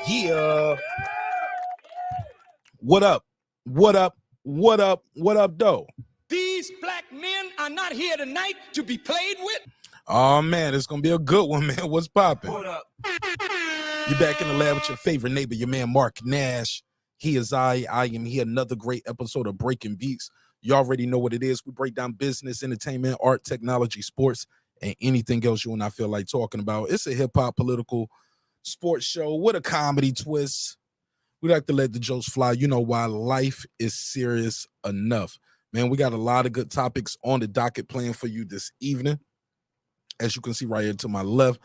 Yeah. What up? Though? These black men are not here tonight to be played with. Oh man, it's gonna be a good one, man. What's poppin'? Hold up. You're back in the lab with your favorite neighbor, your man Mark Nash. He is I am here. Another great episode of Breaking Beats. You already know what it is. We break down business, entertainment, art, technology, sports, and anything else you and I feel like talking about. It's a hip-hop political sports show with a comedy twist. We like to let the jokes fly. You know why? Life is serious enough. Man, we got a lot of good topics on the docket planned for you this evening, as you can see right here to my left.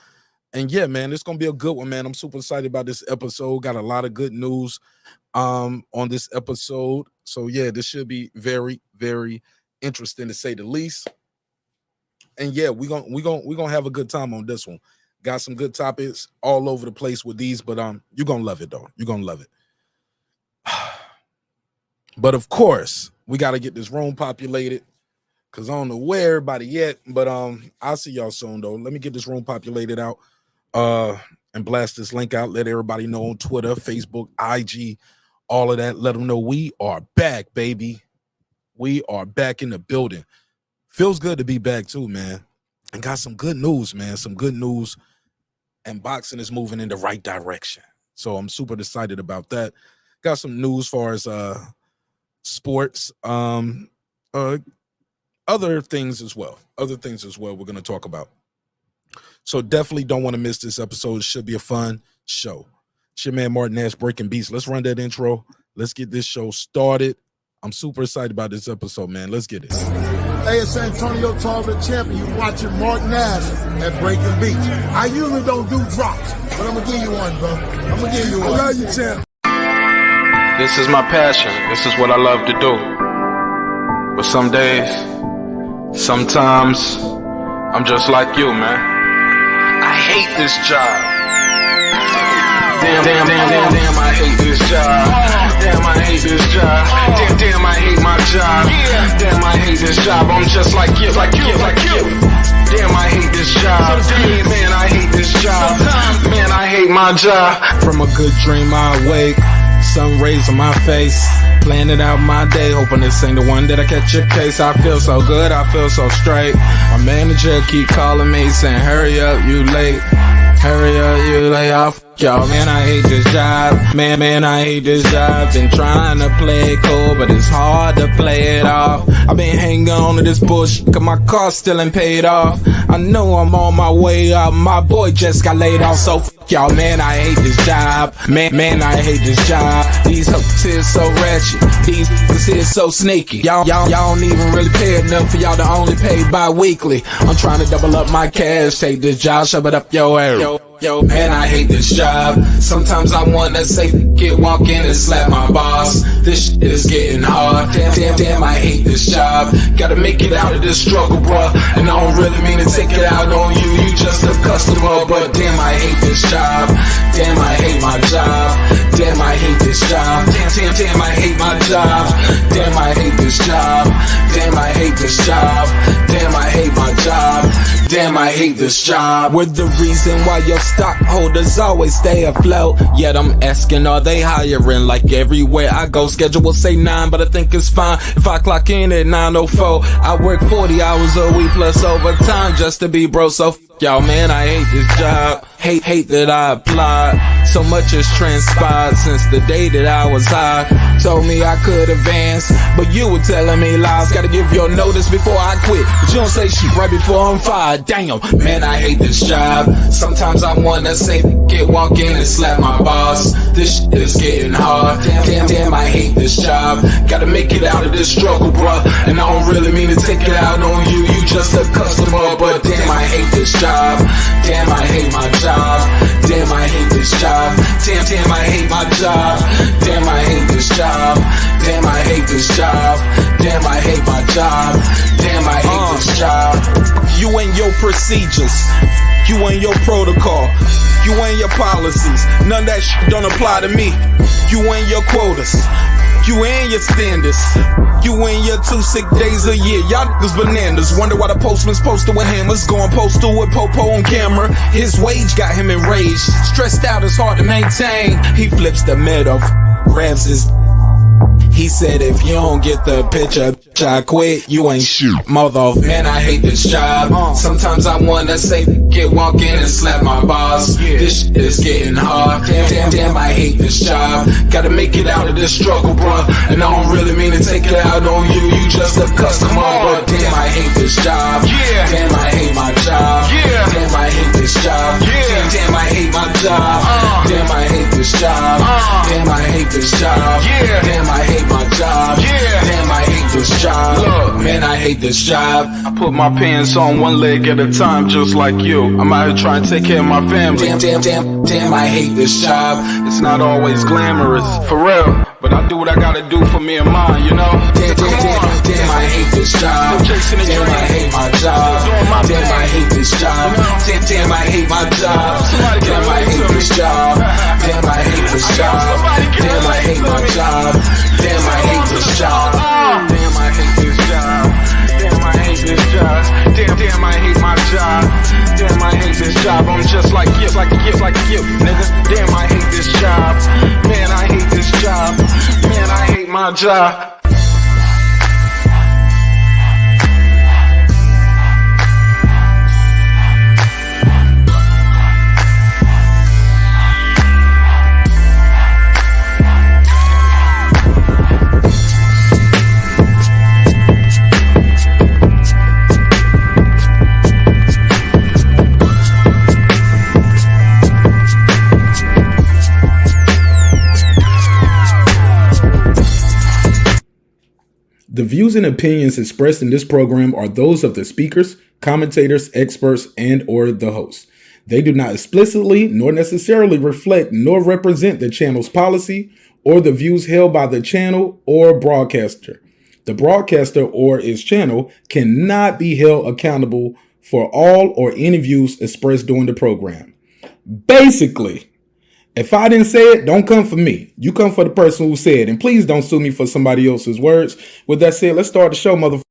And yeah, man, it's going to be a good one, man. I'm super excited about this episode. Got a lot of good news on this episode. So yeah, this should be very, very interesting to say the least. And yeah, we're gonna have a good time on this one. Got some good topics all over the place with these, but you're gonna love it though. You're gonna love it. But of course, we gotta get this room populated, because I don't know where everybody yet, but I'll see y'all soon though. Let me get this room populated out and blast this link out. Let everybody know on Twitter, Facebook, IG, all of that. Let them know we are back, baby. We are back in the building. Feels good to be back too, man. And got some good news, man. Some good news. And boxing is moving in the right direction. So I'm super excited about that. Got some news as far as sports. Other things as well. We're going to talk about. So definitely don't want to miss this episode. It should be a fun show. It's your man Martin Nash, Breaking Beats. Let's run that intro. Let's get this show started. I'm super excited about this episode, man. Let's get it. Hey, it's Antonio Tarver, champion. You're watching Martin Nash at Breaking Beats. I usually don't do drops, but I'm going to give you one, bro. I'm going to give you one. I love you, champ. This is my passion. This is what I love to do. But some days, sometimes, I'm just like you, man. I hate this job. Damn, I hate this job. Damn, I hate this job. Damn, I hate my job. Damn, I hate this job. I'm just like you. Damn, I hate this job. Man, I hate this job. Man, I hate my job. From a good dream I wake, sun rays on my face, planning out my day, hoping this ain't the one that I catch your case. I feel so good, I feel so straight. My manager keep calling me saying, hurry up, you late. Hurry up, you lay off. Y'all, man, I hate this job. Man, I hate this job. Been trying to play it cool, but it's hard to play it off. I've been hanging on to this bullshit, cause my car still ain't paid off. I know I'm on my way up. My boy just got laid off, so y'all, man, I hate this job. Man, I hate this job. These hoes here so ratchet. These niggas here so sneaky. Y'all don't even really pay enough for y'all to only pay bi-weekly. I'm trying to double up my cash. Take this job, shove it up your ass. Yo, man, I hate this job. Sometimes I wanna say, walk in and slap my boss. This shit is getting hard. Damn, I hate this job. Gotta make it out of this struggle, bruh. And I don't really mean to take it out on you. You just a customer, but damn, I hate this job. Damn, I hate my job. Damn, I hate this job. Damn, I hate my job. Damn, I hate this job. Damn, I hate this job. Damn, I hate my job. Damn, I hate this job. We're the reason why your stockholders always stay afloat. Yet I'm asking, are they hiring? Like everywhere I go, schedule will say 9, but I think it's fine if I clock in at 9:04. I work 40 hours a week plus overtime just to be bro. So y'all, man, I hate this job. Hate that I applied. So much has transpired since the day that I was high. Told me I could advance, but you were telling me lies. Gotta give your notice before I quit, but you don't say shit right before I'm fired. Damn, man, I hate this job. Sometimes I wanna say, walk in and slap my boss. This shit is getting hard. Damn, I hate this job. Gotta make it out of this struggle, bruh. And I don't really mean to take it out on you. You just a customer, but damn, I hate this job. Damn, I hate my job. Damn, I hate this job. Damn, I hate my job. Damn, I hate this job. Damn, I hate this job. Damn, I hate my job. Damn, I hate this job. You and your procedures. You and your protocol. You and your policies. None of that shit don't apply to me. You and your quotas. You and your standards. You and your 2 sick days a year. Y'all niggas bananas. Wonder why the postman's posted with hammers. Going postal with Popo on camera. His wage got him enraged. Stressed out, it's hard to maintain. He flips the middle, grabs his. He said, if you don't get the picture, I quit, you ain't shoot. Mother, man, I hate this job. Sometimes I wanna say, walk in and slap my boss. This shit is getting hard. Damn, I hate this job. Gotta make it out of this struggle, bruh. And I don't really mean to take it out on you. You just a customer, but damn, I hate this job. Damn, I hate my job. Damn, I hate this job. Damn, I hate my job. Damn, I hate this job. Damn, I hate this job. Damn, I hate my job. Damn, I hate this job. Look, man, I hate this job. I put my pants on one leg at a time, just like you. I'm out here trying to take care of my family. Damn, I hate this job. It's not always glamorous, for real. But I do what I gotta do for me and mine, you know? Damn, I hate this job. Damn, I hate my job. Damn, I hate this job. Damn, I hate my job. Damn, I hate this job. Damn, I hate this job. Damn, I hate my job. Damn, I hate this job. Damn, I hate this job. Damn, I hate this job. Damn, I hate my job. Damn, I hate this job. I'm just like you, nigga. Damn, I hate this job. Man, I hate this job. Man, I hate my job. The views and opinions expressed in this program are those of the speakers, commentators, experts, and or the host. They do not explicitly nor necessarily reflect nor represent the channel's policy or the views held by the channel or broadcaster. The broadcaster or its channel cannot be held accountable for all or any views expressed during the program. Basically, if I didn't say it, don't come for me. You come for the person who said it. And please don't sue me for somebody else's words. With that said, let's start the show, motherfucker.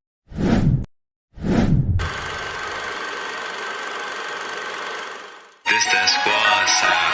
This that squad sound.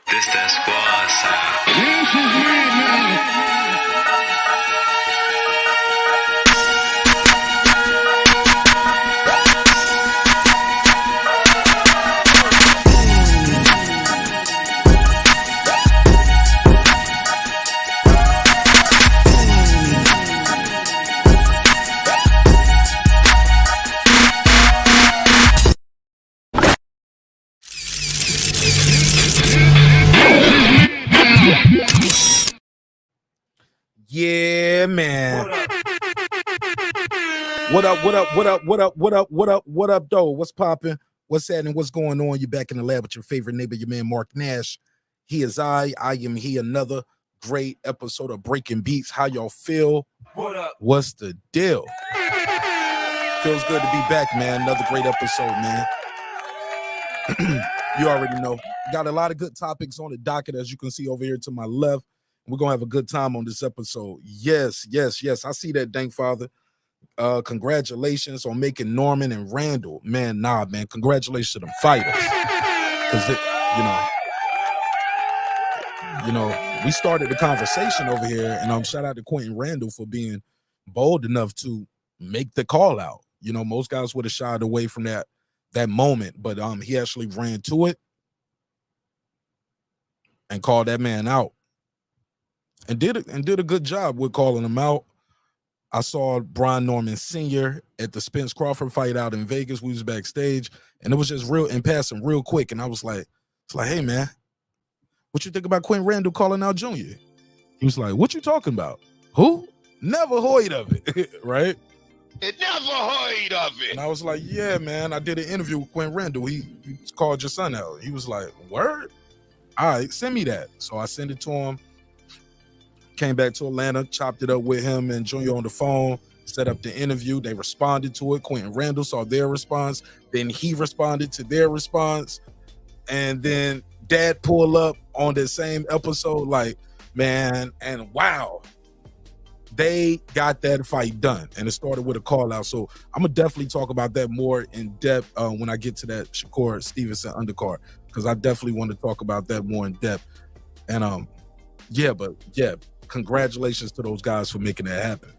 This that squad sound. Yeah, man. What up, though? What's popping? What's happening? What's going on? You back in the lab with your favorite neighbor, your man, Mark Nash. He is I am he. Another great episode of Breaking Beats. How y'all feel? What up? What's the deal? Feels good to be back, man. Another great episode, man. You already know. Got a lot of good topics on the docket, as you can see over here to my left. We're going to have a good time on this episode. Yes. I see that, Dank Father. Congratulations on making Norman and Randall. Man, man. Congratulations to them fighters. Because, we started the conversation over here, and shout out to Quentin Randall for being bold enough to make the call out. You know, most guys would have shied away from that moment, but he actually ran to it and called that man out. And did a good job with calling him out. I saw Brian Norman Sr. at the Spence Crawford fight out in Vegas. We was backstage, and it was just real in passing real quick. And I was like, hey man, what you think about Quentin Randall calling out Junior? He was like, what you talking about? Who? Never heard of it, right? It never heard of it. And I was like, yeah, man, I did an interview with Quinn Randall. He called your son out. He was like, word? All right, send me that. So I sent it to him. Came back to Atlanta, chopped it up with him and Junior on the phone, set up the interview. They responded to it. Quentin Randall saw their response. Then he responded to their response. And then Dad pulled up on the same episode like, man, and wow, they got that fight done. And it started with a call out. So I'm going to definitely talk about that more in depth when I get to that Shakur Stevenson undercard, because I definitely want to talk about that more in depth. And yeah, congratulations to those guys for making that happen.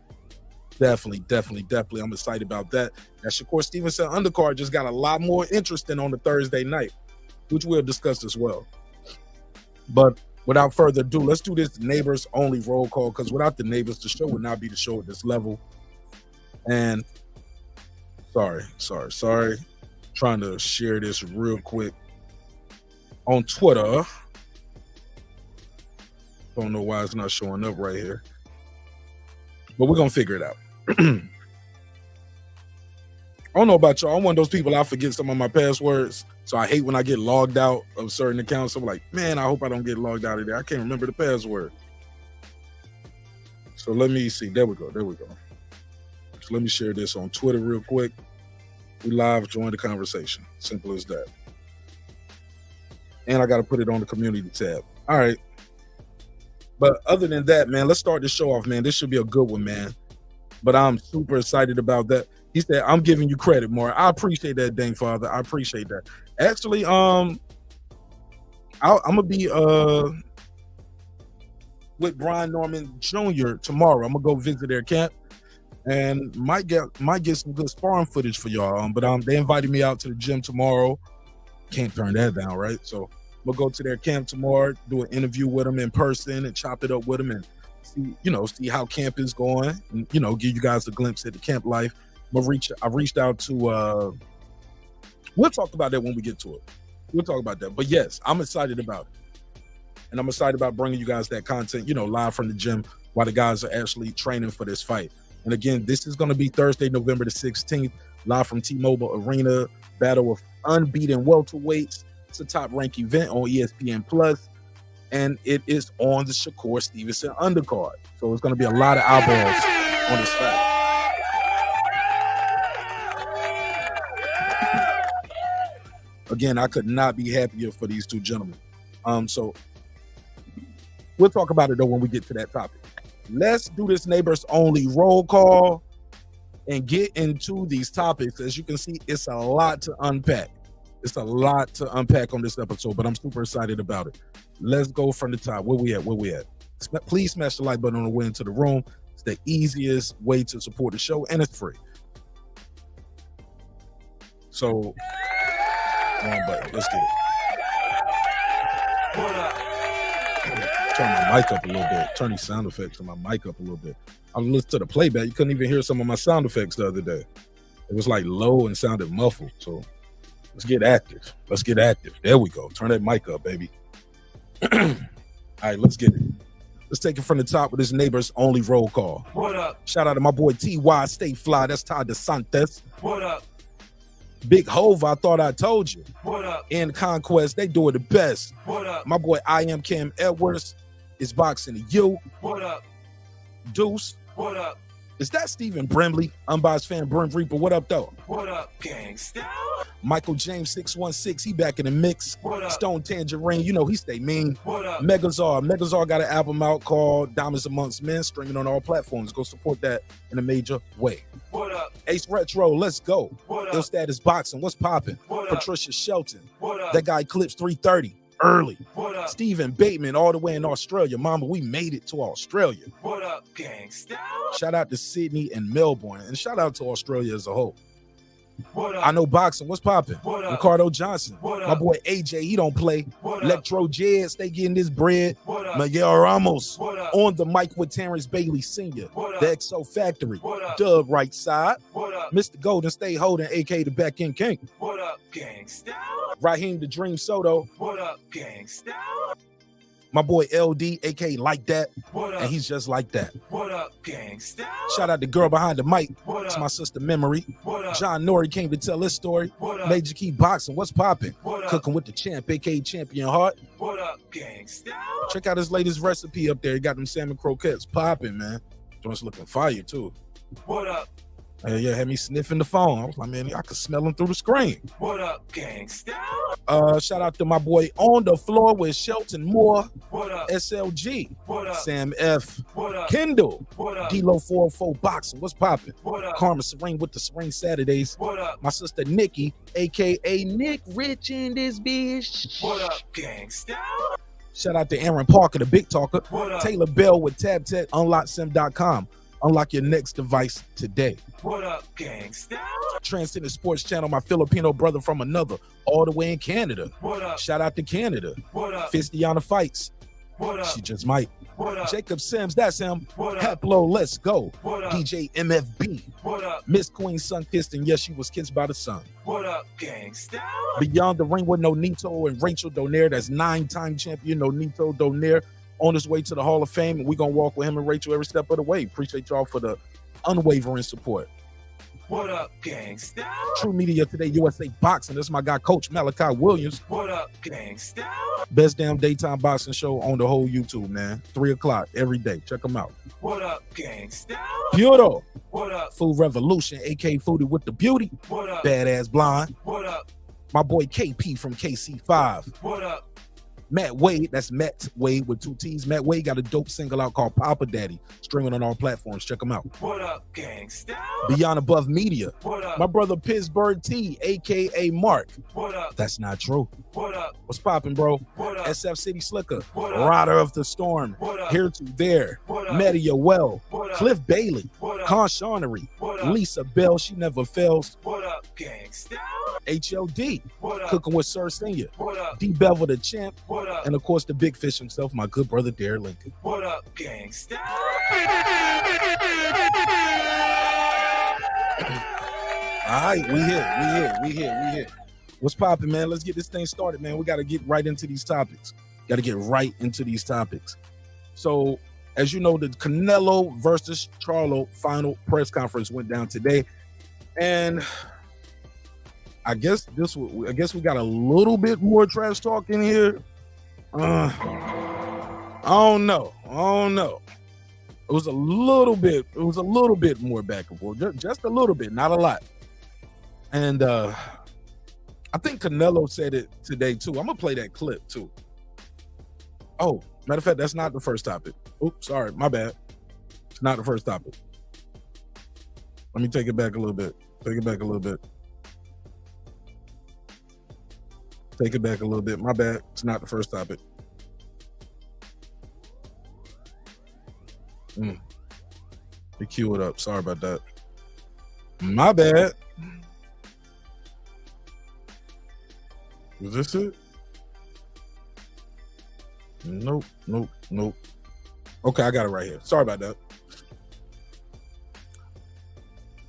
Definitely. I'm excited about that. That Shakur Stevenson undercard just got a lot more interesting on the Thursday night, which we'll discuss as well. But without further ado, let's do this neighbors only roll call, because without the neighbors, the show would not be the show at this level. And sorry. Trying to share this real quick on Twitter. Don't know why it's not showing up right here, but we're gonna figure it out. I don't know about y'all. I'm one of those people, I forget some of my passwords, so I hate when I get logged out of certain accounts. I'm like, man, I hope I don't get logged out of there. I can't remember the password. So let me see. There we go. So let me share this on Twitter real quick. We live, join the conversation. Simple as that. And I got to put it on the community tab. All right. But other than that, man, let's start the show off, man. This should be a good one, man. But I'm super excited about that. He said, I'm giving you credit more. I appreciate that, dang father. I appreciate that. Actually, I'm going to be with Brian Norman Jr. tomorrow. I'm going to go visit their camp and might get some good sparring footage for y'all. But they invited me out to the gym tomorrow. Can't turn that down, right? So we'll go to their camp tomorrow, do an interview with them in person and chop it up with them and see how camp is going and, give you guys a glimpse at the camp life. I reached out to, we'll talk about that when we get to it. We'll talk about that. But yes, I'm excited about it. And I'm excited about bringing you guys that content, live from the gym while the guys are actually training for this fight. And again, this is going to be Thursday, November the 16th, live from T-Mobile Arena, battle of unbeaten welterweights. It's a top-ranked event on ESPN Plus, and it is on the Shakur Stevenson undercard. So it's going to be a lot of eyeballs on this fight. Again, I could not be happier for these two gentlemen. So we'll talk about it though when we get to that topic. Let's do this neighbors only roll call and get into these topics. As you can see, it's a lot to unpack. It's a lot to unpack on this episode, but I'm super excited about it. Let's go from the top. Where we at? Please smash the like button on the way into the room. It's the easiest way to support the show, and it's free. So, wrong button. Let's get it. Turn my mic up a little bit. Turn these sound effects on my mic up a little bit. I was listening to the playback. You couldn't even hear some of my sound effects the other day. It was like low and sounded muffled. So let's get active. There we go. Turn that mic up, baby. All right, let's get it. Let's take it from the top with this neighbors only roll call. What up? Shout out to my boy T.Y. Stay Fly. That's Todd DeSantis. What up? Big Hove, I thought I told you. What up? In Conquest, they do it the best. What up? My boy I Am Cam Edwards is boxing to you. What up? Deuce. What up? Is that Stephen Brimley? Unbiased fan Brim Reaper. What up, though? What up, gangsta? Michael James 616. He back in the mix. What up? Stone Tangerine. He stay mean. What up? Megazar got an album out called Diamonds Amongst Men, streaming on all platforms. Go support that in a major way. What up? Ace Retro, let's go. What up? Ill Status Boxing, what's popping? What up? Patricia Shelton. What up? That guy clips 330 early. What up? Stephen Bateman all the way in Australia. Mama, we made it to Australia. What up, gangsta? Shout out to Sydney and Melbourne, and shout out to Australia as a whole. What up? I know boxing. What's popping? What up? Ricardo Johnson. What My up? boy AJ, he don't play. What up? Electro Jed, stay getting this bread. What up? Miguel Ramos What up? on the mic with Terence Bailey Sr. What up? The XO Factory. What up? Dub right side. What up? Mr. Golden Stay Holding, aka the back end king. What up, gangsta? Raheem the Dream Soto. What up, gangsta? My boy LD, aka Like That, What up? and he's just like that. What up, gangsta? Shout out the girl behind the mic. What It's up? my sister Memory. What up? John Nori came to tell his story. What up? Major Key Boxing, what's popping? What up? Cooking with the champ, aka Champion Heart. What up, gangsta? Check out his latest recipe up there. He got them salmon croquettes popping, man. Joint's looking fire too. What up? Yeah, had me sniffing the phone. I was like, man, I could smell him through the screen. What up, gangsta? Shout out to my boy On the Floor with Shelton Moore, What up? SLG, What up? Sam F, What up? Kendall, What up? D-Lo 404 Boxing, what's popping? What up? Karma Serene with the Serene Saturdays. What up? My sister Nikki, aka Nick Rich in this bitch. What up, gangsta? Shout out to Aaron Parker, the Big Talker. What up? Taylor Bell with TabTech, UnlockSim.com. Unlock your next device today. What up, gangsta? Transcendent Sports Channel, my Filipino brother from another, all the way in Canada. What up? Shout out to Canada. What up? Fistiana Fights. What up? She just might. What up? Jacob Sims, that's him. What up? Haplo, let's go. What up? DJ MFB. What up? Miss Queen Sun Kissed, and yes, she was kissed by the sun. What up, gangsta? Beyond the Ring with Nonito and Rachel Donaire. That's 9-time champion Nonito Donaire on his way to the Hall of Fame. And we're going to walk with him and Rachel every step of the way. Appreciate y'all for the unwavering support. What up, gangsta? True Media Today, USA Boxing. This is my guy, Coach Malachi Williams. What up, gangsta? Best damn daytime boxing show on the whole YouTube, man. 3 o'clock every day. Check them out. What up, gangsta? Puro. What up? Food Revolution, AK Foodie with the Beauty. What up? Badass Blonde. What up? My boy KP from KC5. What up? Matt Wade, that's Matt Wade with 2 T's. Matt Wade got a dope single out called Papa Daddy, streaming on all platforms. Check him out. What up, gangsta? Beyond Above Media, What up? my brother Pittsburgh T, aka Mark. What up? That's not true. What up? What's popping, bro? What up? SF City Slicker, What up? Rider of the Storm, What up? Here to There, What up? Media Well, What up? Cliff Bailey, What up? Con Shawnery, What up? Lisa Bell, she never fails, What up, gangsta? HLD, What up? Cooking with Sir Senior, What up? D Bevel the Champ, What up? and of course the big fish himself, my good brother Derek Lincoln. What up, gangsta? All right, we here. What's popping, man? Let's get this thing started, man. We got to get right into these topics. So, as you know, the Canelo versus Charlo final press conference went down today, and I guess we got a little bit more trash talk in here. I don't know. It was a little bit more back and forth, just a little bit, not a lot. And I think Canelo said it today too. I'm gonna play that clip too. Oh, matter of fact, that's not the first topic. Oops, sorry, my bad. It's not the first topic. Let me take it back a little bit. My bad. It's not the first topic. You cue it up. Sorry about that. My bad. Is this it? Nope. Okay, I got it right here. Sorry about that.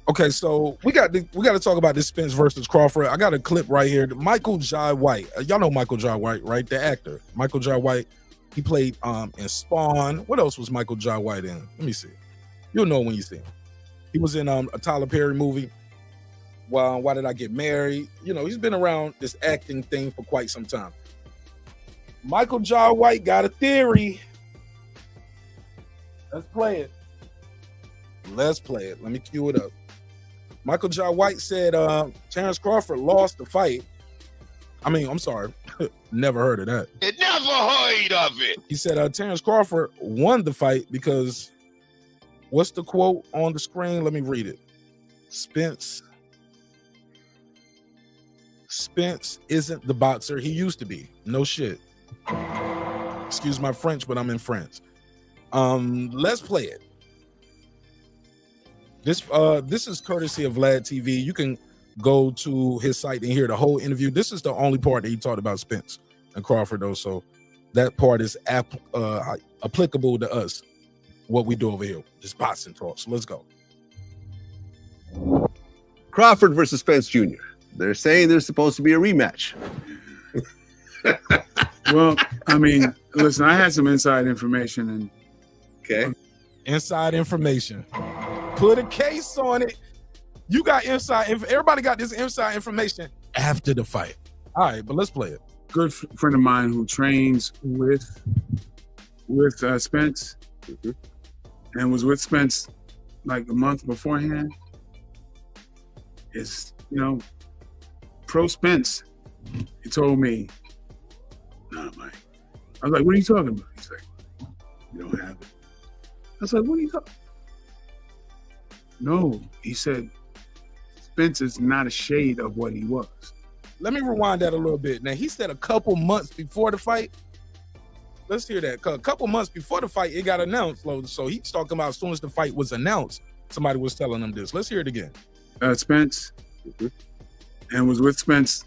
Okay, so we got to talk about this Spence versus Crawford. I got a clip right here. Michael Jai White. Y'all know Michael Jai White, right? The actor. Michael Jai White. He played in Spawn. What else was Michael Jai White in? Let me see. You'll know when you see him. He was in a Tyler Perry movie. Why Did I Get Married? You know, he's been around this acting thing for quite some time. Michael Jai White got a theory. Let's play it. Let me cue it up. Michael Jai White said Terence Crawford lost the fight. I mean, I'm sorry. Never heard of that. You never heard of it. He said Terence Crawford won the fight because, what's the quote on the screen? Let me read it. Spence isn't the boxer he used to be. No shit. Excuse my French, but I'm in France. Let's play it. This is courtesy of Vlad TV. You can go to his site and hear the whole interview. This is the only part that he talked about Spence and Crawford, though. So that part is applicable to us, what we do over here. Just boxing talk. So let's go. Crawford versus Spence Jr. They're saying there's supposed to be a rematch. Well, I mean, Listen, I had some inside information, and Okay. Inside information. Put a case on it. You got everybody got this inside information after the fight. All right, but let's play it. good friend of mine who trains with Spence, and was with Spence like a month beforehand. Is pro Spence. He told me, "Nah, Mike." I was like, "What are you talking about?" He's like, "You don't have it." I was like, "What are you talking?" No, he said, Spence is not a shade of what he was. Let me rewind that a little bit. Now, he said a couple months before the fight. Let's hear that. A couple months before the fight, it got announced. So he's talking about as soon as the fight was announced, somebody was telling him this. Let's hear it again. Spence, and was with Spence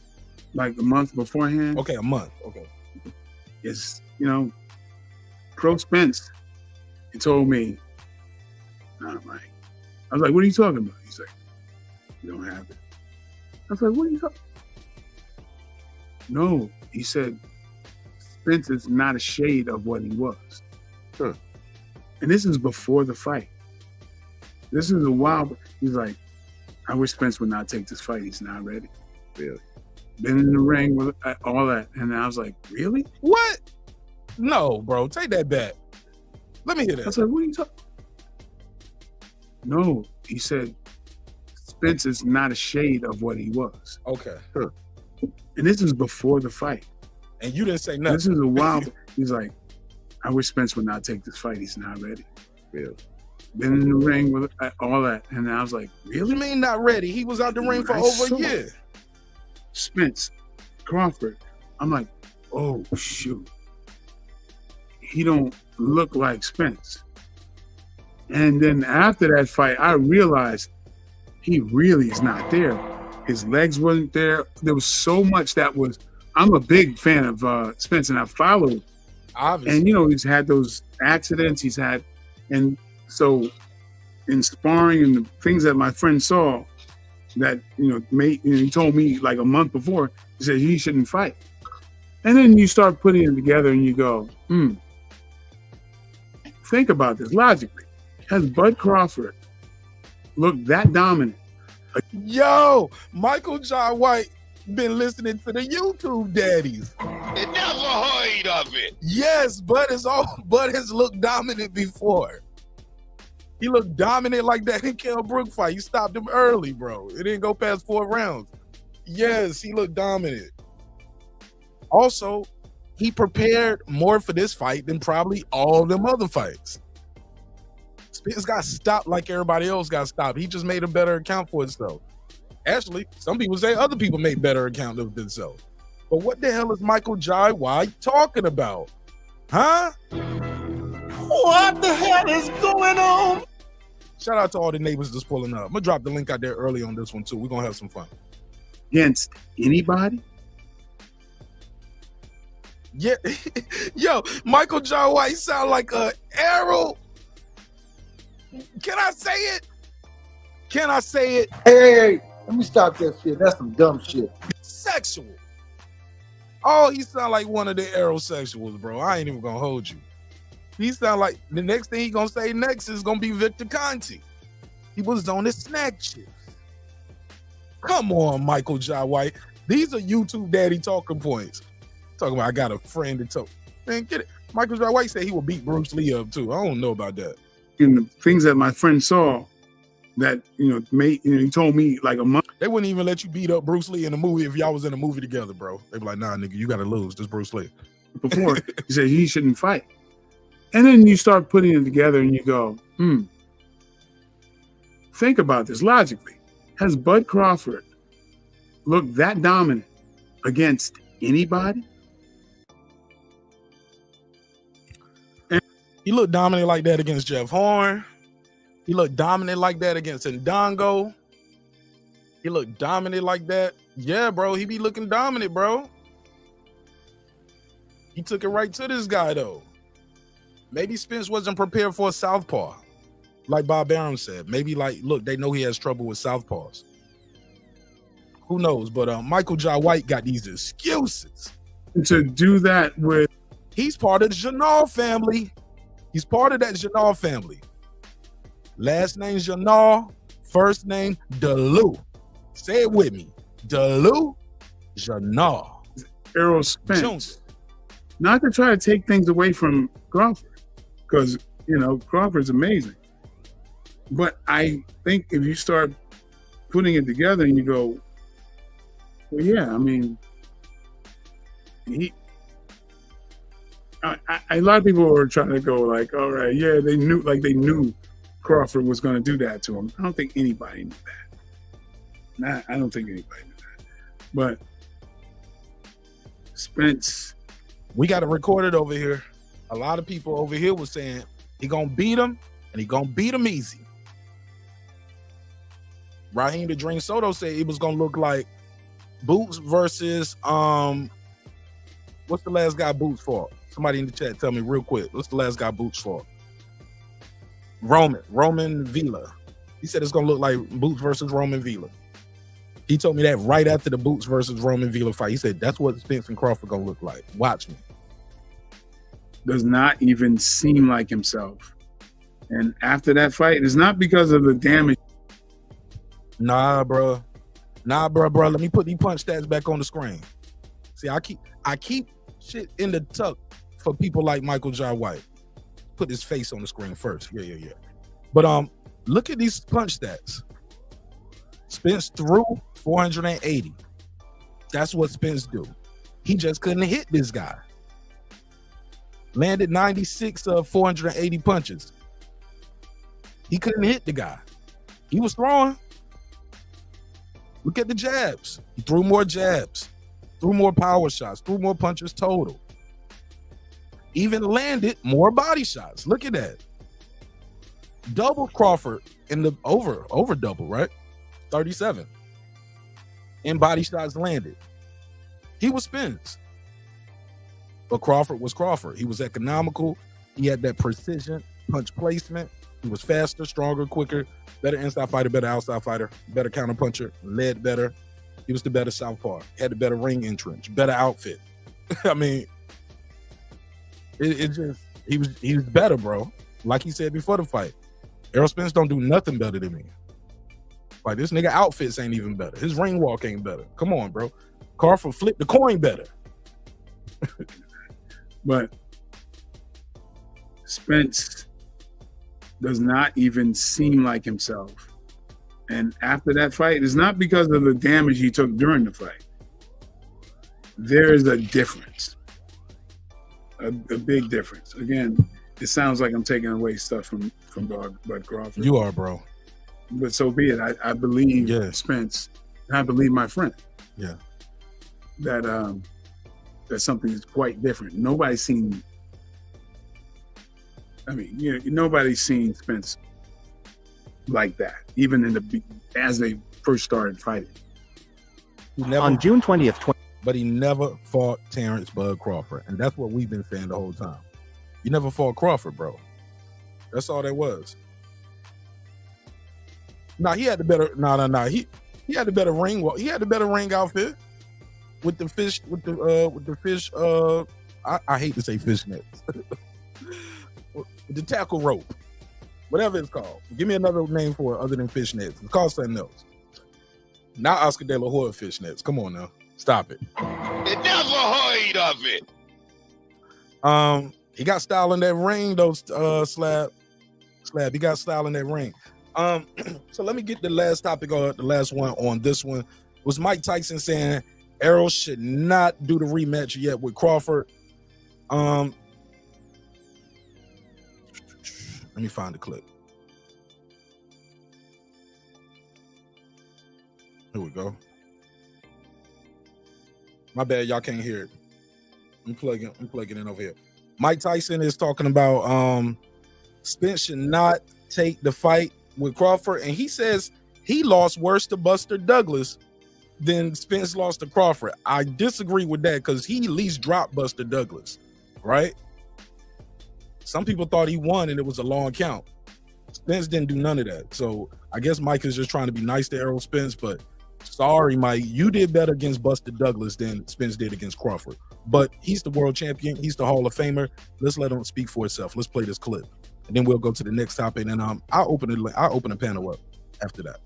like a month beforehand. Okay, a month. Okay. Is, pro Spence. He told me, "Nah, Mike." I was like, "What are you talking about?" He's like, "You don't have it." I was like, "What are you talking about?" No, he said, Spence is not a shade of what he was. Huh. And this is before the fight. This is a while. He's like, "I wish Spence would not take this fight. He's not ready." Really? Been in the ring with all that. And I was like, "Really?" What? No, bro. Take that back. Let me hear that. I was like, "What are you talking?" No, he said, Spence is not a shade of what he was. Okay. Huh. And this is before the fight. And you didn't say nothing. This is a while. He's like, "I wish Spence would not take this fight. He's not ready." Really? Been in the ring with all that. And I was like, What "Really?" you mean not ready? He was out the ring for I over saw a year. Spence, Crawford. I'm like, "Oh, shoot. He don't look like Spence." And then after that fight, I realized he really is not there. His legs wasn't there. There was so much that was. I'm a big fan of Spence, and I followed. Obviously. And he's had those accidents. He's had, and so in sparring and the things that my friend saw, that he told me like a month before. He said he shouldn't fight. And then you start putting it together, and you go, think about this logically. Has Bud Crawford looked that dominant? Yo, Michael John White been listening to the YouTube daddies. Never heard of it. Yes, Bud has looked dominant before. He looked dominant like that in Kell Brook fight. You stopped him early, bro. It didn't go past 4 rounds. Yes, he looked dominant. Also, he prepared more for this fight than probably all them other fights. Spence got stopped like everybody else got stopped. He just made a better account for himself. Actually, some people say other people made better account of themselves. But what the hell is Michael Jai White talking about? Huh? What the hell is going on? Shout out to all the neighbors that's pulling up. I'm going to drop the link out there early on this one, too. We're going to have some fun. Against anybody? Yeah. Yo, Michael Jai White sound like an arrow. Can I say it? Can I say it? Hey, let me stop that shit. That's some dumb shit. Sexual. Oh, he sound like one of the aerosexuals, bro. I ain't even gonna hold you. He sound like the next thing he gonna say next is gonna be Victor Conti. He was on his snack chips. Come on, Michael Jai White. These are YouTube daddy talking points. Talking about I got a friend to talk. Man, get it. Michael Jai White said he will beat Bruce Lee up too. I don't know about that. And the things that my friend saw that, he told me like a month. They wouldn't even let you beat up Bruce Lee in a movie if y'all was in a movie together, bro. They'd be like, "Nah, nigga, you got to lose. This Bruce Lee." Before, he said he shouldn't fight. And then you start putting it together and you go, think about this logically. Has Bud Crawford looked that dominant against anybody? He looked dominant like that against Jeff Horn. He looked dominant like that against Ndongo. He looked dominant like that. Yeah, bro. He be looking dominant, bro. He took it right to this guy, though. Maybe Spence wasn't prepared for a southpaw. Like Bob Arum said. Maybe look, they know he has trouble with southpaws. Who knows? But Michael Jai White got these excuses. To do that with He's part of the Jermall family. He's part of that Jermall family. Last name Jermall, first name DeLu. Say it with me. DeLu Jermall. Errol Spence. Not to try to take things away from Crawford, because, you know, Crawford's amazing. But I think if you start putting it together and you go, well, yeah, I mean, a lot of people were trying to go like, all right, yeah, they knew Crawford was going to do that to him. I don't think anybody knew that. I don't think anybody knew that. But Spence, we got it recorded over here. A lot of people over here was saying he gonna beat him, and he gonna beat him easy. Raheem the Dream Soto said it was gonna look like Boots versus what's the last guy Boots fought? Somebody in the chat tell me real quick. What's the last guy Boots fought? Roman Villa. He said it's gonna look like Boots versus Roman Villa. He told me that right after the Boots versus Roman Villa fight. He said that's what Spence and Crawford gonna look like. Watch me. does not even seem like himself. And after that fight, it's not because of the damage. Nah, bro. Let me put these punch stats back on the screen. See, I keep shit in the tuck for people like Michael J. White. Put his face on the screen first. Yeah. But look at these punch stats. Spence threw 480. That's what Spence do. He just couldn't hit this guy. Landed 96 of 480 punches. He couldn't hit the guy. He was throwing. Look at the jabs. He threw more jabs, threw more power shots, threw more punches total. Even landed more body shots. Look at that. Double Crawford in the over double, right? 37. And body shots landed. He was Spence. But Crawford was Crawford. He was economical. He had that precision, punch placement. He was faster, stronger, quicker, better inside fighter, better outside fighter, better counter puncher, led better. He was the better southpaw. Had the better ring entrance, better outfit. I mean, he was better, bro. Like he said before the fight, Errol Spence don't do nothing better than me. Like, this nigga outfits ain't even better. His ring walk ain't better. Come on, bro. Crawford flipped the coin better. But Spence does not even seem like himself. And after that fight, it's not because of the damage he took during the fight. There is a difference, a big difference. Again, it sounds like I'm taking away stuff from Bud Crawford. You are, bro. But so be it. I believe Spence, and I believe my friend. Yeah. That something is quite different. Nobody's seen. I mean, you know, nobody's seen Spence like that, even as they first started fighting. On June 20th, but he never fought Terence Bud Crawford, and that's what we've been saying the whole time. You never fought Crawford, bro. That's all that was. Nah, he had the better. Nah. He had the better ring. He had the better ring outfit with the fish. With the fish. I hate to say fishnets. The tackle rope, whatever it's called. Give me another name for it other than fishnets. It's called something else. Not Oscar De La Hoya fishnets. Come on now, stop it. Never heard of it. He got style in that ring, though. Slab. He got style in that ring. So let me get the last topic or the last one on this one. Was Mike Tyson saying Errol should not do the rematch yet with Crawford? Let me find the clip. Here we go. My bad, y'all can't hear it. I'm plugging in over here. Mike Tyson is talking about Spence should not take the fight with Crawford, and he says he lost worse to Buster Douglas than Spence lost to Crawford. I disagree with that because he at least dropped Buster Douglas, right? Some people thought he won and it was a long count. Spence didn't do none of that. So I guess Mike is just trying to be nice to Errol Spence, but Sorry, Mike. You did better against Buster Douglas than Spence did against Crawford. But he's the world champion. He's the Hall of Famer. Let's let him speak for itself. Let's play this clip, and then we'll go to the next topic. And I'll open the panel up after that.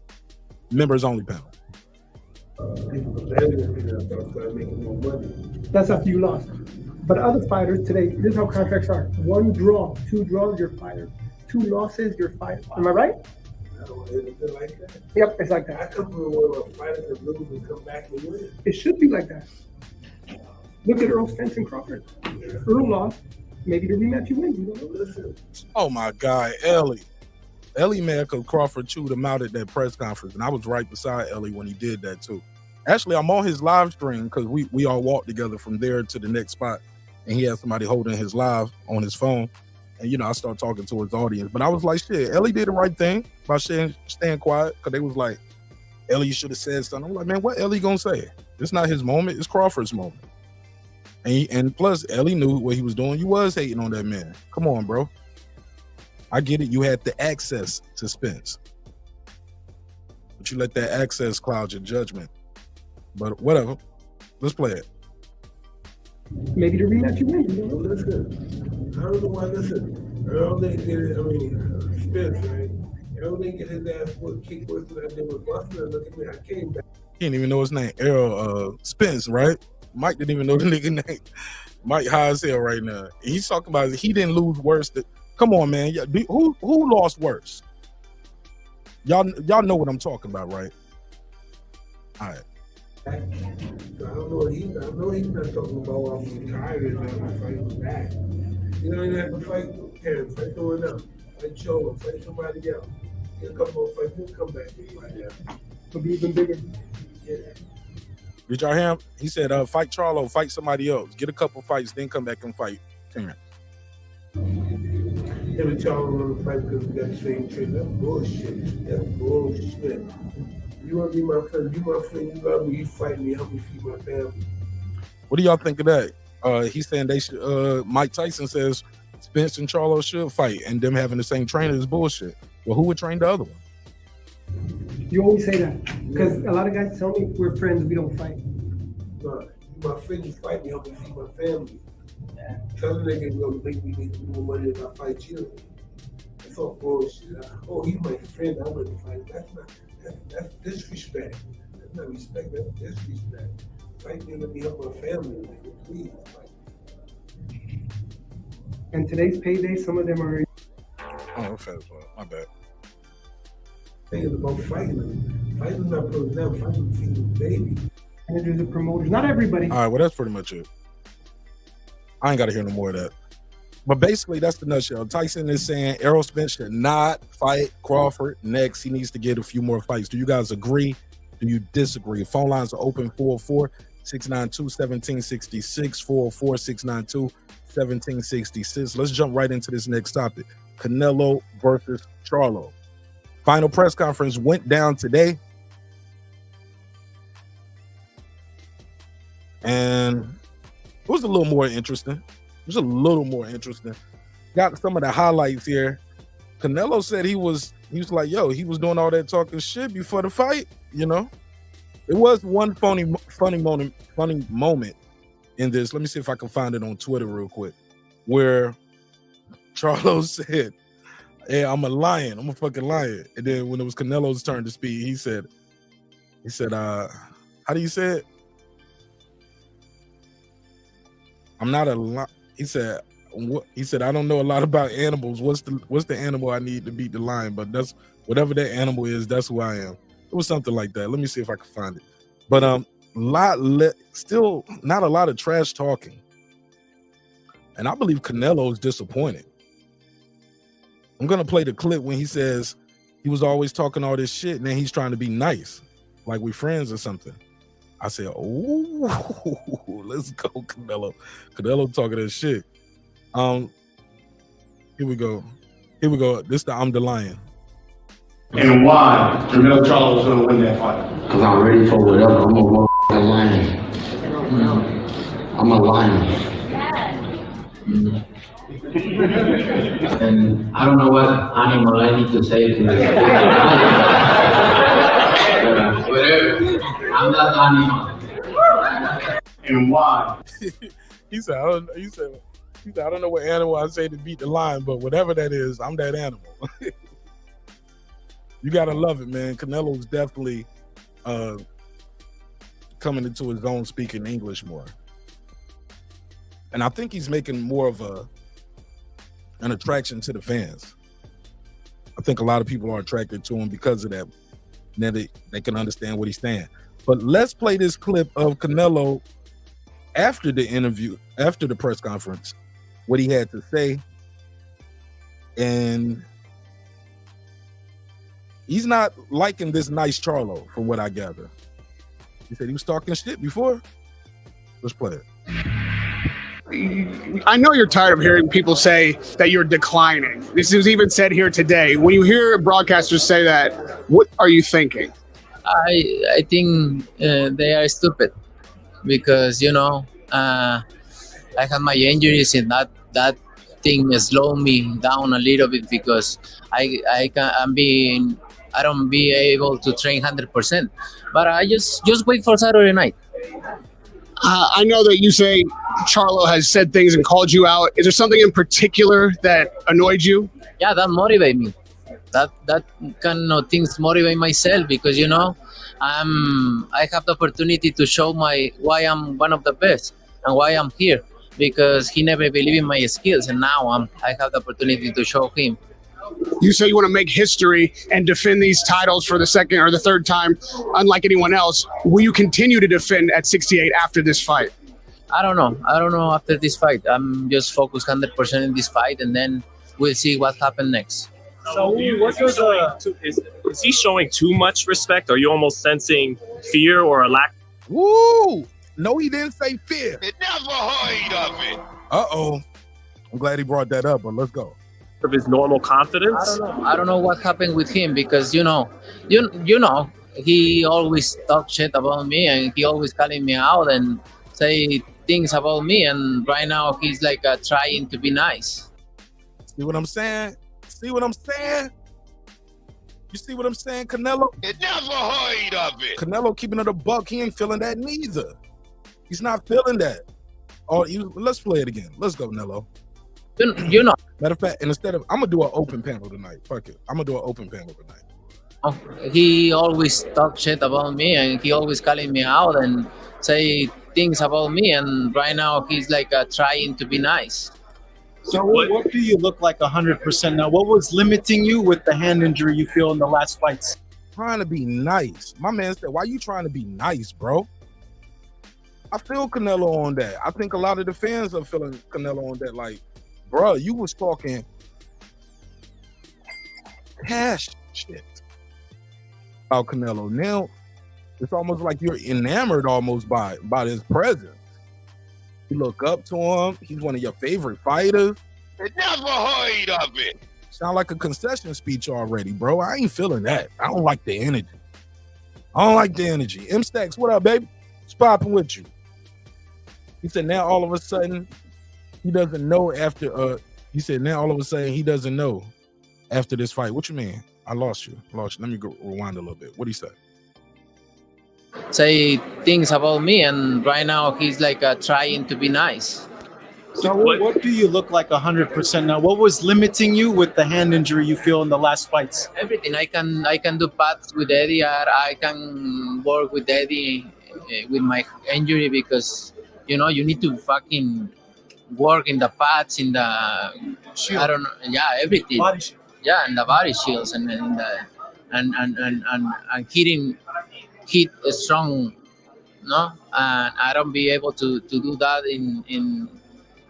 Members only panel. That's after you lost. But other fighters today, this is how contracts are: 1 draw, 2 draws, you're fired. 2 losses, you're fired. Am I right? Like that. Yep, it's like that. I come from a world where fighters that lose and come back and win. It should be like that. Look at Earl Spence and Crawford. Earl lost. Maybe the rematch you win. You don't know. Listen. Oh my God, Ellie. Ellie mad because Crawford chewed him out at that press conference, and I was right beside Ellie when he did that too. Actually, I'm on his live stream because we all walked together from there to the next spot, and he had somebody holding his live on his phone. And, you know, I started talking to his audience. But I was like, shit, Ellie did the right thing by staying quiet. Because they was like, Ellie should have said something. I'm like, man, what Ellie going to say? It's not his moment. It's Crawford's moment. And plus, Ellie knew what he was doing. You was hating on that man. Come on, bro. I get it. You had the access to Spence. But you let that access cloud your judgment. But whatever. Let's play it. Maybe the rematch you win. You don't know. Listen, I don't know why. Listen, Earl didn't get it. I mean, Spence, right? Earl didn't get his ass kicked worse than I did with Buster. Look at me, I came back. He didn't even know his name. Earl Spence, right? Mike didn't even know the nigga name. Mike high as hell right now. He's talking about he didn't lose worse. Come on, man. Who lost worse? Y'all know what I'm talking about, right? All right. I don't know what I know he's not talking about while I'm retired and I'm fighting back. You know, you have to fight Terence, fight someone else, fight Show, fight somebody else. Get a couple of fights, he'll come back to you like that. It'll be even bigger. Yeah. Did y'all hear him? He said, fight Charlo, fight somebody else. Get a couple fights, then come back and fight Terence. Every Charlo want to fight because we got the same trade. That's bullshit. That's bullshit. You want to be my friend? You my friend? You love me? You fight me? Help me feed my family. What do y'all think of that? He's saying they should. Mike Tyson says Spence and Charlo should fight, and them having the same trainer is bullshit. Well, who would train the other one? You always say that because a lot of guys tell me we're friends, we don't fight. No, you my friend. You fight me? Help me feed my family. Tell the nigga you're gonna make me make more money if I fight you. That's all bullshit. Oh, he's my friend. I wouldn't fight. That's disrespect. That's not respect, that's disrespect. Fight me, let me help my family, please. And today's payday, some of them are. Oh, my bad. Thing is about fighting. Fighting's not putting them, fighting feeding baby. Managers and promoters, not everybody. All right, well, that's pretty much it. I ain't got to hear no more of that. But basically, that's the nutshell. Tyson is saying Errol Spence should not fight Crawford next. He needs to get a few more fights. Do you guys agree? Do you disagree? Phone lines are open 404-692-1766, 404-692-1766. Let's jump right into this next topic. Canelo versus Charlo. Final press conference went down today. And it was a little more interesting. Got some of the highlights here. Canelo said he was like, yo, he was doing all that talking shit before the fight, you know? It was one funny moment in this. Let me see if I can find it on Twitter real quick, where Charlo said, hey, I'm a lion. I'm a fucking lion. And then when it was Canelo's turn to speak, he said, how do you say it? I'm not a lion. He said, I don't know a lot about animals. What's the animal I need to beat the lion? But that's whatever that animal is, that's who I am. It was something like that. Let me see if I can find it. But still not a lot of trash talking. And I believe Canelo is disappointed. I'm gonna play the clip when he says he was always talking all this shit and then he's trying to be nice, like we friends or something. I said, oh, let's go, Canelo. Canelo talking that shit. Here we go. This the I'm the Lion. And why Jermell Charlo is going to win that fight? Because I'm ready for whatever. I'm a motherfucking lion. I'm a lion. And I don't know what animal I need to say to this. Whatever. I'm that animal. And why? He said, I don't know what animal I say to beat the lion, but whatever that is, I'm that animal. You gotta love it, man. Canelo's definitely coming into his own, speaking English more. And I think he's making more of an attraction to the fans. I think a lot of people are attracted to him because of that. Now they can understand what he's saying. But let's play this clip of Canelo after the interview, after the press conference, what he had to say. And he's not liking this nice Charlo, from what I gather. He said he was talking shit before. Let's play it. I know you're tired of hearing people say that you're declining. This was even said here today. When you hear broadcasters say that, what are you thinking? I think they are stupid because, you know, I had my injuries and that thing slowed me down a little bit because I don't be able to train 100%. But I just wait for Saturday night. I know that you say Charlo has said things and called you out. Is there something in particular that annoyed you? Yeah, that motivated me. That kind of things motivate myself because, you know, I have the opportunity to show why I'm one of the best and why I'm here, because he never believed in my skills, and now I have the opportunity to show him. You say you want to make history and defend these titles for the second or the third time, unlike anyone else. Will you continue to defend at 68 after this fight? I don't know after this fight. I'm just focused 100% in this fight, and then we'll see what happens next. So what goes, is he showing too much respect? Are you almost sensing fear or a lack? Woo! No, he didn't say fear. It never heard of it. Uh-oh. I'm glad he brought that up, but let's go. Of his normal confidence? I don't know what happened with him because, you know, he always talk shit about me and he always calling me out and say things about me, and right now he's like trying to be nice. See what I'm saying? See what I'm saying? You see what I'm saying, Canelo? It never heard of it. Canelo keeping it a buck. He ain't feeling that neither. He's not feeling that. Oh, let's play it again. Let's go, Canelo. You know. Matter of fact, and instead of, I'm gonna do an open panel tonight. Fuck it. I'm gonna do an open panel tonight. Oh, he always talk shit about me and he always calling me out and say things about me, and right now he's like trying to be nice. So what do you look like 100% now? What was limiting you with the hand injury you feel in the last fights? Trying to be nice. My man said, why you trying to be nice, bro? I feel Canelo on that. I think a lot of the fans are feeling Canelo on that. Like, bro, you was talking cash shit about Canelo. Now, it's almost like you're enamored almost by his presence. You look up to him. He's one of your favorite fighters. It never heard of it. Sound like a concession speech already, bro. I ain't feeling that. I don't like the energy. M Stacks, what up, baby? What's popping with you? He said now all of a sudden he doesn't know after he said now all of a sudden he doesn't know after this fight. What you mean? I lost you. Let me go rewind a little bit. What did he say? Say things about me, and right now he's like trying to be nice. So what do you look like 100% now? What was limiting you with the hand injury you feel in the last fights? Everything. I can do pads with Eddie, or I can work with Eddie with my injury, because you know you need to fucking work in the pads, in the shield. I don't know, yeah, everything. Body shield. Yeah, and the body shields and hit strong, no, and I don't be able to do that in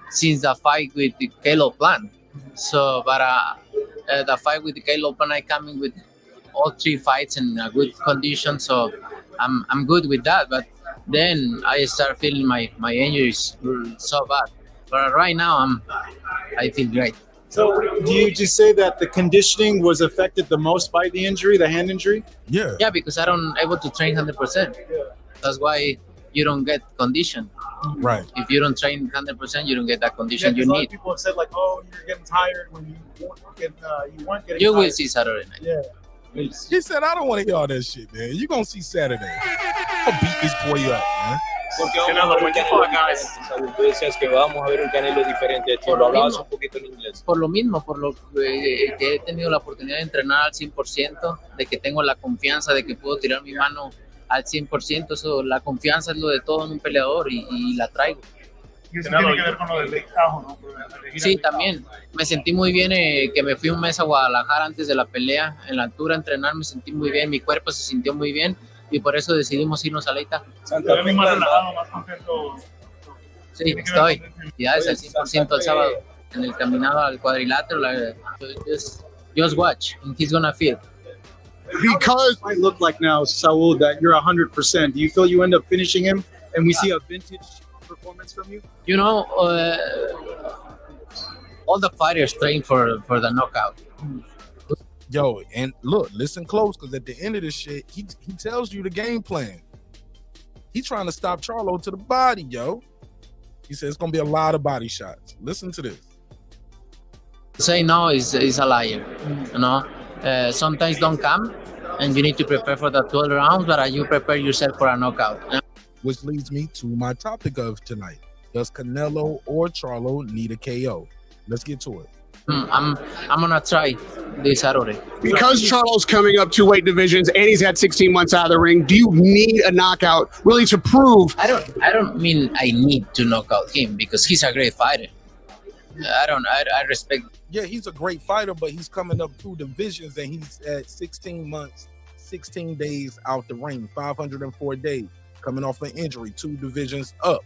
since the fight with the Caleb Plant. So, but the fight with the Caleb Plant, I coming with all 3 fights in a good condition, so I'm good with that. But then I start feeling my injuries so bad. But right now I feel great. So do you just say that the conditioning was affected the most by the injury, the hand injury? Yeah. Yeah, because I don't able to train 100%. That's why you don't get condition. Right. If you don't train 100%, you don't get that condition you A lot of need. people have said like, oh, you're getting tired when you weren't getting You will tired. see Saturday night. Yeah. He said, I don't want to hear all that shit, man. You gonna see Saturday. I'll beat this boy up, man. Canelo, when you fought guys, tú decías que vamos a ver un Canelo diferente. Tú lo hablabas un poquito en inglés. Por lo mismo, por lo que he tenido la oportunidad de entrenar al 100%, de que tengo la confianza de que puedo tirar mi mano al 100%, eso, la confianza es lo de todo en un peleador y la traigo. Y eso tiene que ver con lo del Tajo, ¿no? Sí, también. Me sentí muy bien que me fui un mes a Guadalajara antes de la pelea, en la altura a entrenar, me sentí muy bien, mi cuerpo se sintió muy bien y por eso decidimos irnos a Leita. Santa Fe, más relajado, más contento. Sí, estoy. Ya es al 100% el sábado en el caminado al cuadrilátero. Just watch, and he's gonna feel. Because it might look like now, Saul, that you're 100%. Do you feel you end up finishing him, and we see a vintage performance from you? You know, all the fighters train for the knockout. Yo, and look, listen close, because at the end of this shit, he tells you the game plan. He's trying to stop Charlo to the body, yo. He says it's gonna be a lot of body shots. Listen to this. Say no is a liar, you know. Sometimes don't come, and you need to prepare for the 12 rounds, but you prepare yourself for a knockout. Which leads me to my topic of tonight. Does Canelo or Charlo need a KO? Let's get to it. I'm gonna try this Saturday. Because Charlo's coming up 2 weight divisions and he's had 16 months out of the ring, do you need a knockout really to prove? I don't mean I need to knock out him because he's a great fighter. I respect. Yeah, he's a great fighter, but he's coming up 2 divisions and he's at 16 months, 16 days out the ring, 504 days, coming off an injury, 2 divisions up.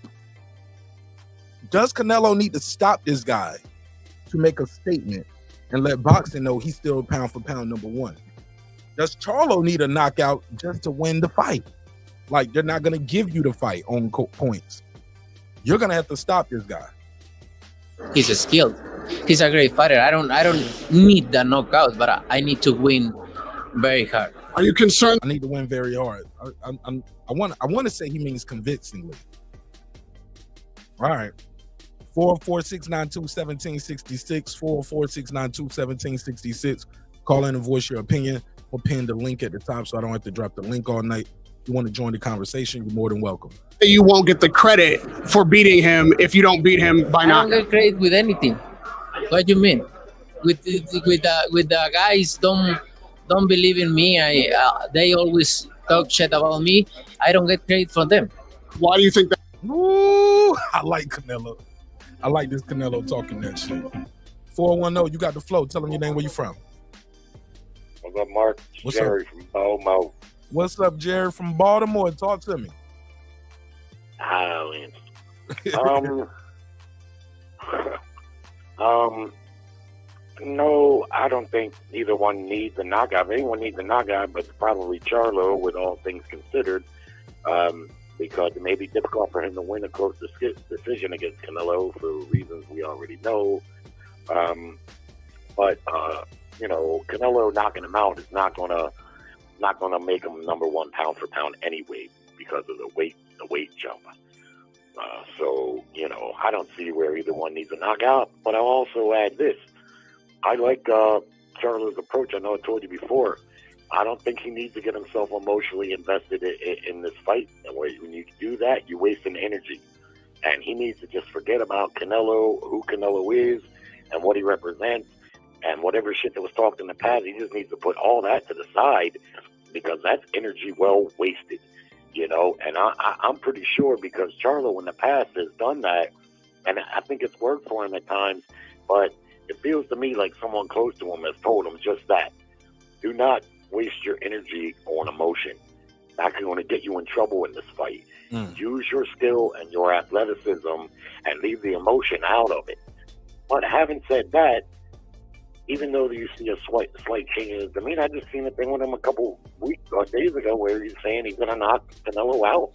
Does Canelo need to stop this guy to make a statement and let boxing know he's still pound for pound #1? Does Charlo need a knockout just to win the fight? Like, they're not going to give you the fight on points. You're going to have to stop this guy. He's skilled. He's a great fighter. I don't need the knockout, but I need to win very hard. Are you concerned? I need to win very hard. I want to say he means convincingly. All right. 44692-1766, 44692-1766. Call in and voice your opinion. We'll pin the link at the top so I don't have to drop the link all night. If you want to join the conversation, you're more than welcome. You won't get the credit for beating him if you don't beat him by not. I don't get credit with anything. What do you mean? With the guys don't believe in me. They always talk shit about me. I don't get credit from them. Why do you think that? Ooh, I like Canelo. I like this Canelo talking that shit. 410, you got the flow. Tell them your name, where you from. What's up, Mark? What's Jerry up? from Baltimore. What's up, Jerry from Baltimore? Talk to me. Highlands. No, I don't think either one needs a knockout. If anyone needs a knockout, but probably Charlo, with all things considered, because it may be difficult for him to win a close decision against Canelo for reasons we already know. But Canelo knocking him out is not gonna make him #1 pound for pound anyway because of the weight jump. So I don't see where either one needs a knockout. But I'll also add this: I like Charlo's approach. I know I told you before. I don't think he needs to get himself emotionally invested in this fight. And when you do that, you're wasting energy. And he needs to just forget about Canelo, who Canelo is, and what he represents, and whatever shit that was talked in the past. He just needs to put all that to the side because that's energy well wasted, And I'm pretty sure because Charlo in the past has done that, and I think it's worked for him at times, but it feels to me like someone close to him has told him just that. Do not waste your energy on emotion. That's going to get you in trouble in this fight. Use your skill and your athleticism and leave the emotion out of it. But having said that, even though you see a slight change in his demeanor, I just seen a thing with him a couple weeks or days ago where he's saying he's going to knock Canelo out.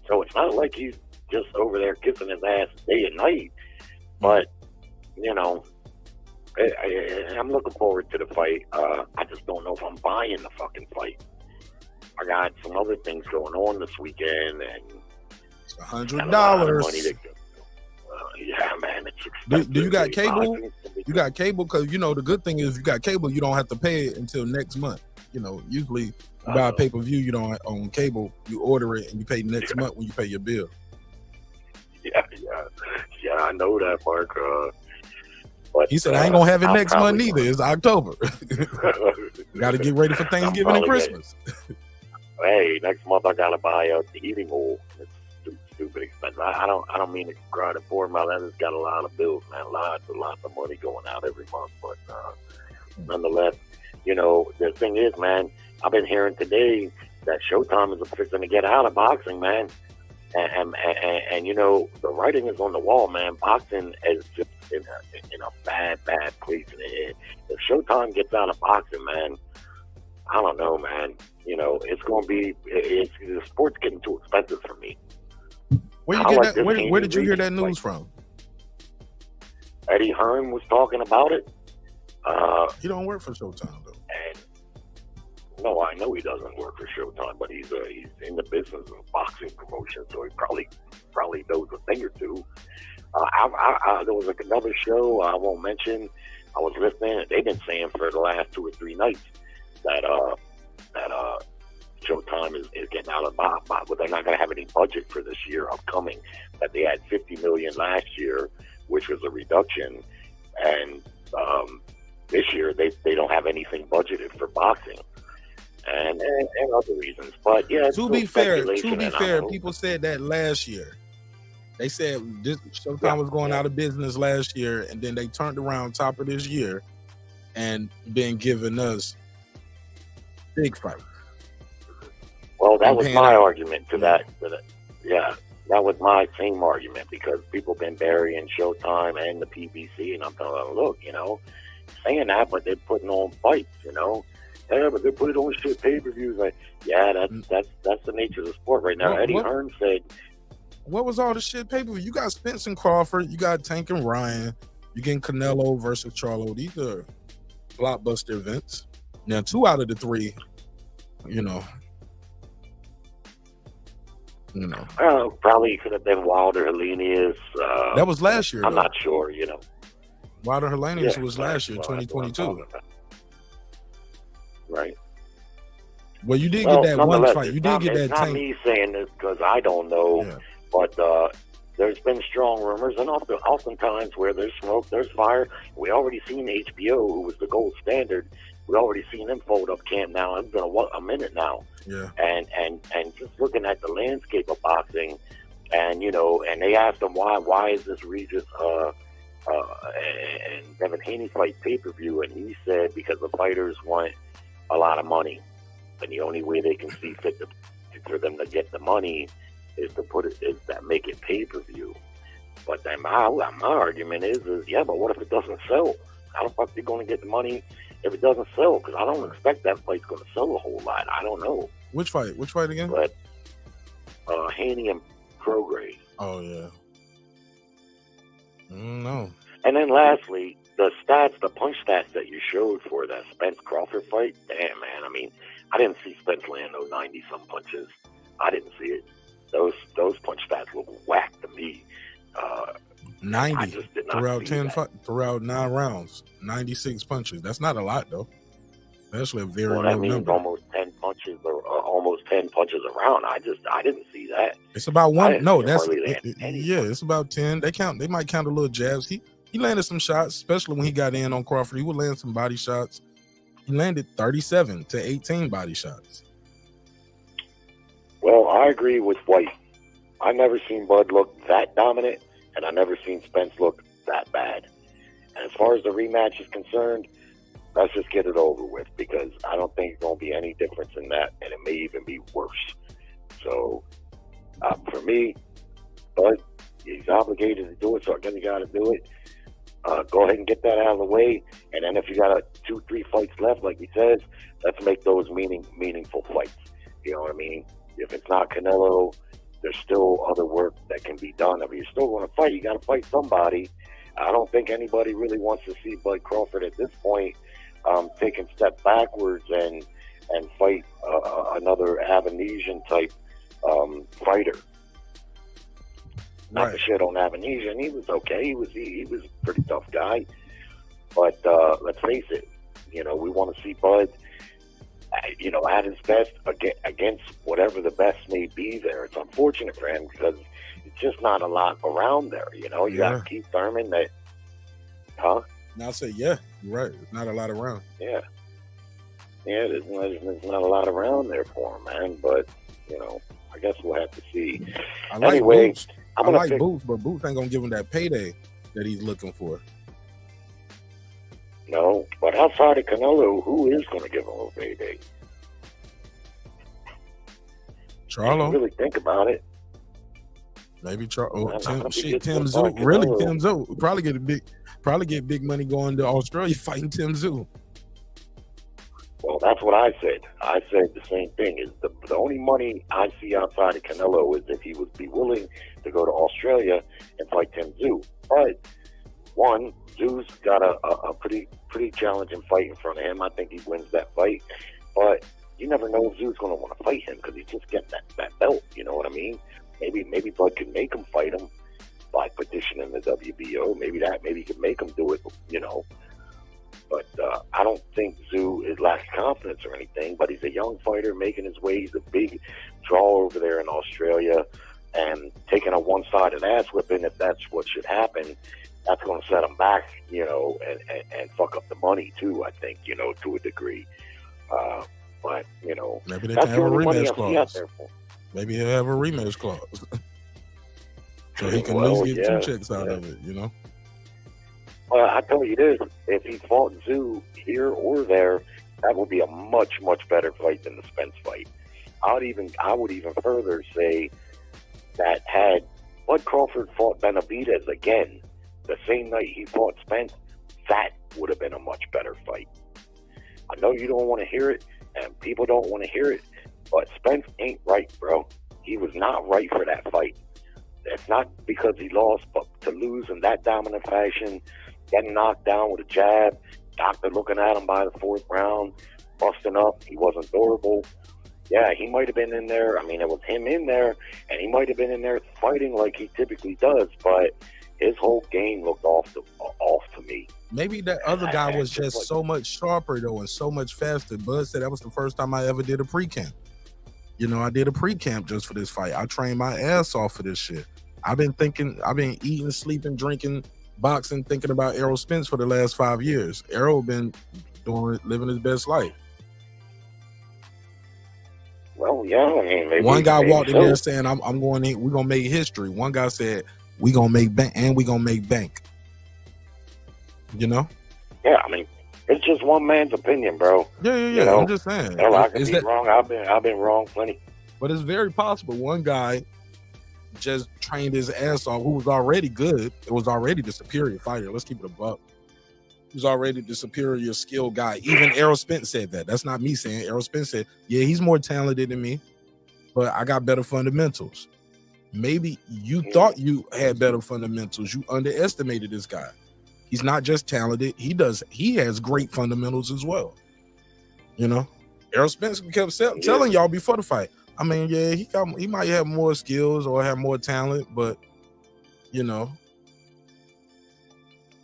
So it's not like he's just over there kissing his ass day and night. But, I'm looking forward to the fight. I just don't know if I'm buying the fucking fight. I got some other things going on this weekend, and $100. Yeah, man. Do you got cable? You got cable because the good thing is if you got cable, you don't have to pay it until next month. usually you buy a pay-per-view, you don't on cable, you order it and you pay next month when you pay your bill. Yeah, I know that, Mark. But he said, I ain't gonna have it next month either. It's October. Got to get ready for Thanksgiving and Christmas. Hey, next month I gotta buy a heating oil. It's stupid expensive. I don't mean to cry to poor man. That has got a lot of bills, man. Lots of money going out every month. But nonetheless, the thing is, man, I've been hearing today that Showtime is fixing to get out of boxing, man. And the writing is on the wall, man. Boxing is just in a bad place. If Showtime gets out of boxing, man, I don't know, man. It's going to be, the sport's getting too expensive for me. Where did you hear that news from? Eddie Hearn was talking about it. He don't work for Showtime, though. No, I know he doesn't work for Showtime, but he's in the business of boxing promotion, so he probably knows a thing or two. There was another show I won't mention. I was listening, and they've been saying for the last 2 or 3 nights that Showtime is getting out of box, but they're not going to have any budget for this year upcoming. That they had $50 million last year, which was a reduction, and this year they don't have anything budgeted for boxing. And other reasons, but yeah. To be fair, people said that last year. They said this Showtime was going out of business last year, and then they turned around top of this year and been giving us big fights. Well, that was my argument to that. Yeah, that was my same argument because people been burying Showtime and the PBC, and I'm telling them, look, saying that, but they're putting on fights, Yeah, but they put it on shit pay-per-views. Like, yeah, that's the nature of the sport right now. Eddie Hearn said, what was all the shit pay-per-view? You got Spence and Crawford, you got Tank and Ryan, you getting Canelo versus Charlo. These are blockbuster events. Now, 2 out of the 3, probably could have been Wilder Helenius. That was last year. I'm not sure, Wilder Helenius was last year, 2022. Right. Well, you did get that one fight. You did get that Tank. It's not me saying this because I don't know, but there's been strong rumors, and oftentimes where there's smoke, there's fire. We already seen HBO, who was the gold standard. We already seen them fold up camp now. It's been a minute now. Yeah. And just looking at the landscape of boxing, and and they asked him why is this Regis and Devin Haney fight pay-per-view, and he said because the fighters want a lot of money, and the only way they can see fit for them to get the money is to make it pay-per-view. But then my argument is but what if it doesn't sell? How the fuck are they going to get the money if it doesn't sell? Because I don't expect that fight's going to sell a whole lot. I don't know. Which fight? Which fight again? But Haney and Prograis. Oh yeah. No. And then lastly, the punch stats that you showed for that Spence Crawford fight, damn, man. I mean, I didn't see Spence land those 90-some punches. I didn't see it. Those punch stats look whack to me. 90 throughout 9 rounds, 96 punches. That's not a lot though. That's a very low number. Almost 10 punches or almost 10 punches around. I didn't see that. It's about one. No, it's about 10. They might count a little jabs. He landed some shots, especially when he got in on Crawford. He would land some body shots. He landed 37 to 18 body shots. Well, I agree with White. I never seen Bud look that dominant, and I never seen Spence look that bad. And as far as the rematch is concerned, let's just get it over with, because I don't think there's going to be any difference in that, and it may even be worse. So, for me, Bud, he's obligated to do it, so again, you got to do it. Go ahead and get that out of the way, and then if you got 2-3 fights left, like he says, let's make those meaningful fights. You know what I mean? If it's not Canelo, there's still other work that can be done. I mean, you're still going to fight. You got to fight somebody. I don't think anybody really wants to see Bud Crawford at this point take a step backwards and fight another Avanesian type fighter. Not to shit on Avanesian, he was okay. He was a pretty tough guy, but let's face it. We want to see Bud at his best against whatever the best may be there. It's unfortunate for him because it's just not a lot around there. You got Keith Thurman that, huh? Now I say, yeah, you're right. There's not a lot around. Yeah. Yeah, there's not a lot around there for him, man. But, I guess we'll have to see. I like anyway, Boots. Boots, but Boots ain't going to give him that payday that he's looking for. No, but outside of Canelo, who is going to give him a payday? Charlo. Really think about it. Maybe Tim Tszyu. Really, Tim Tszyu probably get big money going to Australia fighting Tim Tszyu. Well, that's what I said. I said the same thing. Is the only money I see outside of Canelo is if he would be willing to go to Australia and fight Tim Tszyu. But one, Tszyu's got a pretty challenging fight in front of him. I think he wins that fight. But you never know if Tszyu's going to want to fight him because he just gets that belt. You know what I mean? Maybe Bud could make him fight him by petitioning the WBO. Maybe he could make him do it. But I don't think Tszyu lacks confidence or anything. But he's a young fighter making his way. He's a big draw over there in Australia, and taking a one-sided ass whipping, if that's what should happen, that's going to set him back, and fuck up the money too, I think, to a degree. But, maybe they can have a rematch clause. Maybe he'll have a rematch clause. So he can at least get 2 checks out of it, Well, I tell you this, if he fought Tszyu here or there, that would be a much, much better fight than the Spence fight. I would even further say that had Bud Crawford fought Benavidez again, the same night he fought Spence, that would have been a much better fight. I know you don't want to hear it, and people don't want to hear it, but Spence ain't right, bro. He was not right for that fight. It's not because he lost, but to lose in that dominant fashion, getting knocked down with a jab, doctor looking at him by the 4th round, busting up, he wasn't durable. Yeah, he might have been in there. I mean, it was him in there, and he might have been in there fighting like he typically does, but his whole game looked off to me. Maybe that other guy was just so much sharper, though, and so much faster. Bud said that was the first time I ever did a pre-camp. I did a pre-camp just for this fight. I trained my ass off for this shit. I've been eating, sleeping, drinking, boxing, thinking about Errol Spence for the last 5 years. Errol been living his best life. Well, yeah, I mean, maybe one guy walked in there saying, "I'm going in. We're gonna make history." One guy said, "We gonna make bank, and we gonna make bank." Yeah, I mean, it's just one man's opinion, bro. Yeah. I'm just saying. I could be wrong. I've been wrong plenty. But it's very possible one guy just trained his ass off, who was already good. It was already the superior fighter. Let's keep it a buck. He was already the superior skill guy. Even Errol Spence said that. That's not me saying. Errol Spence said, yeah, he's more talented than me, but I got better fundamentals. Maybe you thought you had better fundamentals. You underestimated this guy. He's not just talented. He has great fundamentals as well. Errol Spence kept telling y'all before the fight. I mean, yeah, he might have more skills or have more talent, but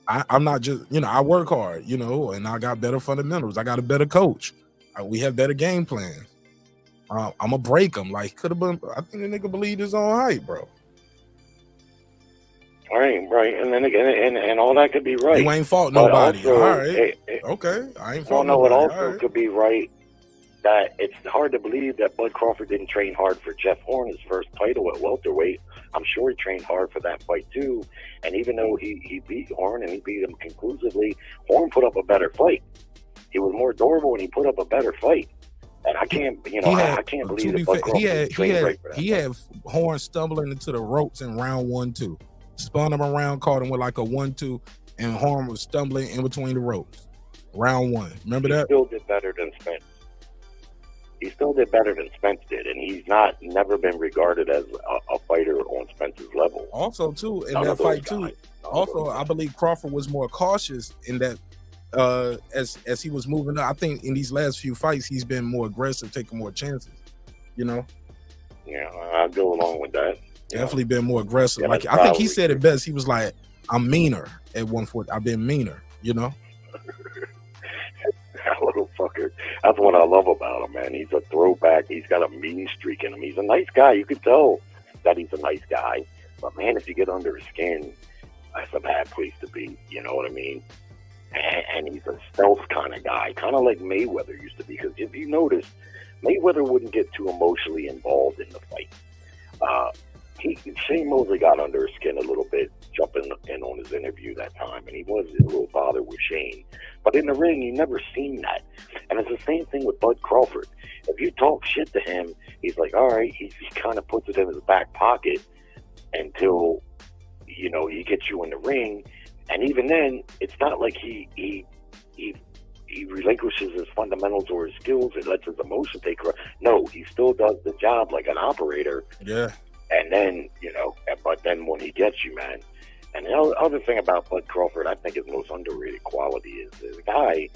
I'm not just, I work hard, and I got better fundamentals. I got a better coach. We have better game plans. I'm gonna break him. Like, could have been. I think the nigga believed his own hype, bro. Right, and then again, and all that could be right. You ain't fought nobody. Also, all right, okay, I ain't fought nobody. No, it also could be right that it's hard to believe that Bud Crawford didn't train hard for Jeff Horn, his first title at welterweight. I'm sure he trained hard for that fight too. And even though he beat Horn and he beat him conclusively, Horn put up a better fight. He was more durable and he put up a better fight. And I can't, I can't believe that Bud Crawford trained right for that. He had Horn stumbling into the ropes in round 1-2. Spun him around, caught him with like a 1-2, and Horn was stumbling in between the ropes. Round 1. Remember that? He still did better than Spence. He still did better than Spence did, and he's never been regarded as a fighter on Spence's level. Also, too, in that fight, too, I believe Crawford was more cautious in that as he was moving up. I think in these last few fights, he's been more aggressive, taking more chances, Yeah, I'll go along with that. Definitely been more aggressive. Like, I think he said it best. He was like, I'm meaner at 140. I've been meaner, That little fucker. That's what I love about him, man. He's a throwback. He's got a mean streak in him. He's a nice guy. You can tell that he's a nice guy. But, man, if you get under his skin, that's a bad place to be. You know what I mean? And he's a stealth kind of guy, kind of like Mayweather used to be. Because if you notice, Mayweather wouldn't get too emotionally involved in the fight. Shane Mosley got under his skin a little bit, jumping in on his interview that time, and he was a little bothered with Shane. But in the ring, you never seen that. And it's the same thing with Bud Crawford. If you talk shit to him, he's like, all right, he kind of puts it in his back pocket until, you know, he gets you in the ring. And even then, it's not like he relinquishes his fundamentals or his skills and lets his emotion take over. No, he still does the job like an operator. Yeah. And then, you know, but then when he gets you, man. And the other thing about Bud Crawford, I think his most underrated quality is the guy,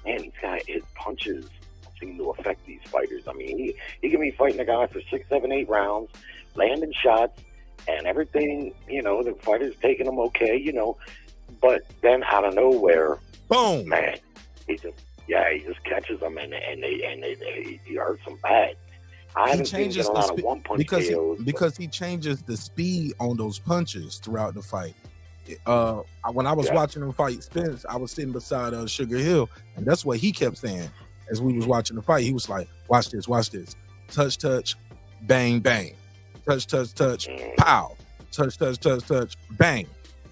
his punches seem to affect these fighters. I mean, he can be fighting a guy for 6, 7, 8 rounds, landing shots, and everything, you know, the fighter's taking him okay, you know. But then out of nowhere, boom, man, he just catches them and he hurts them bad. I haven't seen a lot of one punch KOs because he changes the speed on those punches throughout the fight. When I was watching him fight Spence, I was sitting beside Sugar Hill, and that's what he kept saying as we was watching the fight. He was like, "Watch this, touch, bang, bang, touch, pow, touch, bang."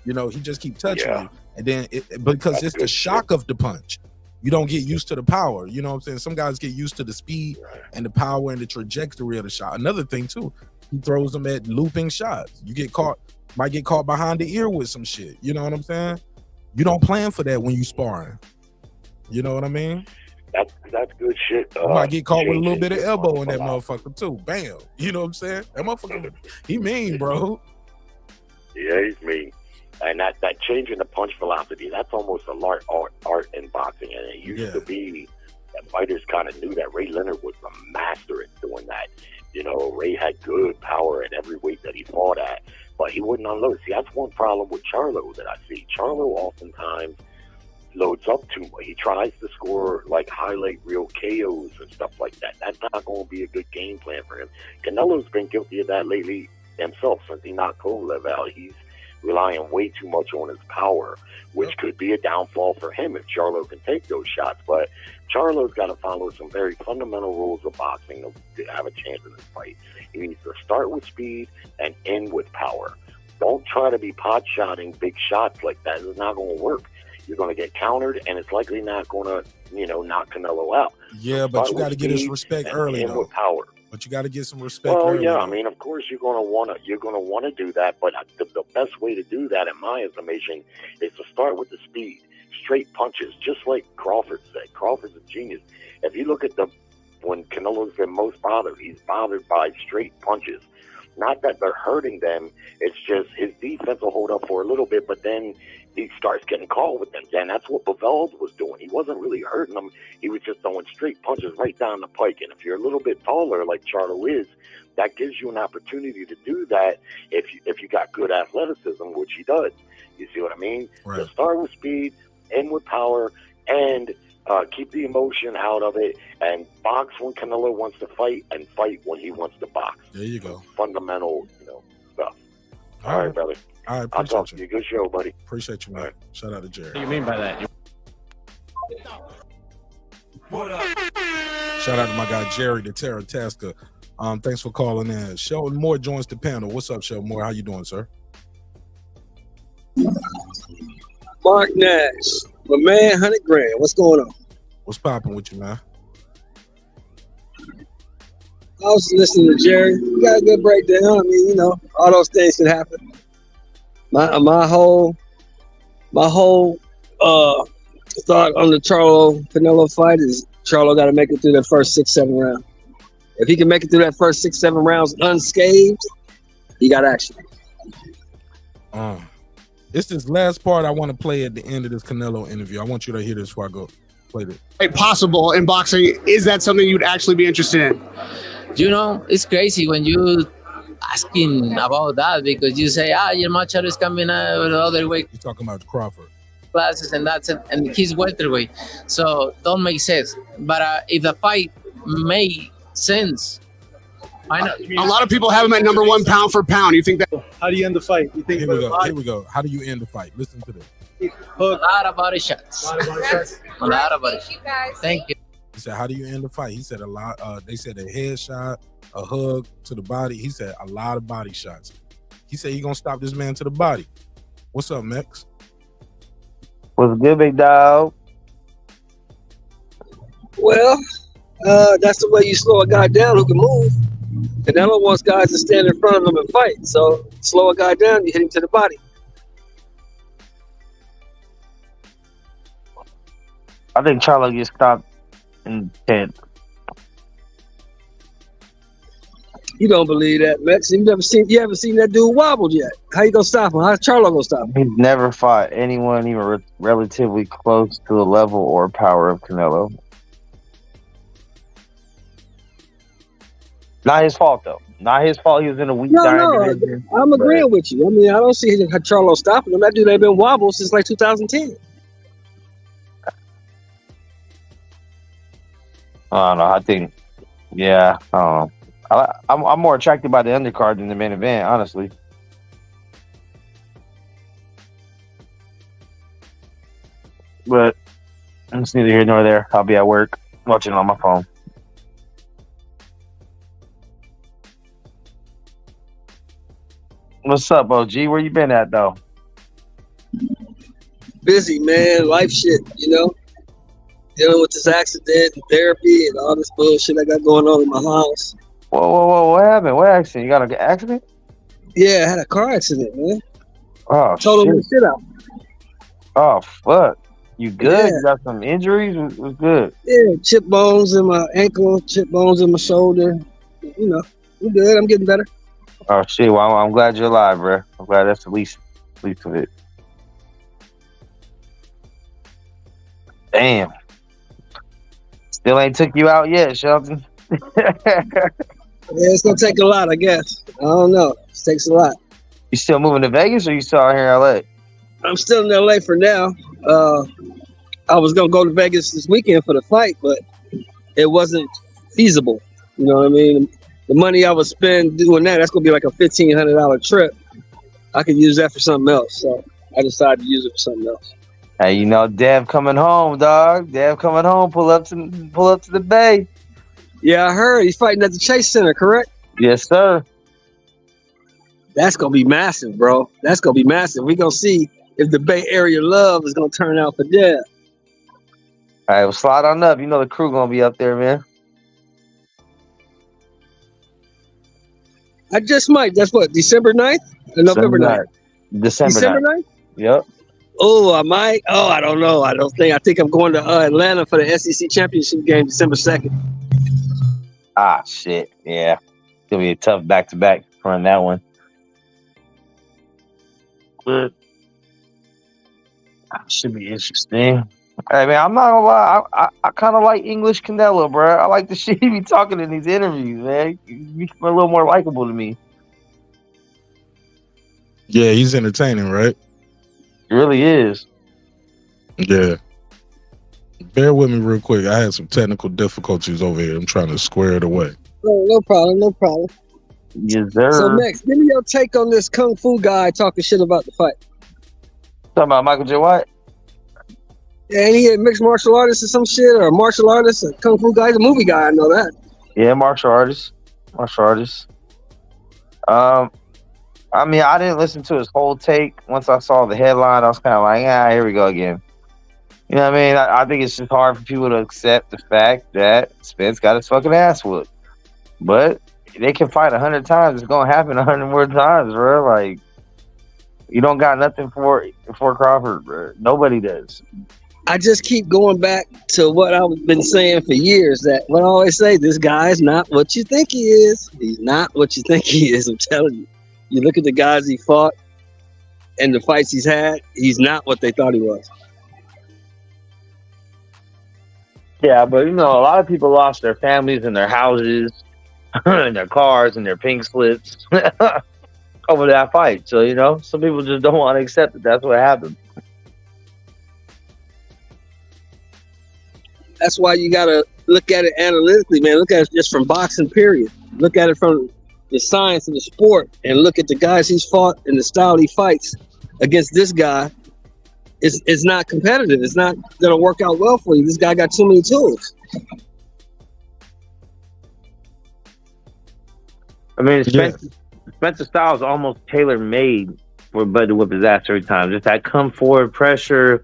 You know, he just keep touching you, and then because it's the shock of the punch. You don't get used to the power. You know what I'm saying? Some guys get used to the speed and the power and the trajectory of the shot. Another thing, too, he throws them at looping shots. You might get caught behind the ear with some shit. You know what I'm saying? You don't plan for that when you sparring. You know what I mean? That's good shit. You might get caught with a little bit of elbow in that motherfucker, too. Bam. You know what I'm saying? That motherfucker, he mean, bro. Yeah, he's mean. And that change in the punch velocity, that's almost a art in boxing. And it used to be that fighters kind of knew that. Ray Leonard was a master at doing that. You know, Ray had good power at every weight that he fought at, but he wouldn't unload. See, that's one problem with Charlo that I see. Charlo oftentimes loads up too much. He tries to score like highlight reel KOs and stuff like that. That's not going to be a good game plan for him. Canelo's been guilty of that lately himself since he knocked Kovalev out. He's relying way too much on his power, which could be a downfall for him if Charlo can take those shots. But Charlo's got to follow some very fundamental rules of boxing to have a chance in this fight. He needs to start with speed and end with power. Don't try to be pot-shotting big shots like that. It's not going to work. You're going to get countered, and it's likely not going to, knock Canelo out. Yeah, but you got to get his respect early, though. With power. But you got to get some respect. Well, early, yeah, though. I mean, of course you're going to want to do that, but the best way to do that, in my estimation, is to start with the speed, straight punches, just like Crawford said. Crawford's a genius. If you look at when Canelo's been most bothered, he's bothered by straight punches. Not that they're hurting them, it's just his defense will hold up for a little bit, but then he starts getting called with them. And that's what Bivol was doing. He wasn't really hurting them. He was just throwing straight punches right down the pike. And if you're a little bit taller, like Charlo is, that gives you an opportunity to do that if you got good athleticism, which he does. You see what I mean? Right. So start with speed, end with power, and keep the emotion out of it, and box when Canelo wants to fight, and fight when he wants to box. There you go. Fundamental, stuff. All right, brother. All right, I'll talk to you. Good show, buddy. Appreciate you, man. Right. Shout out to Jerry. What do you mean by that? Shout out to my guy Jerry, the Terror Tasker. Thanks for calling in. Sheldon Moore joins the panel. What's up, Sheldon Moore? How you doing, sir? Mark Nash, my man, 100 grand. What's going on? What's popping with you, man? I was listening to Jerry. You got a good breakdown. I mean, all those things can happen. My whole thought on the Charlo Canelo fight is Charlo got to make it through that first 6-7 rounds. If he can make it through that first 6-7 rounds unscathed, he got action. It's this last part I want to play at the end of this Canelo interview. I want you to hear this before I go play it. Possible in boxing. Is that something you'd actually be interested in? It's crazy when you asking about that, because you say, Jermell Charlo is coming out the other way. You're talking about Crawford. classes, and that's it. And he's welterweight, so don't make sense. But if the fight made sense, I know A lot of people have him at number one pound for pound. You think that? How do you end the fight? You think Here we go. Here we go. How do you end the fight? Listen to this. a lot of body shots. A lot of body shots. Thank you. He said, "How do you end the fight?" He said, "A lot." They said a headshot, a hug to the body. He said a lot of body shots. He said he's gonna stop this man to the body. What's up, Max? What's good, big dog? Well, that's the way you slow a guy down who can move. Canelo wants guys to stand in front of him and fight. So slow a guy down, you hit him to the body. I think Charlo gets stopped in 10. You don't believe that, Max. You haven't seen that dude wobbled yet. How you gonna stop him? How's Charlo gonna stop him? He's never fought anyone even relatively close to the level or power of Canelo. Not his fault, though. Not his fault. He was in a weak division. I'm agreeing with you. I mean, I don't see Charlo stopping him. That dude ain't been wobbled since like 2010. I don't know. I think, yeah. I'm more attracted by the undercard than the main event, honestly. But it's neither here nor there. I'll be at work watching it on my phone. What's up, OG? Where you been at, though? Busy, man. Life shit, you know. Dealing with this accident and therapy and all this bullshit I got going on in my house. Whoa. What happened? What accident? You got an accident? Yeah, I had a car accident, man. Oh, Total shit. shit out. Oh, fuck. You good? Yeah. You got some injuries? What's good? Yeah, chip bones in my ankle, chip bones in my shoulder. You know, I'm good. I'm getting better. Oh, shit. Well, I'm glad you're alive, bro. I'm glad that's the least of it. Damn. Still ain't took you out yet, Shelton. Yeah, it's gonna take a lot, I guess. I don't know. It takes a lot. You still moving to Vegas, or you still out here in LA? I'm still in LA for now. I was gonna go to Vegas this weekend for the fight, but it wasn't feasible. You know what I mean? The money I would spend doing that's gonna be like a $1,500 trip. I could use that for something else, so I decided to use it for something else. Hey, you know, Dev coming home, dog. Dev coming home. Pull up to the Bay. Yeah, I heard he's fighting at the Chase Center, correct? Yes, sir. That's gonna be massive, bro. That's gonna be massive. We're gonna see if the Bay Area love is gonna turn out for Dev. All right, well, slide on up. You know the crew gonna be up there, man. I just might. That's what, December 9th? Or November 9th? December 9th. Yep. Oh, I might. Oh, I don't know. I think I'm going to Atlanta for the SEC championship game December 2nd. Ah, shit. Yeah. It's gonna be a tough back-to-back run that one. But should be interesting. Hey, man, I'm not gonna lie. I kind of like English Canelo, bro. I like the shit he be talking in these interviews, man. He become a little more likable to me. Yeah, he's entertaining, right? It really is. Yeah. Bear with me real quick. I had some technical difficulties over here. I'm trying to square it away. Oh, no problem. No problem. Yes, sir. So, Max, give me your take on this Kung Fu guy talking shit about the fight. Talking about Michael J. White? Yeah, ain't he a mixed martial artist or some shit? Or a martial artist? A Kung Fu guy? He's a movie guy. I know that. Yeah, martial artist. I mean, I didn't listen to his whole take. Once I saw the headline, I was kind of like, here we go again. You know what I mean? I think it's just hard for people to accept the fact that Spence got his fucking ass whooped. But they can fight 100 times. It's going to happen 100 more times, bro. Like, you don't got nothing for Crawford, bro. Nobody does. I just keep going back to what I've been saying for years, that what I always say, this guy is not what you think he is. He's not what you think he is, I'm telling you. You look at the guys he fought and the fights he's had, he's not what they thought he was. Yeah, but you know, a lot of people lost their families and their houses and their cars and their pink slips over that fight. So, you know, some people just don't want to accept that that's what happened. That's why you gotta look at it analytically, man. Look at it just from boxing, period. Look at it from the science of the sport, and look at the guys he's fought and the style he fights against this guy. It's not competitive. It's not gonna work out well for you. This guy got too many tools. I mean, Spencer's style is almost tailor-made for Bud to whip his ass every time. Just that come forward pressure.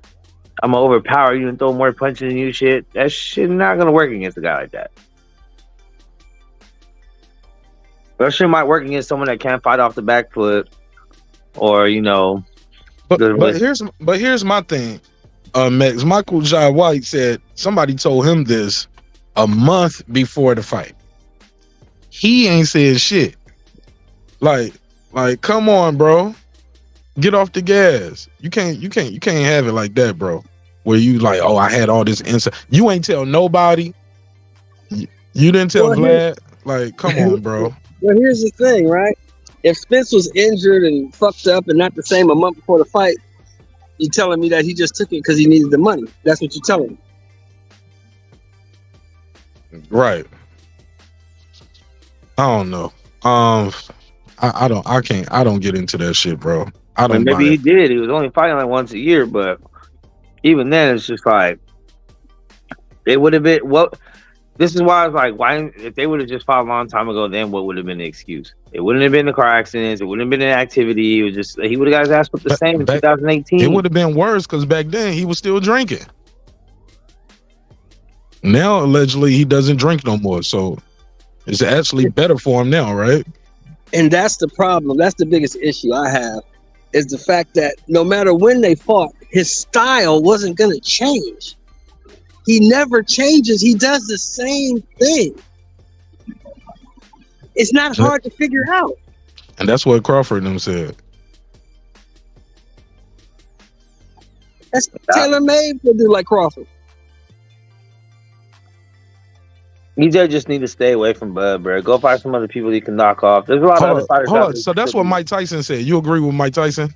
I'm gonna overpower you and throw more punches than you. Shit, that shit not gonna work against a guy like that. That shit might work against someone that can't fight off the back foot, or you know. But here's my thing, Max. Michael Jai White said somebody told him this a month before the fight. He ain't said shit. Like, come on, bro. Get off the gas. You can't have it like that, bro. Where you like, oh, I had all this insight. You ain't tell nobody. You didn't tell Vlad. Like, come on, bro. Well, here's the thing, right? If Spence was injured and fucked up and not the same a month before the fight, you're telling me that he just took it because he needed the money. That's what you're telling me. Right. I don't know. I don't get into that shit, bro. I don't. Maybe he did. He was only fighting like once a year, but even then, it's just like it would have been. What? This is why I was like, why? If they would have just fought a long time ago, then what would have been the excuse? It wouldn't have been the car accidents. It wouldn't have been an activity. It was just he would have got his ass whipped the same in 2018. It would have been worse because back then he was still drinking. Now allegedly he doesn't drink no more, so it's actually better for him now, right? And that's the problem. That's the biggest issue I have, is the fact that no matter when they fought, his style wasn't going to change. He never changes. He does the same thing. It's not hard to figure out. And that's what Crawford and them said. That's tailor-made for a dude like Crawford. You just need to stay away from Bud, bro. Go find some other people you can knock off. There's a lot of other fighters. Hold on. So that's what Mike Tyson said. You agree with Mike Tyson?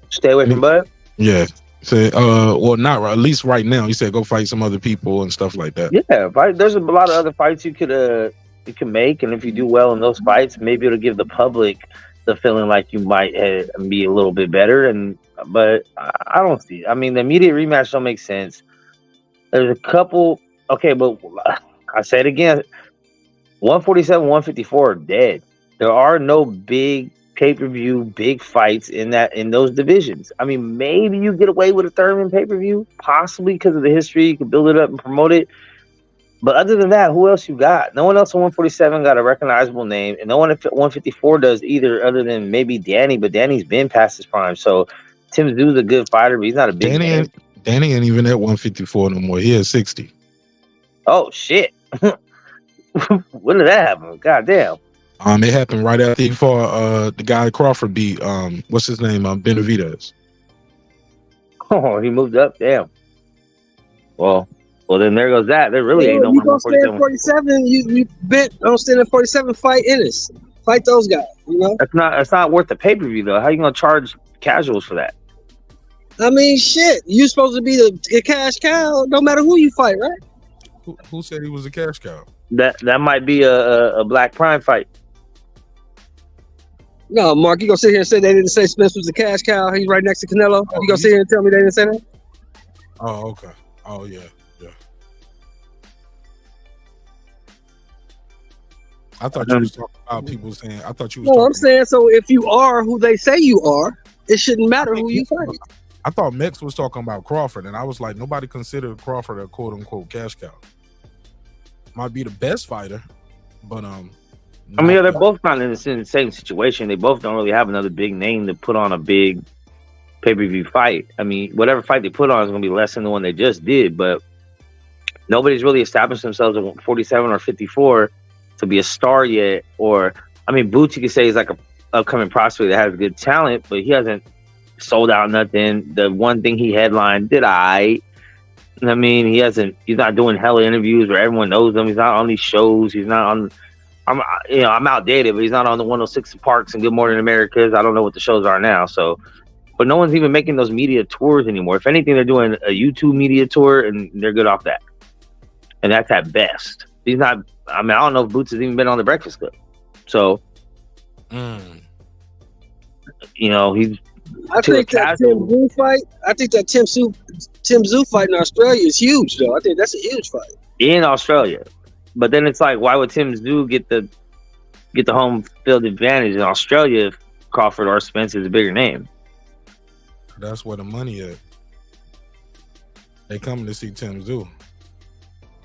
Stay away from Bud? Yeah. Say, well, not right, at least right now. He said go fight some other people and stuff like that. Yeah, there's a lot of other fights you can make, and if you do well in those fights, maybe it'll give the public the feeling like you might be a little bit better. But I don't see it. I mean, the immediate rematch don't make sense. There's a couple. Okay, but I say it again. 147, 154 are dead. There are no big pay-per-view, big fights in those divisions. I mean, maybe you get away with a Thurman pay-per-view, possibly because of the history. You can build it up and promote it. But other than that, who else you got? No one else on 147 got a recognizable name, and no one at 154 does either, other than maybe Danny. But Danny's been past his prime. So Tim Tszú's a good fighter, but he's not a big name. Danny ain't even at 154 no more. He has 60. Oh shit! When did that happen? God damn. It happened right after he fought the guy Crawford beat. What's his name? Benavidez. Oh, he moved up. Damn. Well, then there goes that. There really ain't no you gonna stay at 47. You bet don't stand at 47. Fight Ennis. Fight those guys. You know. That's not worth the pay-per-view though. How you gonna charge casuals for that? I mean, shit. You supposed to be the cash cow, no matter who you fight, right? Who said he was a cash cow? That might be a Black Prime fight. No, Mark, you gonna sit here and say they didn't say Spence was a cash cow? He's right next to Canelo. You gonna sit here and tell me they didn't say that? Oh, okay. Oh, yeah. I thought you was talking about people saying. I thought you was. No, I'm saying so. If you are who they say you are, it shouldn't matter who you fight. I thought Mex was talking about Crawford, and I was like, nobody considered Crawford a quote unquote cash cow. Might be the best fighter, but I mean, yeah, they're both kind of in the same situation. They both don't really have another big name to put on a big pay-per-view fight. I mean, whatever fight they put on is going to be less than the one they just did, but nobody's really established themselves at 47 or 54 to be a star yet. Or, I mean, Boots, you could say, is like a upcoming prospect that has good talent, but he hasn't sold out nothing. The one thing he headlined did I mean, he's not doing hella interviews where everyone knows him. He's not on these shows. He's not on, I'm outdated, but he's not on the 106 Parks and Good Morning Americas. I don't know what the shows are now. So, but no one's even making those media tours anymore. If anything, they're doing a YouTube media tour and they're good off that. and that's at best. He's not. I mean, I don't know if Boots has even been on the Breakfast Club. So, you know, he's. I think that Tim Tszyu fight. I think that Tim Tszyu fight in Australia is huge, though. I think that's a huge fight In Australia, but then it's like, why would Tim Tszyu get the home field advantage in Australia if Crawford or Spence is a bigger name? That's where the money is. They coming to see Tim Tszyu.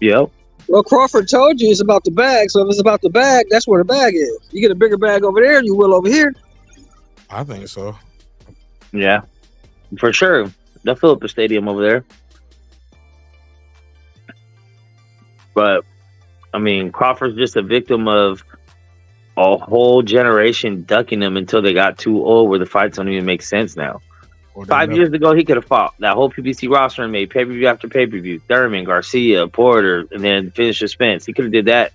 Yep. Well, Crawford told you it's about the bag, so if it's about the bag, that's where the bag is. You get a bigger bag over there, you will over here. I think so. Yeah, for sure. They'll fill up the stadium over there. But, I mean, Crawford's just a victim of a whole generation ducking him until they got too old where the fights don't even make sense now. 5 years ago, he could have fought that whole PBC roster and made pay-per-view after pay-per-view. Thurman, Garcia, Porter, and then finished with Spence. He could have did that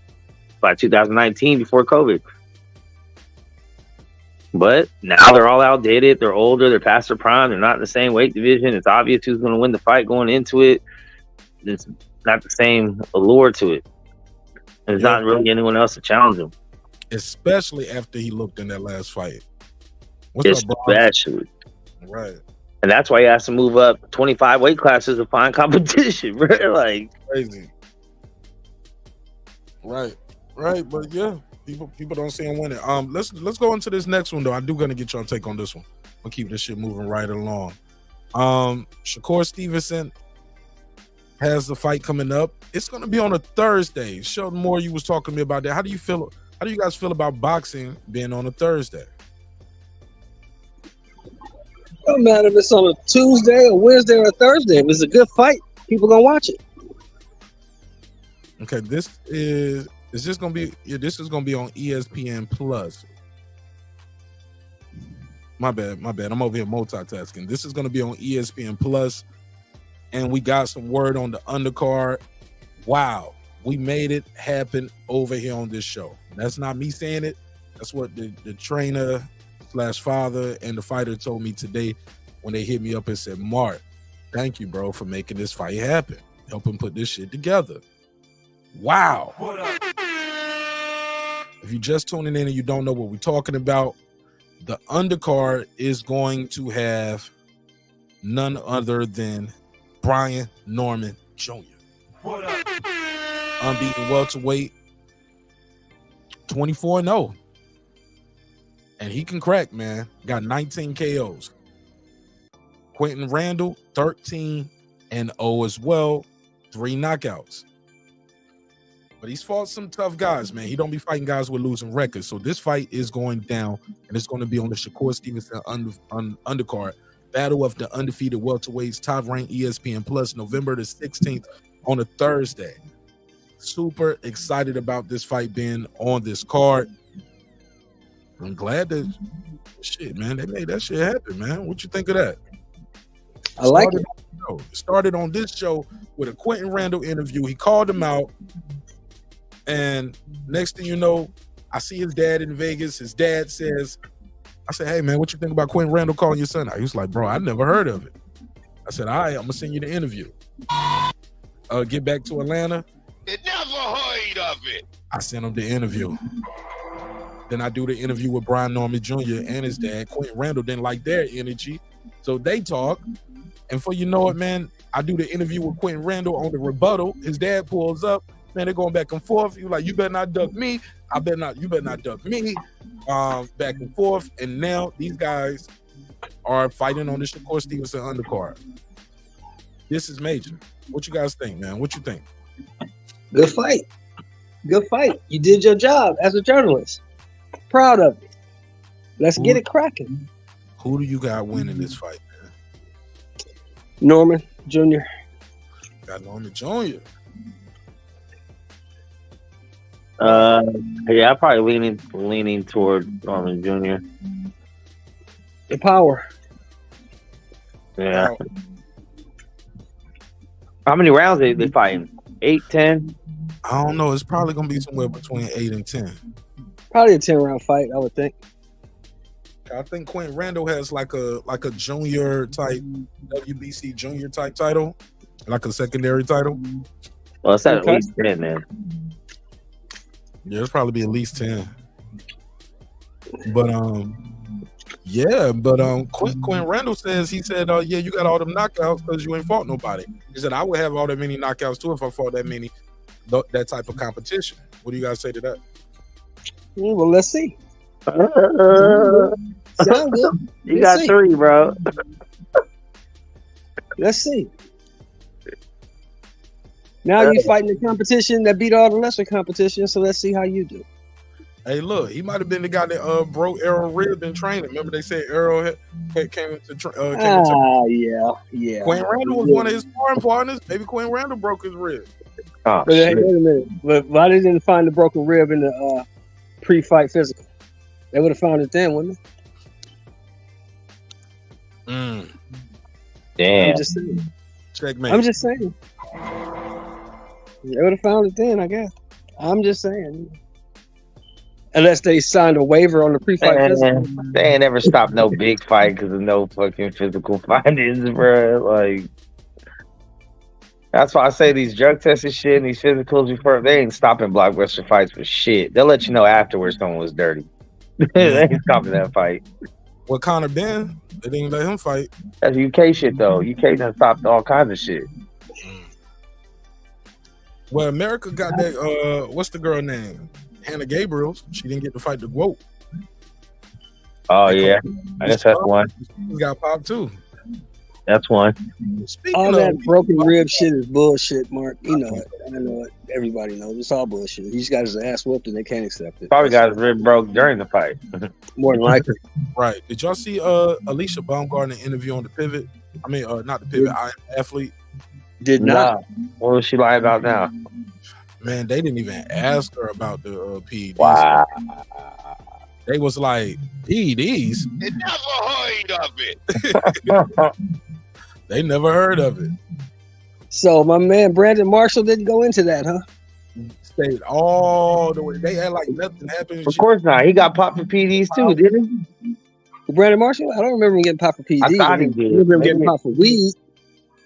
by 2019 before COVID. But now they're all outdated. They're older. They're past their prime. They're not in the same weight division. It's obvious who's going to win the fight going into it. It's not the same allure to it. There's not really anyone else to challenge him. Especially after he looked in that last fight. What's up, bro? Especially. Right. And that's why he has to move up 25 weight classes to find competition, bro. Like crazy. Right. But yeah, people don't see him winning. Let's go into this next one though. I do gonna get your take on this one. I'll keep this shit moving right along. Shakur Stevenson has the fight coming up. It's gonna be on a Thursday. Sheldon Moore, you was talking to me about that. How do you guys feel about boxing being on a Thursday? Don't matter if it's on a Tuesday or Wednesday or Thursday. If it's a good fight, people gonna watch it. Okay, this is gonna be on ESPN Plus. My bad. I'm over here multitasking. This is gonna be on ESPN Plus, and we got some word on the undercard. Wow, we made it happen over here on this show. That's not me saying it. That's what the trainer / father and the fighter told me today when they hit me up and said, Mark, thank you, bro, for making this fight happen. Helping put this shit together. Wow. If you're just tuning in and you don't know what we're talking about, the undercard is going to have none other than Brian Norman Jr. Unbeaten welterweight, 24-0. And he can crack, man. Got 19 KOs. Quentin Randall, 13-0 as well. 3 knockouts. But he's fought some tough guys, man. He don't be fighting guys with losing records. So this fight is going down, and it's going to be on the Shakur Stevenson undercard. Battle of the undefeated welterweights, top-ranked ESPN Plus, November the 16th on a Thursday. Super excited about this fight being on this card. I'm glad that shit, man. They made that shit happen, man. What you think of that? I like it. It started on this show with a Quentin Randall interview. He called him out, and next thing you know, I see his dad in Vegas. His dad says, I said, hey, man, what you think about Quentin Randall calling your son out? He was like, bro, I never heard of it. I said, all right, I'm going to send you the interview. Get back to Atlanta. It never heard of it. I sent him the interview. Then I do the interview with Brian Norman Jr. and his dad. Quentin Randall didn't like their energy. So they talk. And for you know it, man, I do the interview with Quentin Randall on the rebuttal. His dad pulls up. Man, they're going back and forth. You're like, you better not duck me. You better not duck me. Back and forth. And now these guys are fighting on the Shakur Stevenson undercard. This is major. What you guys think, man? What you think? Good fight. Good fight. You did your job as a journalist. Proud of it. Let's get it cracking. Who do you got winning this fight, man? Norman Jr. Got Norman Jr. Yeah, I'm probably leaning toward Norman Jr. The power. Yeah. How many rounds are they fighting? 8, 10? I don't know. It's probably gonna be somewhere between 8 and 10. Probably a 10-round fight, I would think. I think Quentin Randall has like a junior type WBC junior type title, like a secondary title. Well, it's at Okay. least 10 then. Yeah, it'll probably be at least 10. But Quinn Randall says he said, yeah, you got all them knockouts because you ain't fought nobody. He said I would have all that many knockouts too if I fought that many that type of competition. What do you guys say to that? Yeah, well, let's see. Sound good. You Let's got see. 3, bro. Let's see. Now you fighting the competition that beat all the lesser competition, so let's see how you do. Hey, look, he might have been the guy that broke Errol rib in training. Remember they said Errol had came into Yeah. Quinn Randall was one of his sparring partners. Maybe Quinn Randall broke his rib. Oh, But hey, wait a minute. But why they didn't find the broken rib in the pre-fight physical? They would have found it then, wouldn't they? Damn. I'm just saying. Checkmate. I'm just saying. They would have found it then, I guess. I'm just saying. Unless they signed a waiver on the pre-fight physical. They ain't ever stopped no big fight because of no fucking physical findings, bro. Like, that's why I say these drug tests and shit and these physicals before, they ain't stopping blockbuster fights for shit. They'll let you know afterwards someone was dirty. They ain't stopping that fight. Well, Conor Ben, they didn't let him fight. That's UK shit though. UK done stopped all kinds of shit. Well, America got that. What's the girl name? Hannah Gabriels. She didn't get to fight the GOAT. Oh yeah, I guess that's one. He got popped too. That's one. All that broken rib shit is bullshit, Mark. You know it. I know it. Everybody knows it's all bullshit. He just got his ass whooped and they can't accept it. Probably got his rib broke during the fight. More than likely. Right. Did y'all see Alicia Baumgartner interview on the Pivot? I mean, not the Pivot. I Am Athlete. Did not. What was she lying about now? Man, they didn't even ask her about the PEDs. Wow. They was like, PEDs? They never heard of it. They never heard of it. So my man Brandon Marshall didn't go into that, huh? Stayed all the way. They had like nothing happened. Of course not. He got popped for PDs too, didn't he? Brandon Marshall? I don't remember him getting popped for PD. I thought he did. I remember him getting popped for weed.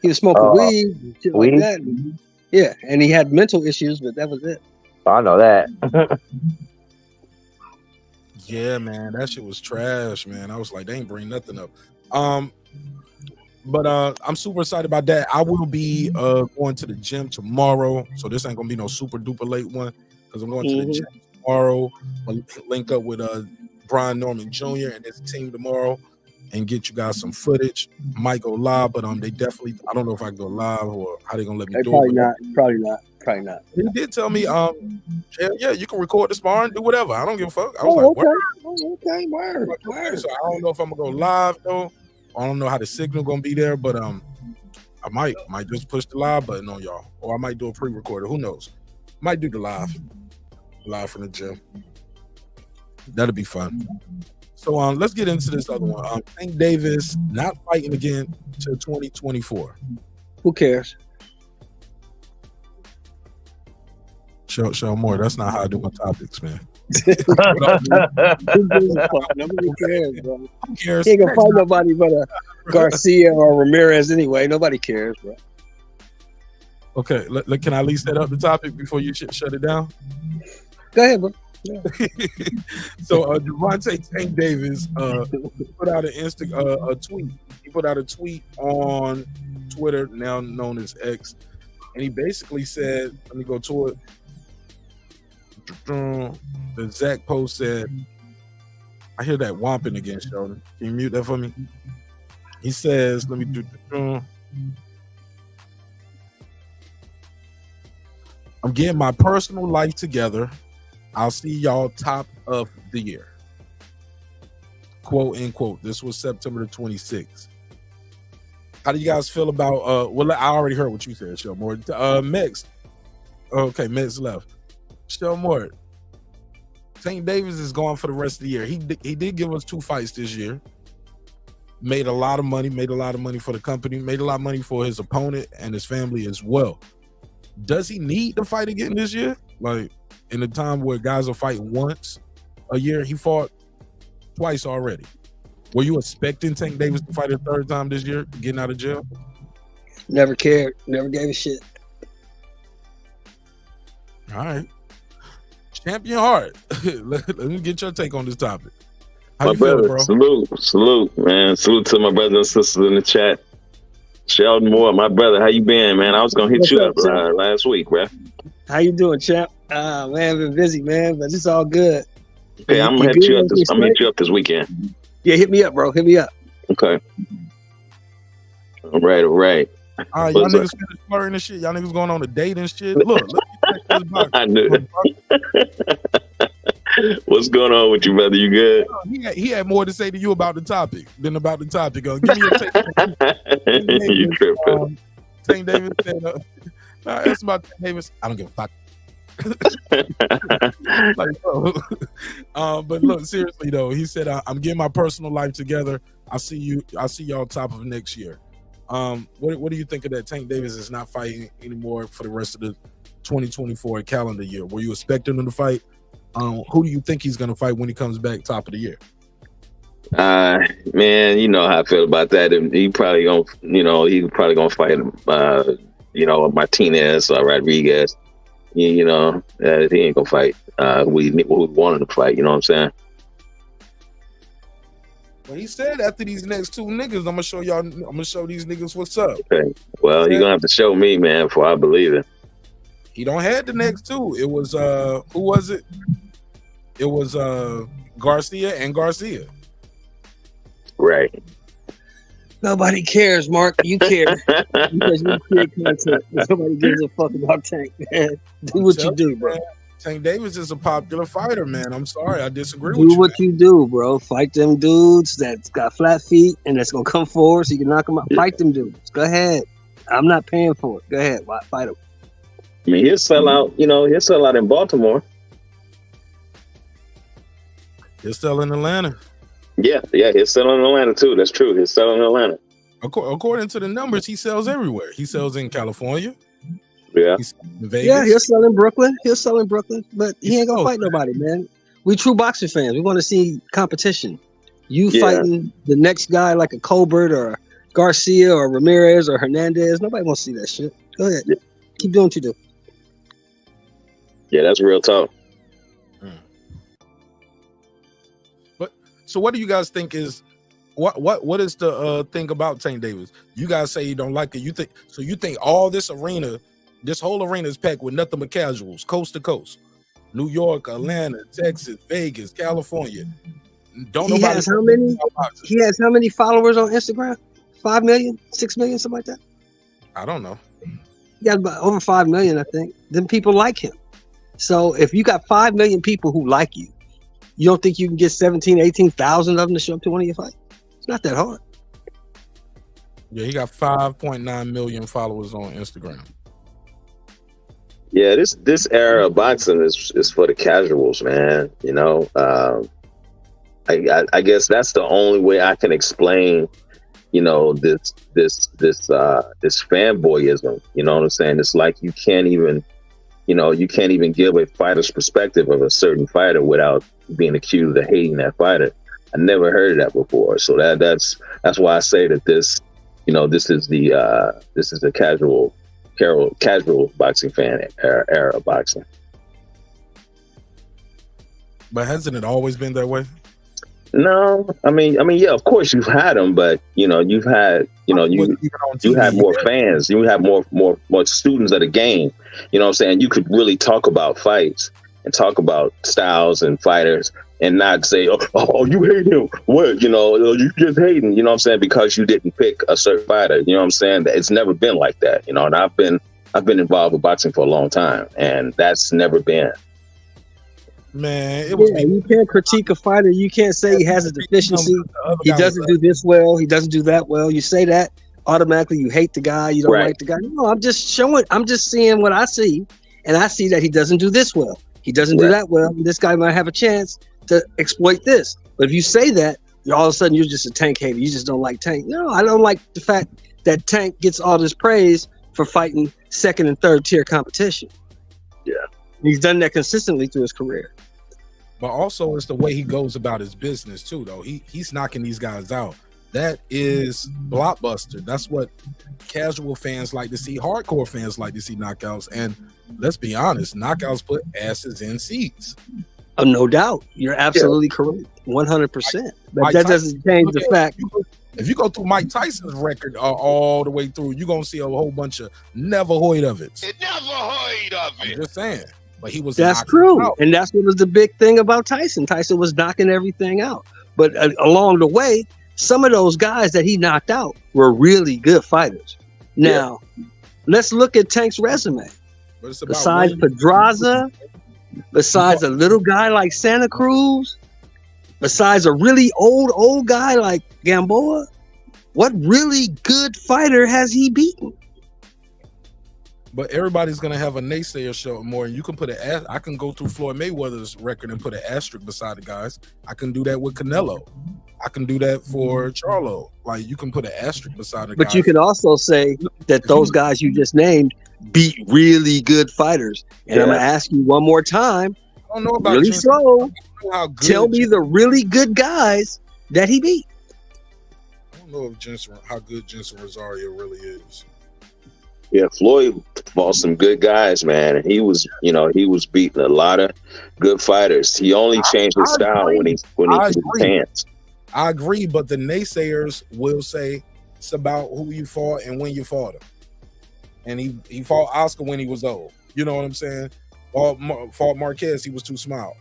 He was smoking weed, and shit like weed? that. Yeah, and he had mental issues, but that was it. I know that. Yeah, man, that shit was trash, man. I was like, they ain't bring nothing up. But I'm super excited about that. I will be going to the gym tomorrow, so this ain't gonna be no super duper late one because I'm going to the gym tomorrow. I'll link up with Brian Norman Jr. and his team tomorrow and get you guys some footage. Might go live, but they definitely, I don't know if I can go live or how they gonna let me do it. Probably not. He did tell me, yeah, you can record the sparring, do whatever. I don't give a fuck. I was okay, word. So I don't know if I'm gonna go live though. I don't know how the signal gonna be there, but I might just push the live button on y'all, or I might do a pre-recorded. Who knows? Might do the live from the gym. That'll be fun. So let's get into this other one. Tank Davis not fighting again till 2024. Who cares? Show more. That's not how I do my topics, man. Nobody cares, bro. Who cares? He ain't gonna fight nobody but Garcia or Ramirez anyway. Nobody cares, bro. Okay, can I at least set up the topic before you shut it down? Go ahead, bro. Yeah. So Gervonta Tank Davis put out a tweet. He put out a tweet on Twitter, now known as X, and he basically said, let me go to it. The exact post said, I hear that whomping again, Sheldon. Can you mute that for me? He says, let me do I'm getting my personal life together. I'll see y'all top of the year. Quote, end quote. This was September the 26th. How do you guys feel about, well, I already heard what you said, Shell Moore. Mex. Okay, Mex left. Shell Moore. Tank Davis is gone for the rest of the year. He did give us 2 fights this year. Made a lot of money for the company, made a lot of money for his opponent and his family as well. Does he need to fight again this year? Like, in a time where guys are fighting once a year, he fought twice already. Were you expecting Tank Davis to fight a 3rd time this year, getting out of jail? Never cared. Never gave a shit. All right. Champion Hart. Let me get your take on this topic. How My you feeling, brother, bro? salute, man. Salute to my brothers and sisters in the chat. Sheldon Moore, my brother, how you been, man? I was gonna hit What's you up, up champ? last week, bro. How you doing, champ? Man, been busy, man, but it's all good. Okay, I'm gonna hit you up. I'm gonna hit you up this weekend. Yeah, hit me up, bro. Hit me up. Okay. All right. All right, y'all What's up? niggas finished flirting and shit. Y'all niggas going on a date and shit. Look, let me check this box. I knew it. What's going on with you, brother? You good? He had more to say to you about the topic than about the topic. Give me your take. You tripping? Tank Davis said, that's about Tank Davis. I don't give a fuck. Like, bro. But look, seriously though, he said, I'm getting my personal life together. I'll see y'all top of next year. What do you think of that? Tank Davis is not fighting anymore for the rest of the 2024 calendar year. Were you expecting him to fight? Who do you think he's gonna fight when he comes back top of the year? Man, you know how I feel about that. He probably gonna fight Martinez or Rodriguez. He ain't gonna fight who we wanted to fight. You know what I'm saying? Well, he said after these next two niggas, I'm gonna show these niggas what's up. Okay. Well, you're gonna have to show me, man, before I believe it. He don't have the next two. It was who was it? It was Garcia and Garcia. Right. Nobody cares, Mark. You care because you create content. Nobody gives a fuck about Tank, man. Do what you do, bro. Tank Davis is a popular fighter, man. I'm sorry, I disagree with Do you. what you do, bro. Fight them dudes that's got flat feet and that's gonna come forward so you can knock them out. Fight them dudes. Go ahead. I'm not paying for it. Go ahead. Fight them. I mean, he'll sell out. He'll sell out in Baltimore. He'll sell in Atlanta. Yeah, he's selling in Atlanta too. That's true. He's selling in Atlanta. According to the numbers, he sells everywhere. He sells in California. Yeah. He's in Vegas. Yeah, he'll sell in Brooklyn. But he ain't gonna fight nobody, man. We true boxing fans. We want to see competition. You fighting the next guy like a Colbert or Garcia or Ramirez or Hernandez. Nobody wants to see that shit. Go ahead. Yeah. Keep doing what you do. Yeah, that's real talk. So what do you guys think is what is the thing about Tank Davis? You guys say you don't like it. You think all this whole arena is packed with nothing but casuals, coast to coast. New York, Atlanta, Texas, Vegas, California. He has how many followers on Instagram? 5 million, 6 million, something like that. I don't know. He got about over 5 million, I think. Then people like him. So if you got 5 million people who like you, you don't think you can get 17, 18,000 of them to show up to one of your fights? It's not that hard. Yeah, he got 5.9 million followers on Instagram. Yeah, this era of boxing is for the casuals, man. I guess that's the only way I can explain, this fanboyism. You know what I'm saying? It's like you can't even give a fighter's perspective of a certain fighter without being accused of hating that fighter. I never heard of that before. So that's why I say that this is a casual boxing fan era of boxing. But hasn't it always been that way? No, I mean, yeah, of course you've had them, but you had more fans, you have more students of the game. You know what I'm saying? You could really talk about fights and talk about styles and fighters and not say, oh, you hate him. What? You just hating, you know what I'm saying? Because you didn't pick a certain fighter. You know what I'm saying? It's never been like that, and I've been involved with boxing for a long time, and that's never been. Man, you can't critique a fighter. You can't say he has a deficiency. He doesn't do this well. He doesn't do that well. You say that, automatically you hate the guy. You don't like the guy. No, I'm just seeing what I see, and I see that he doesn't do this well. He doesn't do that well. This guy might have a chance to exploit this. But if you say that, all of a sudden you're just a Tank hater. You just don't like Tank. No, I don't like the fact that Tank gets all this praise for fighting second and third tier competition. Yeah. He's done that consistently through his career. But also it's the way he goes about his business too, though. He's knocking these guys out. That is blockbuster. That's what casual fans like to see. Hardcore fans like to see knockouts. And let's be honest, knockouts put asses in seats. No doubt. You're absolutely correct. 100%. But that doesn't change the fact. If you go through Mike Tyson's record all the way through, you're going to see a whole bunch of never heard of it. Never heard of it. I'm just saying. But he was That's true. And that's what was the big thing about Tyson. Tyson was knocking everything out. But along the way, some of those guys that he knocked out were really good fighters. Now, let's look at Tank's resume. Besides Pedraza, besides a little guy like Santa Cruz, besides a really old guy like Gamboa, what really good fighter has he beaten? But everybody's gonna have a naysayer show more, and you can put an. I can go through Floyd Mayweather's record and put an asterisk beside the guys. I can do that with Canelo. I can do that for Charlo. Like you can put an asterisk beside the guys. But you could also say that those guys you just named beat really good fighters. And I'm gonna ask you one more time. I don't know about really slow. Tell me the really good guys that he beat. I don't know if how good Jensen Rosario really is. Yeah, Floyd fought some good guys, man. And he was beating a lot of good fighters. He only changed his style when he took his hands. I agree, but the naysayers will say it's about who you fought and when you fought him. And he fought Oscar when he was old. You know what I'm saying? Fought Marquez, he was too small.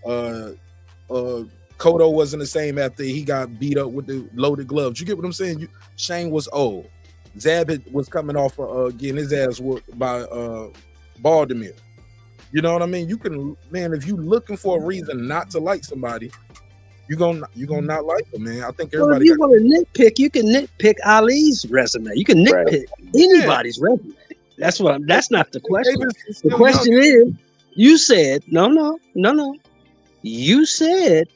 Cotto wasn't the same after he got beat up with the loaded gloves. You get what I'm saying? Shane was old. Zabit was coming off getting his ass whooped by Baltimore. You know what I mean? If you looking for a reason not to like somebody, you're gonna not like them, man. I think everybody. Well, if you want to nitpick, you can nitpick Ali's resume. You can nitpick anybody's resume. That's not the question. The question is, you said no. You said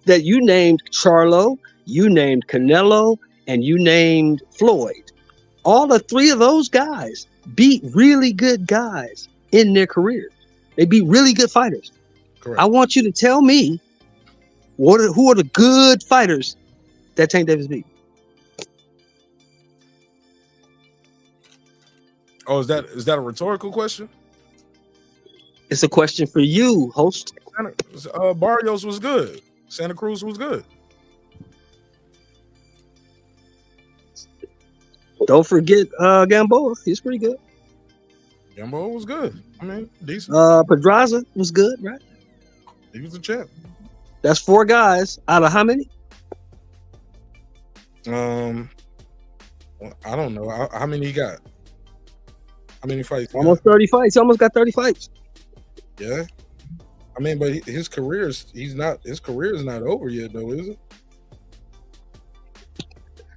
that you named Charlo, you named Canelo, and you named Floyd. All the three of those guys beat really good guys in their careers. They beat really good fighters. Correct. I want you to tell me who are the good fighters that Tank Davis beat. Oh, is that a rhetorical question? It's a question for you, host. Barrios was good. Santa Cruz was good. Don't forget Gamboa. He's pretty good. Gamboa was good. I mean, decent. Pedraza was good, right? He was a champ. That's 4 guys out of how many? I don't know. How many he got? How many fights? Almost 30 fights. He almost got 30 fights. Yeah. I mean, but his career is not over yet, though, is it?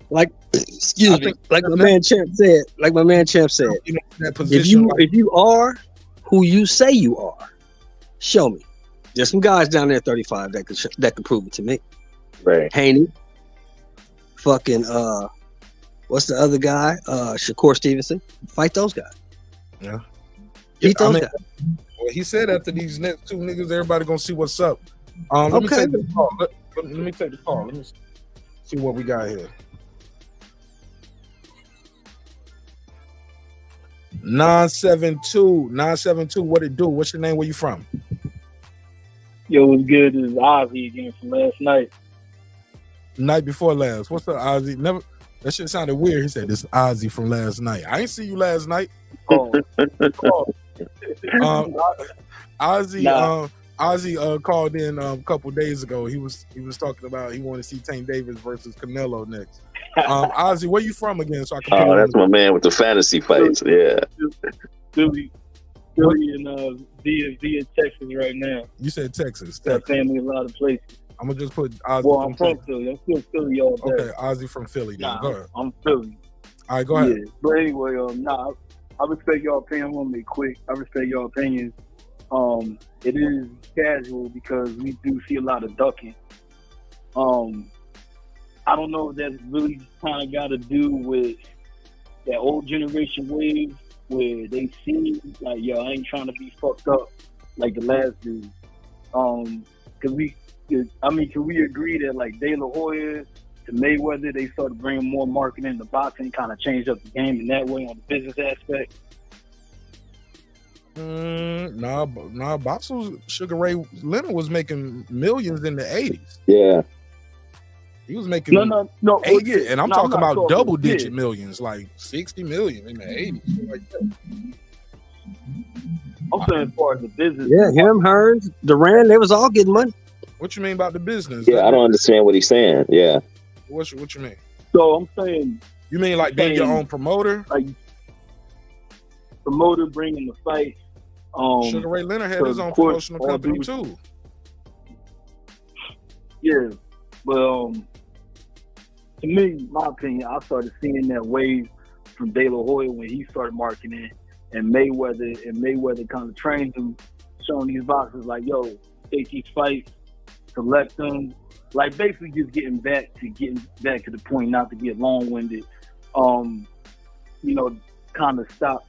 Like, excuse me. Like my man Champ said. If you are who you say you are, show me. There's some guys down there at 35 that could prove it to me. Right. Haney. Fucking what's the other guy? Shakur Stevenson. Fight those guys. Yeah. Beat those guys. Well, he said after these next 2 niggas, everybody gonna see what's up. Let me take the call. Let me take the call. Let me see what we got here. 972. What it do? What's your name? Where you from? Yo, what's good? This is Ozzy again from last night. Night before last. What's up, Ozzy? Never. That shit sounded weird. He said, "This is Ozzy from last night." I ain't see you last night. Ozzy called in a couple days ago. He was talking about he wanted to see Tank Davis versus Canelo next. Ozzy, where you from again? So I can. Oh, that's my man with the fantasy fights. Yeah. Philly and via Texas right now. You said Texas. Got family in a lot of places. I'm gonna just put Ozzy. Well, I'm from Philly. I'm still Philly all day. Okay, Ozzy from Philly. Then. Go ahead. I'm Philly. All right, go ahead. Yeah. But anyway, I respect y'all opinion. I'm gonna make it quick. I respect y'all opinions. It is casual because we do see a lot of ducking. I don't know if that's really kind of got to do with that old generation wave where they see like, yo, I ain't trying to be fucked up like the last dude. Can we agree that like De La Hoya to Mayweather, they started bringing more marketing to boxing, kind of changed up the game in that way on the business aspect? Nah, boxers, Sugar Ray Leonard was making millions in the 80s. Yeah. He was making no, eight, yeah. and I'm No, talking I'm not about talking- double-digit yeah. millions, like 60 million in the 80s. Like that. I'm saying as far as the business. Yeah, him, Hearns, Duran, they was all getting money. What you mean about the business? Yeah, I don't understand what he's saying. Yeah. What you mean? So I'm saying. You mean like being your own promoter? Like promoter bringing the fight. Sugar Ray Leonard had his own of course, promotional all company due- too. Yeah, but to me, my opinion, I started seeing that wave from De La Hoya when he started marketing, and Mayweather kind of trained him, showing these boxers like, yo, take these fights, select them, like basically just getting back to the point, not to get long-winded. Kind of stop.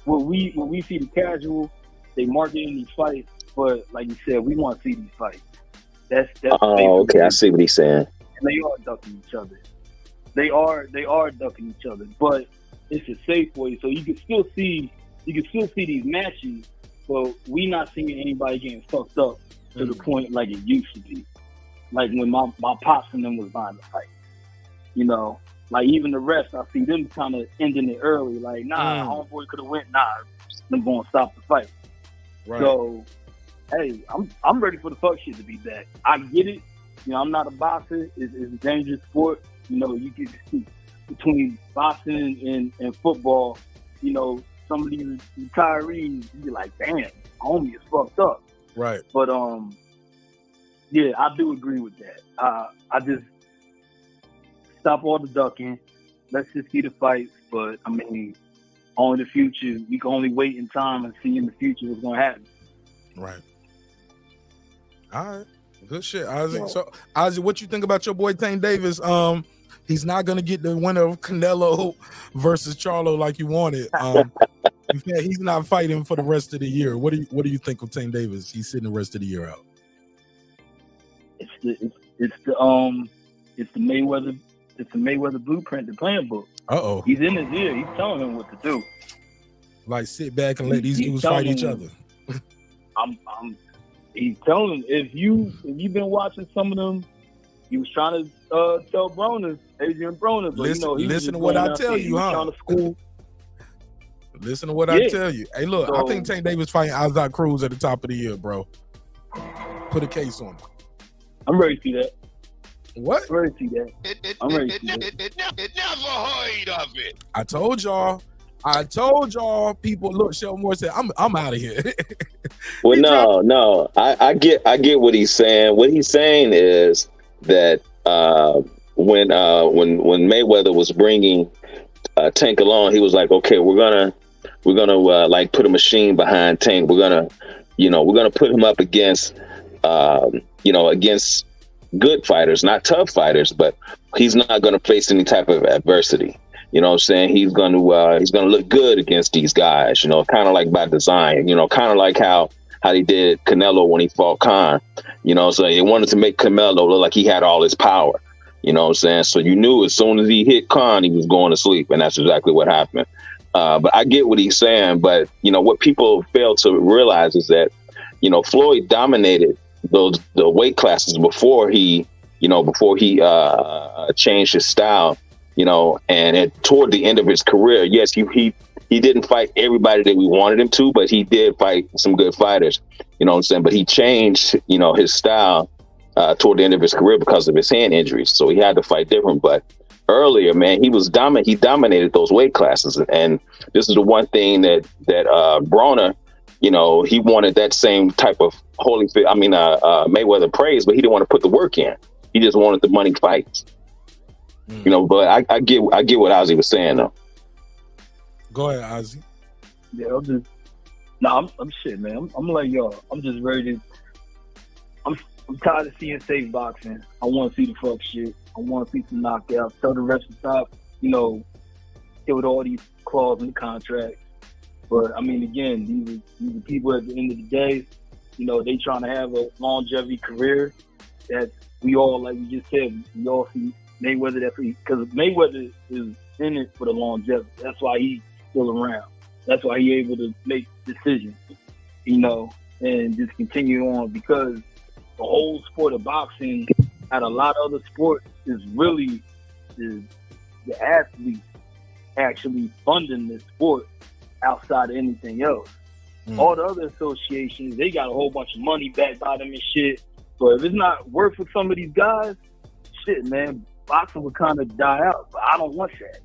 When we see the casual, they marketing these fights, but like you said, we want to see these fights. That's Oh, okay. I see what he's saying. and they are ducking each other. They are ducking each other, but it's a safe way, so you can still see these matches, but we not seeing anybody getting fucked up to the point like it used to be. Like when my pops and them was buying the fight. Like even the rest, I see them kind of ending it early. Like, homeboy could have went. I'm going to stop the fight. Right. So, hey, I'm ready for the fuck shit to be back. I get it. I'm not a boxer. It's a dangerous sport. You get between boxing and football. Some of these retirees, you be like, damn, homie is fucked up. Right. But yeah, I do agree with that. I just stop all the ducking. Let's just see the fights. But I mean, on the future, we can only wait in time and see in the future what's gonna happen. Right. All right. Good shit, Isaac. So, Isaac, what you think about your boy Tank Davis? He's not gonna get the winner of Canelo versus Charlo like you wanted. He's not fighting for the rest of the year. What do you think of Tank Davis? He's sitting the rest of the year out. It's the Mayweather blueprint, the plan book. Uh-oh. He's in his ear. He's telling him what to do. Like sit back and let these dudes fight each other. He's telling him, if you've been watching some of them, he was trying to tell Adrian Broner, but listen to what I tell you, huh? Listen to what I tell you. Hey, look, I think Tank Davis fighting Isaac Cruz at the top of the year, bro. Put a case on him. I'm ready to see that. What? I'm ready to see that. I'm ready to see that. Never heard of it. I told y'all, people. Look, Sheldon Moore said, I'm out of here. Well, no. I get what he's saying. What he's saying is that when Mayweather was bringing Tank along, he was like, okay, we're gonna like put a machine behind Tank. We're gonna put him up against against good fighters, not tough fighters, but he's not going to face any type of adversity. You know what I'm saying? He's going to look good against these guys, kind of like by design, kind of like how he did Canelo when he fought Khan, so he wanted to make Canelo look like he had all his power, you know what I'm saying? So you knew as soon as he hit Khan, he was going to sleep, and that's exactly what happened. But I get what he's saying, but what people fail to realize is that, Floyd dominated the weight classes before he changed his style, and toward the end of his career, yes, he didn't fight everybody that we wanted him to, but he did fight some good fighters, you know what I'm saying? But he changed, his style toward the end of his career because of his hand injuries. So he had to fight different. But earlier, man, he dominated those weight classes. And this is the one thing that Broner, he wanted that same type of Mayweather praise, but he didn't want to put the work in. He just wanted the money fights. But I get what Ozzy was saying though. Go ahead, Ozzy. Yeah, I'm shit, man. I'm like y'all. I'm just ready to. I'm tired of seeing safe boxing. I want to see the fuck shit. I want to see some knockouts. Tell the rest to stop. Hit with all these clauses in the contract. But I mean, again, these are people at the end of the day. They trying to have a longevity career that we all, like we just said, we all see Mayweather, because Mayweather is in it for the longevity. That's why he's still around. That's why he's able to make decisions, and just continue on, because the whole sport of boxing, at a lot of other sports, is really the athlete actually funding this sport outside of anything else. All the other associations, they got a whole bunch of money backed by them and shit. But if it's not worth for some of these guys, shit, man, boxing would kind of die out. But I don't want that.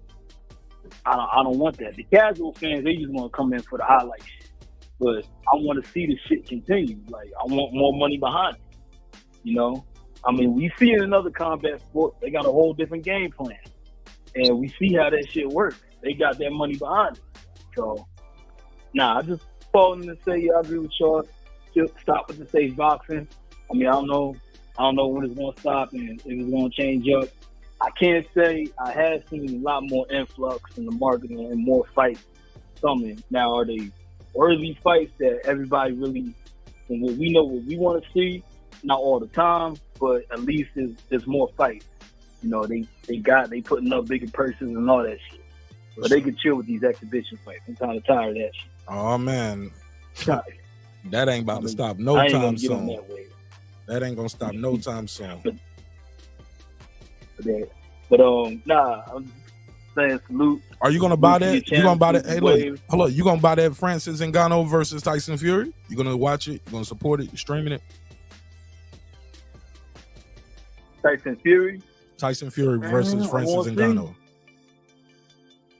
I don't want that. The casual fans, they just want to come in for the highlight shit. But I want to see the shit continue. Like, I want more money behind it. I mean, we see it in other combat sports, they got a whole different game plan. And we see how that shit works. They got that money behind it. So, I just called in to say, yeah, I agree with y'all. Stop with the safe boxing. I mean, I don't know when it's going to stop and if it's going to change up. I can't say I have seen a lot more influx in the marketing and more fights coming. Now, are they worthy fights that everybody really, and what we know what we want to see? Not all the time, but at least there's more fights. They putting up bigger purses and all that shit. But they can chill with these exhibition fights. I'm kind of tired of that shit. Oh man, that ain't about to stop no time soon. That ain't gonna stop no time soon. But I'm saying salute. Are you gonna buy that? You gonna buy that? Hey, look, hold on. You gonna buy that Francis Ngannou versus Tyson Fury? You gonna watch it? You gonna support it? You streaming it? Tyson Fury versus Francis Ngannou.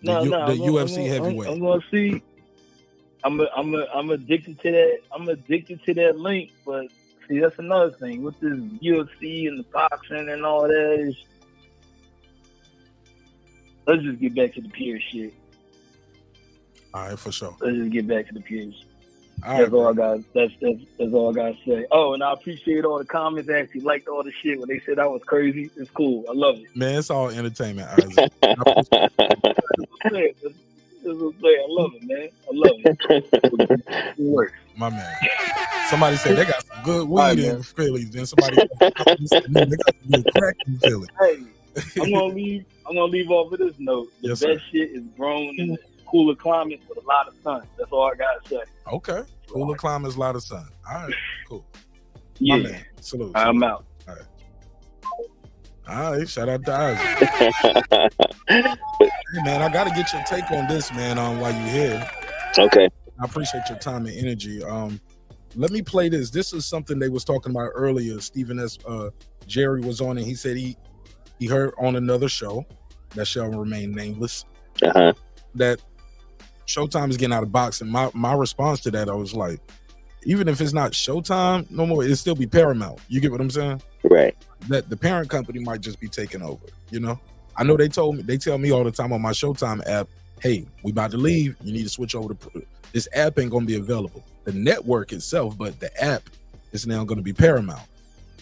The UFC heavyweight. I'm gonna see. I'm addicted to that. I'm addicted to that link, but see, that's another thing with this UFC and the boxing and all that. Let's just get back to the pure shit. All right, for sure. Let's just get back to the pure shit. That's all I got. That's all I got to say. Oh, and I appreciate all the comments. I actually liked all the shit when they said I was crazy. It's cool. I love it. Man, it's all entertainment, Isaac. I love it, man. I love it. It works. My man. Somebody said they got some good weed in Philly. Then somebody said they got some good crack in Philly. Hey, I'm gonna leave off of this note. The best shit is grown in cooler climates with a lot of sun. That's all I gotta say. Okay. Cooler climates, a lot of sun. All right, cool. Yeah. My man. Salute. I'm out. All right, shout out to Isaac. Hey, man, I got to get your take on this, man, while you're here. Okay. I appreciate your time and energy. Let me play this. This is something they was talking about earlier. Jerry was on, and he said he heard on another show that shall remain nameless that Showtime is getting out of boxing. My response to that, I was like, even if it's not Showtime no more, it'll still be Paramount. You get what I'm saying? Right. That the parent company might just be taking over. I know they tell me all the time on my Showtime app, hey, we about to leave. You need to switch over to this app. Ain't gonna be available. The network itself, but the app is now gonna be Paramount.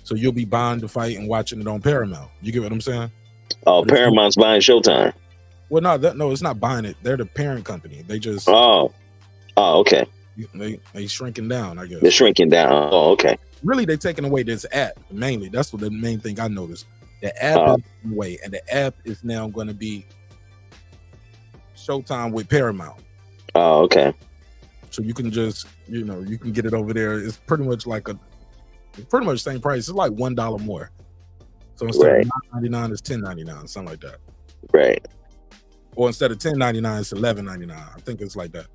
So you'll be buying the fight and watching it on Paramount. You get what I'm saying? Oh, Paramount's buying Showtime. Well, no, it's not buying it. They're the parent company. They just okay. They shrinking down, I guess. They're shrinking down. Oh, okay. Really, they're taking away this app mainly. That's what the main thing I noticed. The app is taken away, and the app is now going to be Showtime with Paramount. Oh, okay. So you can just, you can get it over there. It's pretty much pretty much the same price. It's like $1 more. So instead of $9.99, it's $10.99, something like that. Right. Or instead of $10.99, it's $11.99. I think it's like that.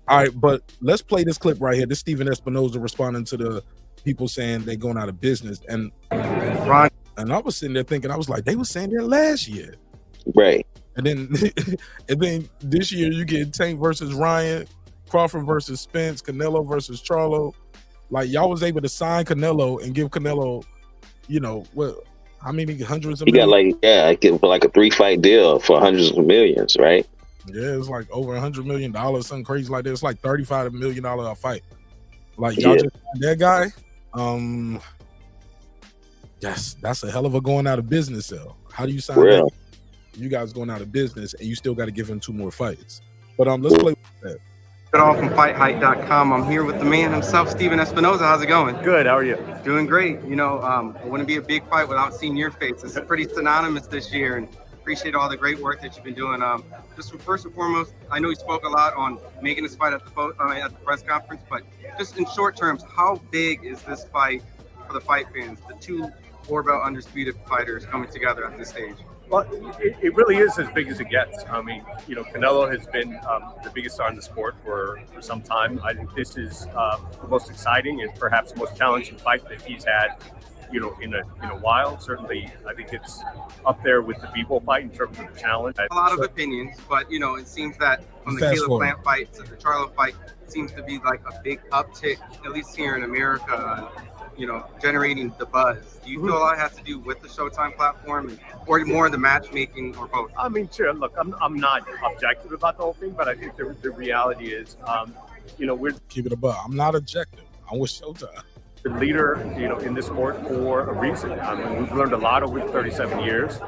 All right, but let's play this clip right here. This Stephen Espinoza responding to the people saying they're going out of business. And I was sitting there thinking, I was like, they were saying that last year. Right. And then this year you get Tank versus Ryan, Crawford versus Spence, Canelo versus Charlo. Like, y'all was able to sign Canelo and give Canelo, how many hundreds of millions? He got like a 3-fight deal for hundreds of millions, right? Yeah, it's like over $100 million, something crazy like that. It's like $35 million a fight. Like, y'all just signed that guy. Yes, that's a hell of a going out of business sale. How do you sign that? You guys going out of business and you still got to give him 2 more fights. But let's play with that. It all from fighthype.com. I'm here with the man himself, Steven Espinoza. How's it going? Good. How are you? Doing great. You know, it wouldn't be a big fight without seeing your face. It's pretty synonymous this year, and appreciate all the great work that you've been doing. Just first and foremost, I know you spoke a lot on making this fight at the press conference, but just in short terms, how big is this fight for the fight fans? The two four-belt undisputed fighters coming together at this stage. Well, it really is as big as it gets. I mean, you know, Canelo has been the biggest star in the sport for some time. I think this is the most exciting and perhaps most challenging fight that he's had, you know, in a while. Certainly, I think it's up there with the Bebo fight in terms of the challenge. A lot of opinions, but you know, it seems that from the Caleb Plant fight to the Charlo fight seems to be like a big uptick, at least here in America. You know, generating the buzz. Do you feel a lot has to do with the Showtime platform, or more the matchmaking, or both? I mean, sure. Look, I'm not objective about the whole thing, but I think the reality is, you know, we're keep it above. I'm not objective. I'm with Showtime. The leader, you know, in this sport for a reason. I mean, we've learned a lot over 37 years.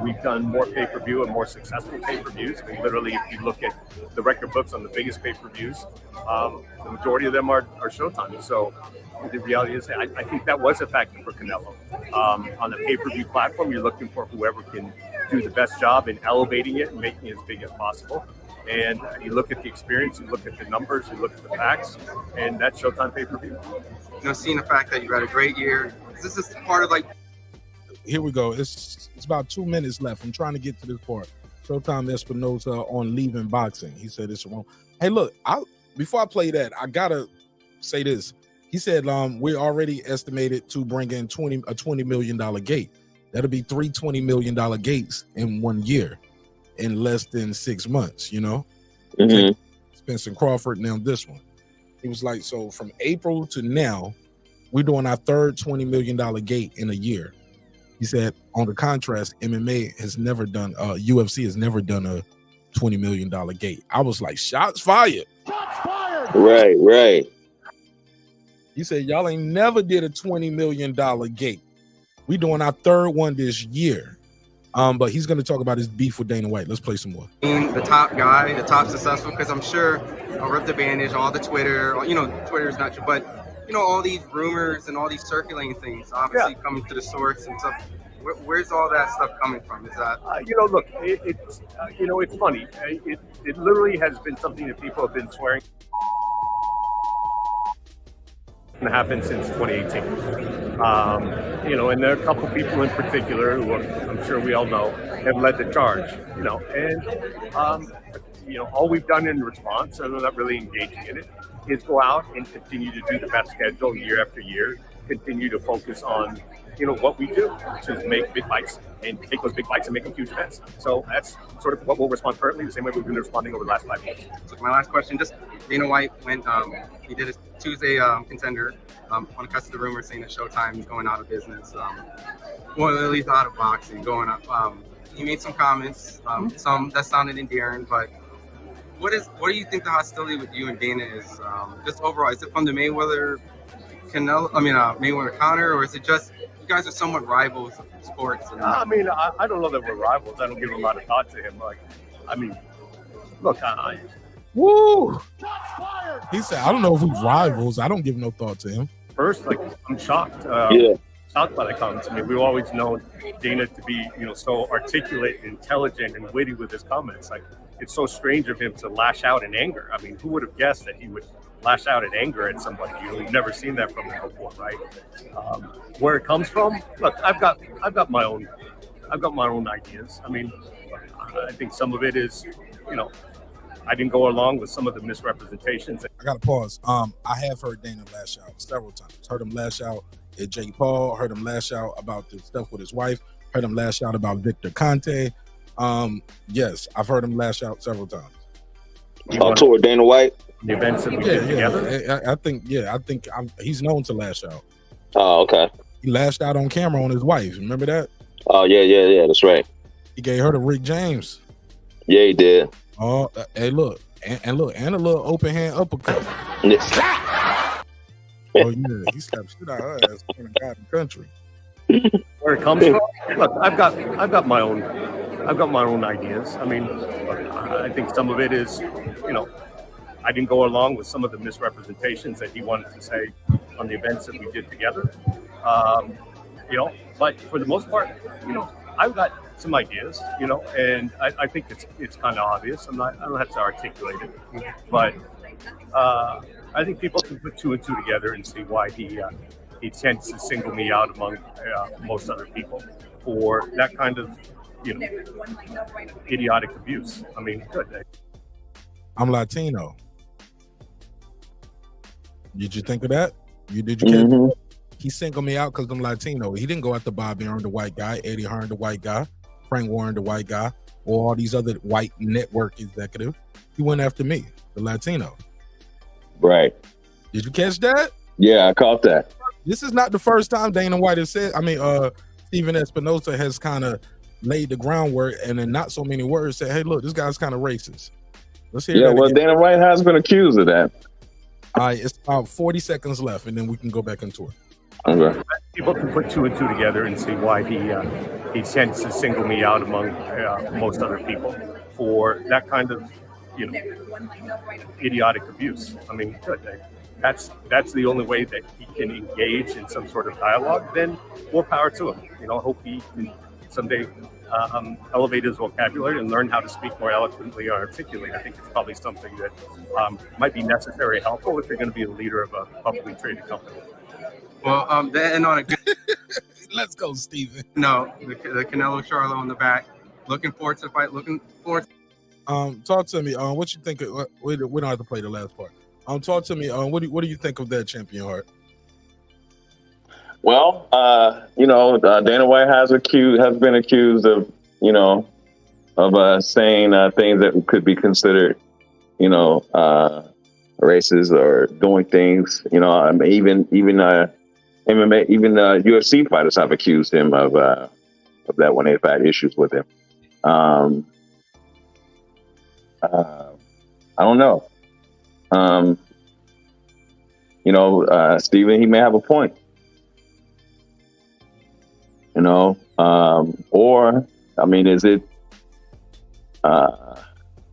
We've done more pay-per-view and more successful pay-per-views. I mean, literally, if you look at the record books on the biggest pay-per-views, the majority of them are Showtime. So the reality is, I think that was a factor for Canelo. On the pay-per-view platform, you're looking for whoever can do the best job in elevating it and making it as big as possible. And you look at the experience, you look at the numbers, you look at the facts, and that's Showtime pay-per-view. You know, seeing the fact that you had a great year, this is part of like. Here we go. It's about 2 minutes left. I'm trying to get to this part. Showtime Espinoza on leaving boxing. He said it's wrong. Hey, look, before I play that, I gotta say this. He said we already estimated to bring in a $20 million gate. That'll be three $20 million gates in 1 year, in less than 6 months. You know, Spence and Crawford. Now this one. He was like, so from April to now, we're doing our third $20 million gate in a year. He said, on the contrast, MMA has never done, UFC has never done a $20 million gate. I was like, shots fired. Shots fired. Right. He said, y'all ain't never did a $20 million gate. We doing our third one this year. But he's going to talk about his beef with Dana White. Let's play some more. Being the top guy, the top successful, because I'm sure I'll rip the bandage, all the Twitter, you know, Twitter is not true, but, you know, all these rumors and all these circulating things, obviously coming to the source and stuff. Where's all that stuff coming from? Is that you know, look, it's you know, it's funny. It literally has been something that people have been swearing to happen since 2018. You know, and there are a couple people in particular who I'm sure we all know have led the charge. You know, and you know, all we've done in response, and we're not really engaging in it, is go out and continue to do the best schedule year after year. Continue to focus on, you know, what we do, which is make big fights and take those big fights and make them huge events. So that's sort of what we'll respond currently, the same way we've been responding over the last 5 years. So my last question, just Dana White went, he did his Tuesday contender on the cusp of the rumor saying that Showtime is going out of business. Well, at least out of boxing, going up. He made some comments, some that sounded endearing, but what do you think the hostility with you and Dana is? Just overall, is it from the Mayweather Conor, or is it just you guys are somewhat rivals of sports? I mean, I don't know that we're rivals. I don't give a lot of thought to him. Like, I mean, look, woo! He said, I don't know if we're rivals. I don't give no thought to him. First, like, I'm shocked. Shocked by the comments. I mean, we've always known Dana to be, you know, so articulate, intelligent, and witty with his comments. Like, it's so strange of him to lash out in anger. I mean, who would have guessed that he would lash out in anger at somebody? You know, you've never seen that from him before, right? Where it comes from, look, I've got my own ideas. I mean, I think some of it is, you know, I didn't go along with some of the misrepresentations. I got to pause. I have heard Dana lash out several times. Heard him lash out at Jake Paul. Heard him lash out about the stuff with his wife. Heard him lash out about Victor Conte. Yes, I've heard him lash out several times. Toward Dana White. The events that we did together. I think he's known to lash out. Oh, okay. He lashed out on camera on his wife. Remember that? Oh, yeah. That's right. He gave her to Rick James. Yeah, he did. Oh, hey, look, and a little open hand uppercut. Yeah. Oh yeah, he slapped shit out of her ass in the goddamn country. Where it comes from? Look, I've got my own ideas. I mean, I think some of it is, you know, I didn't go along with some of the misrepresentations that he wanted to say on the events that we did together. But for the most part, I've got some ideas, and I think it's kind of obvious. I don't have to articulate it, but I think people can put two and two together and see why he tends to single me out among most other people for that kind of idiotic abuse. I mean, good. I'm Latino. Did you think of that? Did you catch? He singled me out because I'm Latino. He didn't go after Bobby Hearn, the white guy, Eddie Hearn, the white guy, Frank Warren, the white guy, or all these other white network executives. He went after me, the Latino. Right. Did you catch that? Yeah, I caught that. This is not the first time Dana White has said. Steven Espinoza has kind of laid the groundwork and in not so many words said, "Hey, look, this guy's kind of racist." Let's hear that again. Dana White has been accused of that. All right, it's about 40 seconds left, and then we can go back into it. Okay. People can put two and two together and see why he tends to single me out among most other people for that kind of idiotic abuse. I mean, good. That's the only way that he can engage in some sort of dialogue. Then more power to him. I hope he can someday elevate his vocabulary and learn how to speak more eloquently or articulate. I think it's probably something that might be necessary and helpful if you're going to be the leader of a publicly traded company. Well, and on a good. Let's go, Steven. No, the Canelo Charlo on the back. Looking forward to the fight. Looking forward. Talk to me. What you think? We don't have to play the last part. Talk to me. What do you think of that, Champion Hart? Well, Dana White has been accused of, saying things that could be considered, racist or doing things. Even MMA, even UFC fighters have accused him of that when they've had issues with him. I don't know. Steven, he may have a point.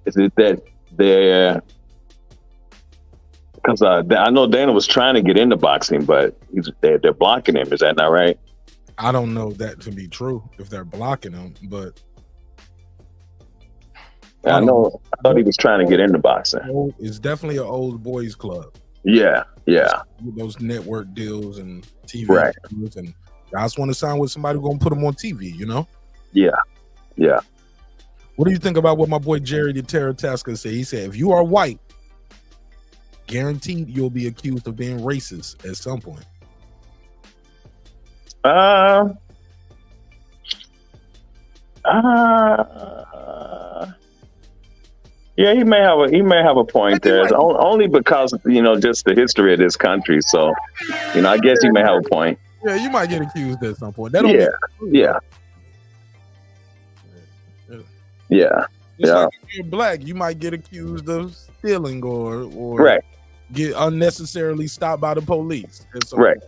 Is it that they're, because I know Dana was trying to get into boxing, but they're blocking him. Is that not right? I don't know that to be true if they're blocking him, but I thought he was trying to get into boxing. It's definitely an old boys club. Yeah. Those network deals and TV deals, and guys want to sign with somebody who's gonna put them on TV. Yeah. What do you think about what my boy Jerry the Terror Tasker said? He said, if you are white, guaranteed you'll be accused of being racist at some point. Yeah, he may have a point there. Only because just the history of this country. So, I guess he may have a point. Yeah, you might get accused at some point. Yeah. Like if you're black, you might get accused of stealing or get unnecessarily stopped by the police. Right.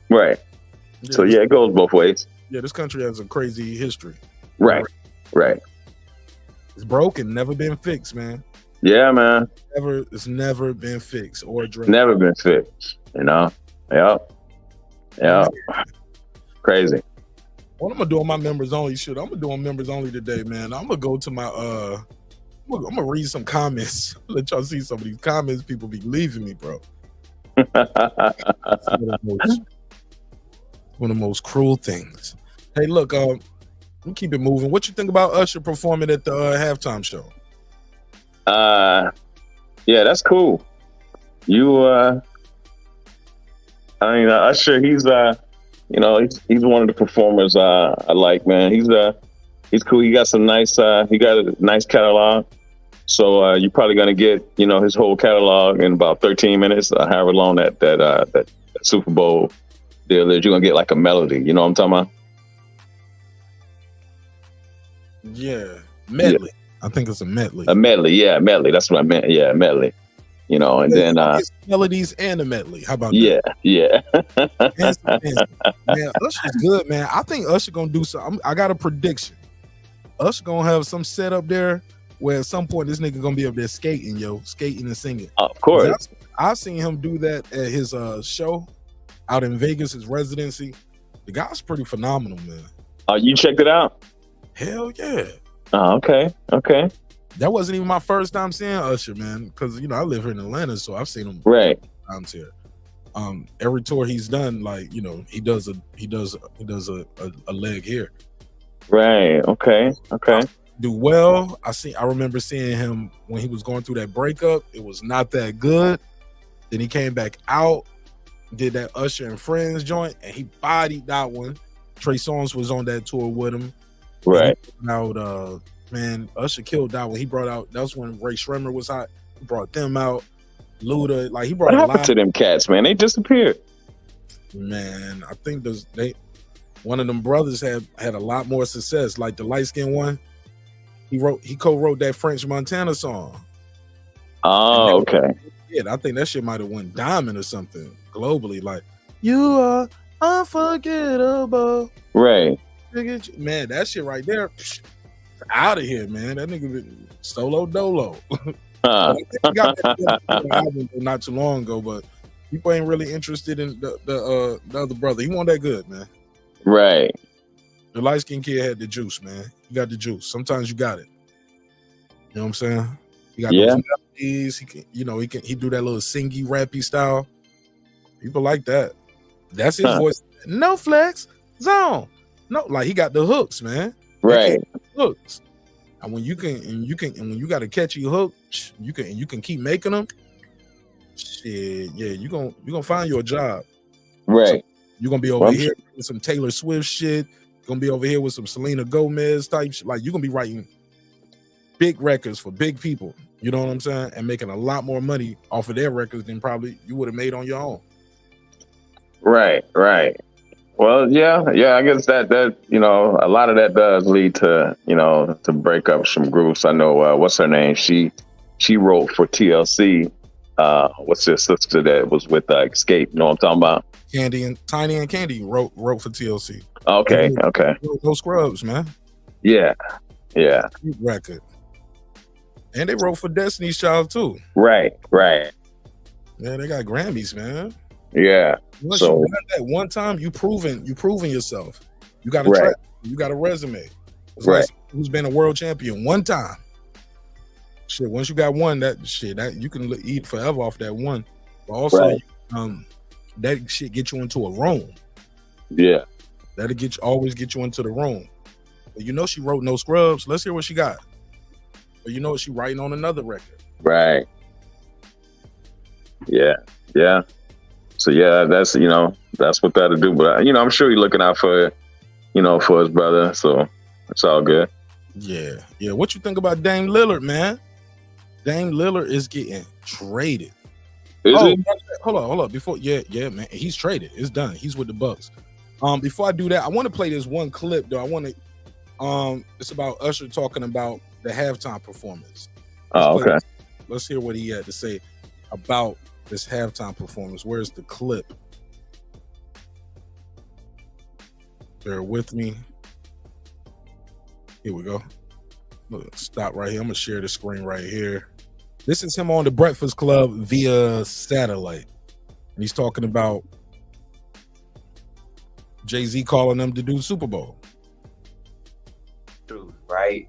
Right. Yeah, so it goes both ways. Yeah, this country has a crazy history. Right. It's broken, never been fixed, man. Yeah, man. It's never been fixed or addressed. Never been fixed. Yep. Crazy. What I'm gonna do on my members only shit. I'm gonna do on members only today, man. I'm gonna go to my I'm gonna read some comments. Let y'all see some of these comments people be leaving me, bro. One of the most cruel things. Hey, look, we keep it moving. What you think about Usher performing at the halftime show? Yeah, that's cool. Usher, he's one of the performers I like, man. He's cool. He got a nice catalog. So you're probably gonna get his whole catalog in about 13 minutes, however long that Super Bowl deal is. You're gonna get like a melody. You know what I'm talking about? Yeah, medley. Yeah. I think it's a medley. A medley, yeah, medley. That's what I meant. Yeah, medley. And then melodies and a medley. How about that? Yeah. Man, Usher's good, man. I think Usher gonna do something. I got a prediction. Usher gonna have some set up there where at some point this nigga gonna be up there skating and singing. Of course. I've seen him do that at his show out in Vegas, his residency. The guy's pretty phenomenal, man. Oh, you checked it out? Hell yeah. Oh, okay. That wasn't even my first time seeing Usher, man, because I live here in Atlanta, so I've seen him times here. Every tour he's done, like he does a leg here. Right. Okay. Do well. I remember seeing him when he was going through that breakup. It was not that good. Then he came back out, did that Usher and Friends joint, and he bodied that one. Trey Songz was on that tour with him. Right. Out, man, Usher killed that one. He brought out. That was when Ray Schremer was hot. He brought them out. Luda, like he brought. What happened to them cats, man? They disappeared. Man, I think one of them brothers had a lot more success. Like the light skinned one, he co-wrote that French Montana song. Oh, okay. Yeah, I think that shit might have went diamond or something globally. Like, you are unforgettable. Right. Man, that shit right there, out of here, man. That nigga solo dolo. He got that album not too long ago, but people ain't really interested in the other brother. He wasn't that good, man. Right. The light skinned kid had the juice, man. He got the juice. Sometimes you got it. You know what I'm saying? He got those melodies. He can, he do that little singy rappy style. People like that. That's his voice. No flex zone. No, like he got the hooks, man. Right. Hooks. And when you got a catchy hook, you can keep making them. Shit, yeah, you gonna find your job. Right. So you're gonna be over here with some Taylor Swift shit. You're gonna be over here with some Selena Gomez type shit. Like you're gonna be writing big records for big people. You know what I'm saying? And making a lot more money off of their records than probably you would have made on your own. Right. Well, yeah. I guess that a lot of that does lead to to break up some groups. I know what's her name? She wrote for TLC. What's her sister that was with Escape? You know what I'm talking about? Tiny and Candy wrote for TLC. Okay. Those Scrubs, man. Yeah. Good record. And they wrote for Destiny's Child too. Right. Yeah, they got Grammys, man. Yeah. Once you got that one time, you proven yourself. You got a track, you got a resume. It's like who's been a world champion one time. Shit, once you got one, that you can eat forever off that one. But also, that shit get you into a room. Yeah. That'll always get you into the room. But she wrote No Scrubs. Let's hear what she got. But she writing on another record. Right. Yeah. So that's that's what that'll do. But I'm sure he's looking out for for his brother. So it's all good. Yeah. What you think about Dame Lillard, man? Dame Lillard is getting traded. Is he? Hold on. Before man, he's traded. It's done. He's with the Bucks. Before I do that, I want to play this one clip though. I want to. It's about Usher talking about the halftime performance. Let's hear what he had to say about this halftime performance. Where's the clip? Bear with me. Here we go. Stop right here. I'm gonna share the screen right here. This is him on the Breakfast Club via satellite. And he's talking about Jay-Z calling them to do Super Bowl. Right?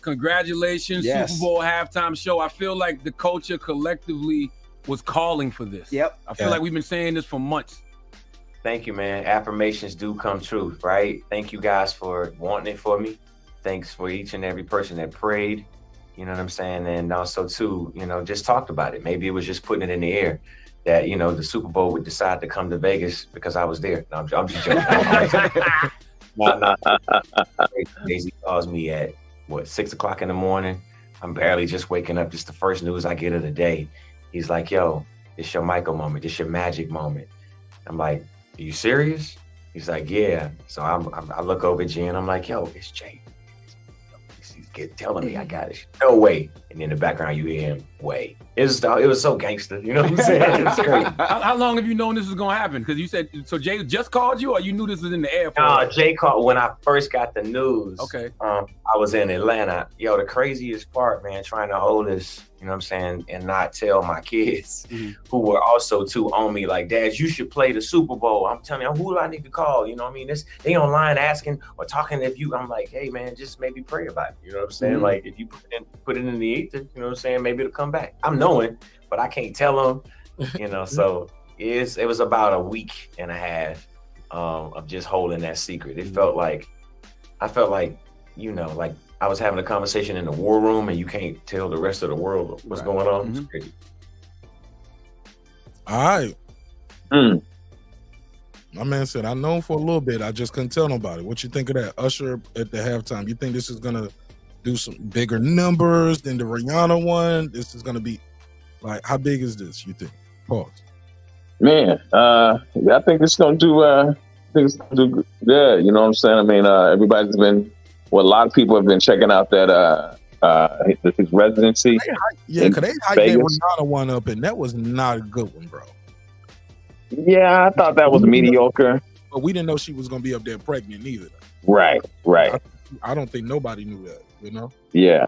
Congratulations, Yes. Super Bowl halftime show. I feel like the culture collectively was calling for this. Yep. I feel like we've been saying this for months. Thank you, man. Affirmations do come true, right? Thank you guys for wanting it for me. Thanks for each and every person that prayed. You know what I'm saying? And also, too, just talked about it. Maybe it was just putting it in the air that, the Super Bowl would decide to come to Vegas because I was there. No, I'm just joking. No. Jay-Z calls me at, 6 o'clock in the morning. I'm barely just waking up. Just the first news I get of the day. He's like, yo, it's your Michael moment. It's your magic moment. I'm like, are you serious? He's like, yeah. So I look over G and I'm like, yo, it's Jay. He's it, telling me I got it. No way. And in the background, you hear him, way. It was so gangster. You know what I'm saying? It's crazy. How long have you known this was going to happen? Because you said, so Jay just called you or you knew this was in the air? Jay called when I first got the news. Okay. I was in Atlanta. Yo, the craziest part, man, trying to hold this, you know what I'm saying, and not tell my kids who were also too on me, like, Dad, you should play the Super Bowl. I'm telling you, who do I need to call? You know what I mean? They online asking or talking if you, I'm like, hey, man, just maybe pray about it. You know what I'm saying? Like, if you put it in the ether, you know what I'm saying, maybe it'll come back. I'm knowing, but I can't tell them, you know, so it was about a week and a half of just holding that secret. It felt like, you know, like I was having a conversation in the war room and you can't tell the rest of the world what's going on. It's crazy. All right. My man said, I know for a little bit, I just couldn't tell nobody. What you think of that? Usher at the halftime. You think this is going to do some bigger numbers than the Rihanna one? This is going to be, like, how big is this, you think? Pause. Man, I think it's going to do good. You know what I'm saying? I mean, everybody's been, a lot of people have been checking out that his residency. Yeah, because they hyped that Rihanna one up, and that was not a good one, bro. Yeah, I thought that was mediocre. But we didn't know she was going to be up there pregnant either. Right. I don't think nobody knew that, you know? Yeah.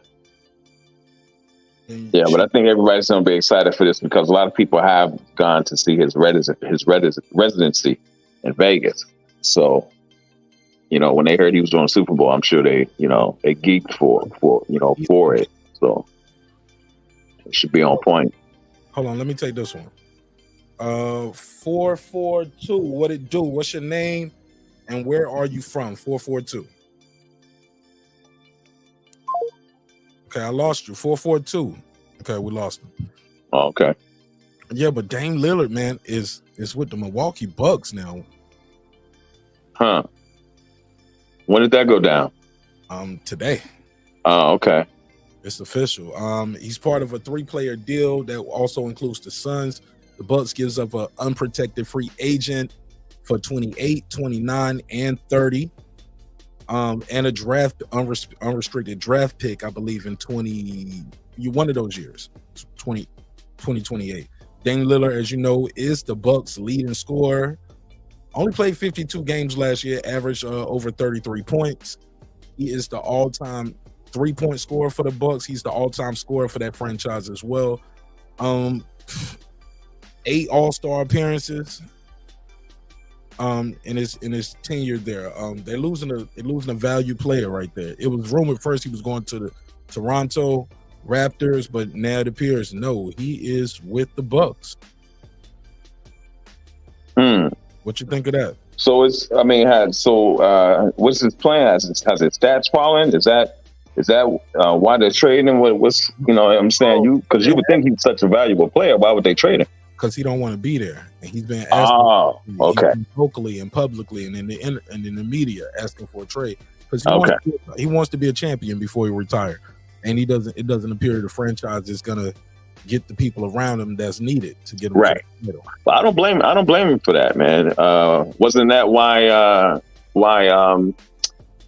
Yeah, but I think everybody's going to be excited for this because a lot of people have gone to see his residency in Vegas. So, you know, when they heard he was doing Super Bowl, I'm sure they geeked for it. So it should be on point. Hold on, let me take this one. 442. What it do? What's your name? And where are you from? 442. Okay, I lost you. 442. Okay, we lost him. Oh, okay. Yeah, but Dame Lillard, man, is with the Milwaukee Bucks now. Huh. When did that go down? Today. Oh, okay. It's official. He's part of a 3-player deal that also includes the Suns. The Bucks gives up an unprotected free agent for 28, 29, and 30. And a draft unrestricted draft pick, I believe, in one of those years, 2028. Dame Lillard, as you know, is the Bucks' leading scorer. Only played 52 games last year, averaged over 33 points. He is the all-time 3-point scorer for the Bucks. He's the all-time scorer for that franchise as well. 8 All-Star appearances. In his tenure there. They're losing a value player right there. It was rumored first he was going to the Toronto Raptors, but now it appears no, he is with the Bucks. What you think of that? So what's his plan? Has his stats fallen? Is that why they're trading him? What's I'm saying because you would think he's such a valuable player. Why would they trade him? Because he don't want to be there, and he's been asking vocally and publicly, and in the media asking for a trade because he wants to be a champion before he retires, and he doesn't. It doesn't appear the franchise is gonna get the people around him that's needed to get him right. But I don't blame him for that, man. Wasn't that why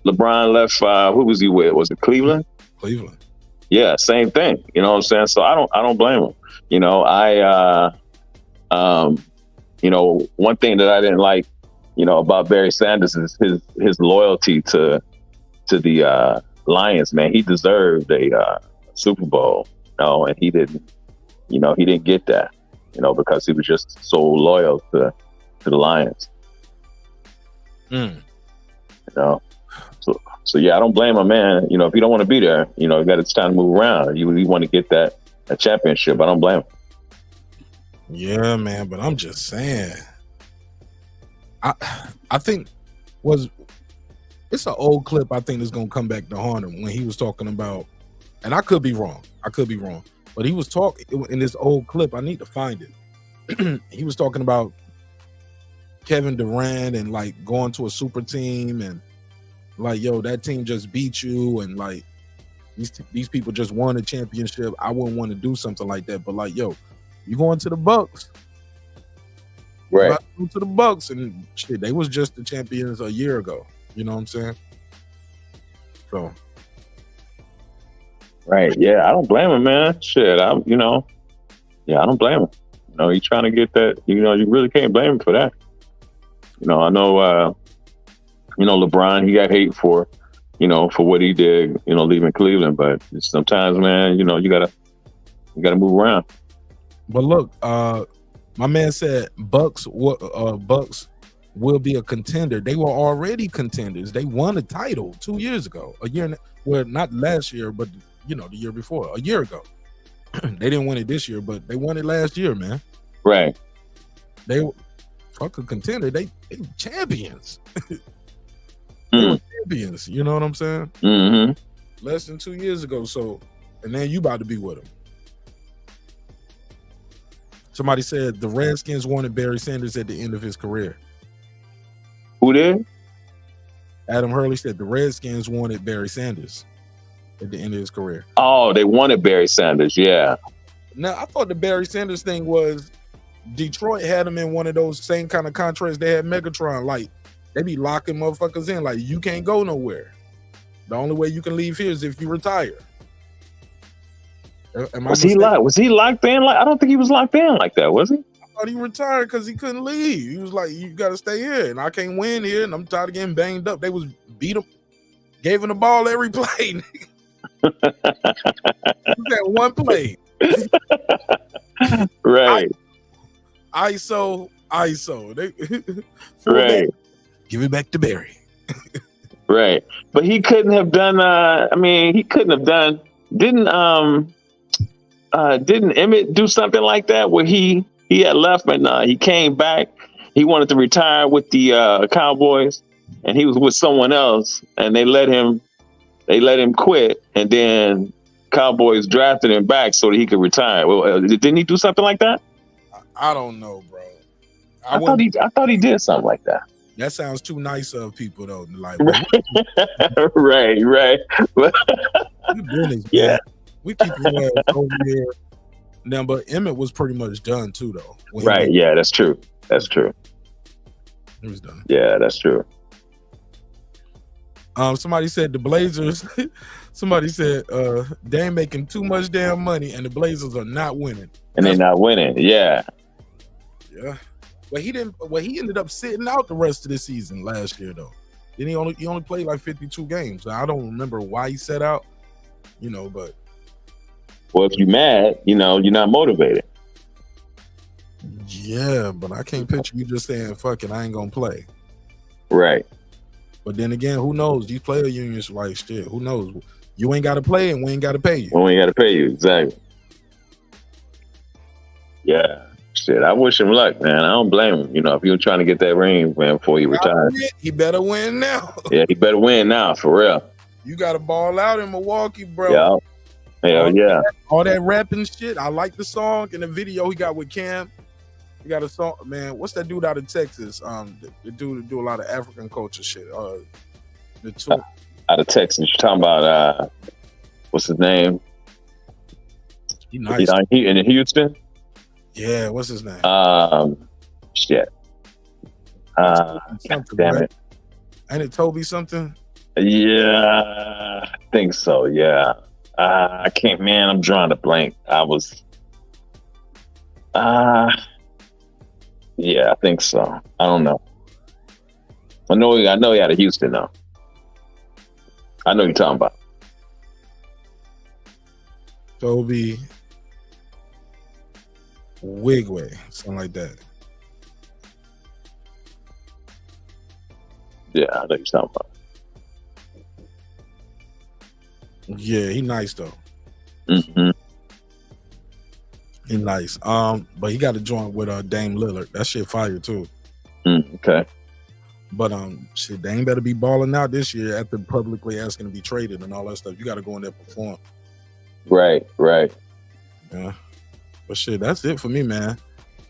LeBron left? Who was he with? Was it Cleveland? Cleveland. Yeah, same thing. You know what I'm saying? So I don't blame him. One thing that I didn't like, about Barry Sanders is his loyalty to the Lions, man. He deserved a Super Bowl, and he didn't get that, because he was just so loyal to the Lions. So yeah, I don't blame him, man. If you don't want to be there, it's time to move around. You want to get that championship. I don't blame him. Yeah, man, but I'm just saying. I think it's an old clip. I think is gonna come back to haunt him when he was talking about, and I could be wrong, but he was talking in this old clip. I need to find it. He was talking about Kevin Durant and like going to a super team and like, yo, that team just beat you, and like these people just won a championship. I wouldn't want to do something like that, but like, yo, you going to the Bucks, right? Going to the Bucks, and shit, they was just the champions a year ago. You know what I'm saying? So Right. Yeah, I don't blame him, man. Shit, I don't blame him. He's trying to get that. You really can't blame him for that. I know. LeBron, he got hate for what he did. Leaving Cleveland, but sometimes, man, you gotta move around. But look, my man said Bucks will be a contender. They were already contenders. They won a title 2 years ago. Not last year, but the year before, a year ago. They didn't win it this year, but they won it last year, man. Right. They fuck a contender. They champions. They were champions. You know what I'm saying? Mm-hmm. Less than 2 years ago. So, and then you about to be with them. Somebody said the Redskins wanted Barry Sanders at the end of his career. Who did? Adam Hurley said the Redskins wanted Barry Sanders at the end of his career. Oh, they wanted Barry Sanders, yeah. Now, I thought the Barry Sanders thing was Detroit had him in one of those same kind of contracts they had Megatron. Like, they be locking motherfuckers in. Like, you can't go nowhere. The only way you can leave here is if you retire. Was he locked in? I don't think he was locked in like that, was he? I thought he retired because he couldn't leave. He was like, you got to stay here, and I can't win here, and I'm tired of getting banged up. They was beat him, gave him the ball every play. That one play. Right. ISO. Right. Give it back to Barry. Right. But he couldn't have done. Didn't Emmett do something like that where he had left and he came back? He wanted to retire with the Cowboys, and he was with someone else, and they let him quit, and then Cowboys drafted him back so that he could retire. Well, didn't he do something like that? I don't know, bro. I thought he did something like that. That sounds too nice of people, though. Like, right. Yeah. We keep your ass over here. Now, but Emmett was pretty much done too, though. Right. Yeah, that's true. He was done. Yeah, that's true. Somebody said the Blazers. Somebody said they ain't making too much damn money, and the Blazers are not winning. And they're not winning. Yeah. Yeah. Well, he didn't. Well, he ended up sitting out the rest of the season last year, though. Then he only played like 52 games. I don't remember why he sat out. But. Well, if you're mad, you're not motivated. Yeah, but I can't picture you just saying, fuck it, I ain't gonna play. Right. But then again, who knows? These player unions are like shit. Who knows? You ain't got to play and we ain't got to pay you. We ain't got to pay you, exactly. Yeah. Shit, I wish him luck, man. I don't blame him. If you're trying to get that ring, man, before he retires. He better win now. Yeah, he better win now, for real. You got to ball out in Milwaukee, bro. Yeah. Hell yeah. All that rapping shit. I like the song and the video he got with Cam. He got a song, man. What's that dude out of Texas? The dude that do a lot of African culture shit. The two out of Texas. You're talking about what's his name? He nice. In Houston? Yeah, what's his name? Shit. Damn it. Ain't it Toby something? Yeah, I think so, yeah. I can't, man, I'm drawing a blank. I was yeah, I think so. I don't know. I know he out of Houston though. I know what you're talking about. Toby Wigway, something like that. Yeah, I know what you're talking about. Yeah, he nice though. Mm-hmm. He nice. But he got to join with Dame Lillard. That shit fire too. Okay. But shit, Dame better be balling out this year after publicly asking to be traded and all that stuff. You got to go in there and perform. Right. Yeah. But shit, that's it for me, man.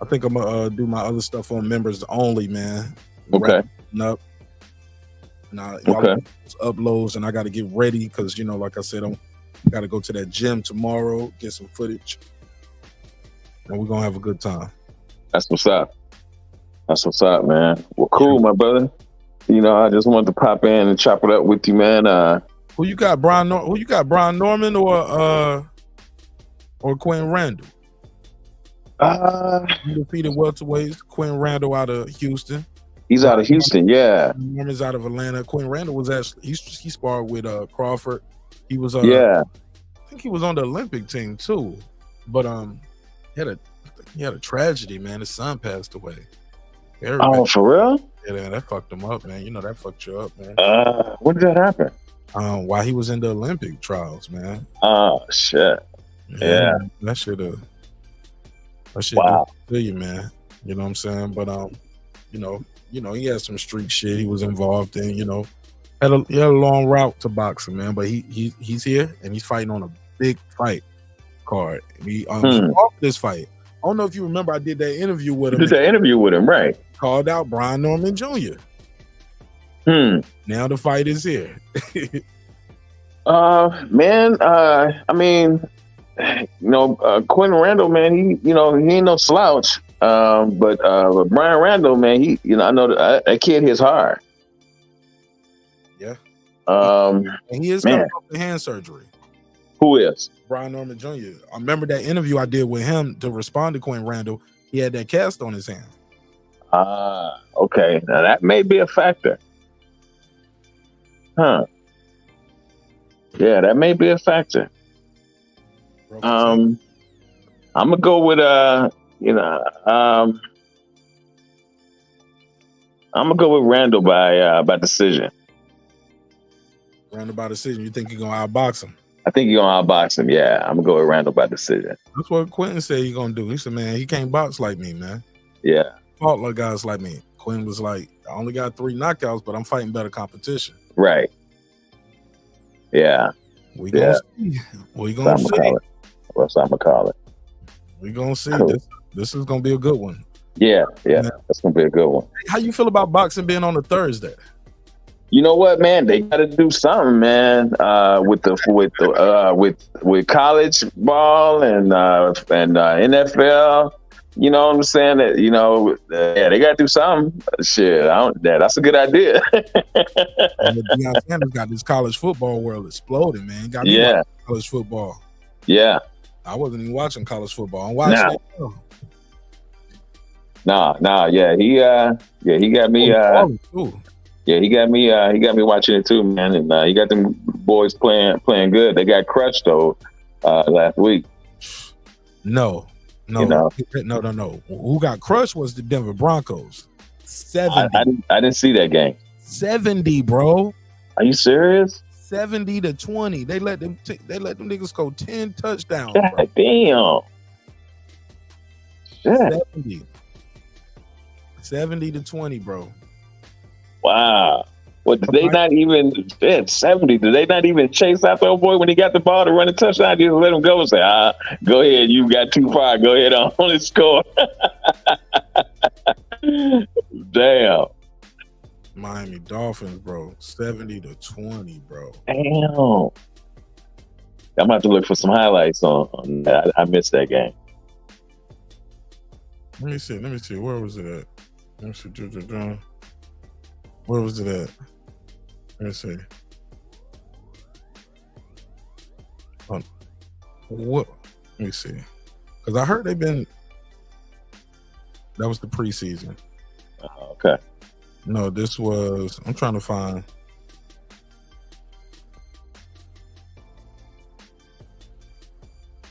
I think I'm gonna do my other stuff on members only, man. Okay. Up. Now, okay. Uploads, and I got to get ready because like I said, I got to go to that gym tomorrow, get some footage, and we're gonna have a good time. That's what's up. That's what's up, man. Well, cool, my brother. I just wanted to pop in and chop it up with you, man. Who you got, Brian? Who you got, Brian Norman or Quinn Randall? Undefeated welterweights. Quinn Randall out of Houston. He's out of Houston, yeah. Norman's out of Atlanta. Quinn Randall was actually he sparred with Crawford. He was yeah. I think he was on the Olympic team too, but he had a tragedy, man. His son passed away. Oh, for real? Yeah, that fucked him up, man. You know that fucked you up, man. When did that happen? While he was in the Olympic trials, man. Oh shit. Yeah. That should wow. do you, man. You know what I'm saying? But you know, he had some street shit he was involved in, you know. He had a long route to boxing, man. But he's here and he's fighting on a big fight card. And he off this fight. I don't know if you remember, I did that interview with him. You did that interview with him, right? Called out Brian Norman Jr. Now the fight is here. Man, I mean, you know, Quentin Randall, man, he ain't no slouch. But Brian Randall, man, I know that kid hits hard. Yeah. And he is coming off the hand surgery. Who is? Brian Norman Jr. I remember that interview I did with him to respond to Quinn Randall. He had that cast on his hand. Okay. Now that may be a factor. Huh. Yeah, that may be a factor. I'm gonna go with I'm gonna go with Randall by decision. Randall by decision. You think you're gonna outbox him? I think you're gonna outbox him. Yeah, I'm gonna go with Randall by decision. That's what Quentin said he's gonna do. He said, "Man, he can't box like me, man. Yeah, fought like guys like me." Quentin was like, "I only got 3 knockouts, but I'm fighting better competition." Right. Yeah. We gonna see. We gonna see. What's I'm gonna call it? We gonna see. Cool. This is gonna be a good one. Yeah, that's gonna be a good one. How you feel about boxing being on a Thursday? You know what, man? They got to do something, man. With college ball and NFL. You know what I'm saying? That they got to do something. Shit, that's a good idea. And Deion Sanders got this college football world exploding, man. Got me watching college football. Yeah, I wasn't even watching college football. I'm watching it now. Nah. Yeah, he got me. Yeah, he got me watching it too, man. And he got them boys playing good. They got crushed though last week. No. Who got crushed was the Denver Broncos. 70. I didn't see that game. 70, bro. Are you serious? 70-20. They let them niggas score 10 touchdowns. God damn. Yeah. 70-20, bro. Wow. What did they not even 70? Did they not even chase after old boy when he got the ball to run a touchdown? Just let him go and say, go ahead, you got too far. Go ahead on and score. Damn. Miami Dolphins, bro. 70-20, bro. Damn. I'm about to look for some highlights on that. I missed that game. Let me see. Where was it at? Let me see. Where was it at? Let me see. What? Let me see. Because I heard that was the preseason. Okay. No, this was, I'm trying to find.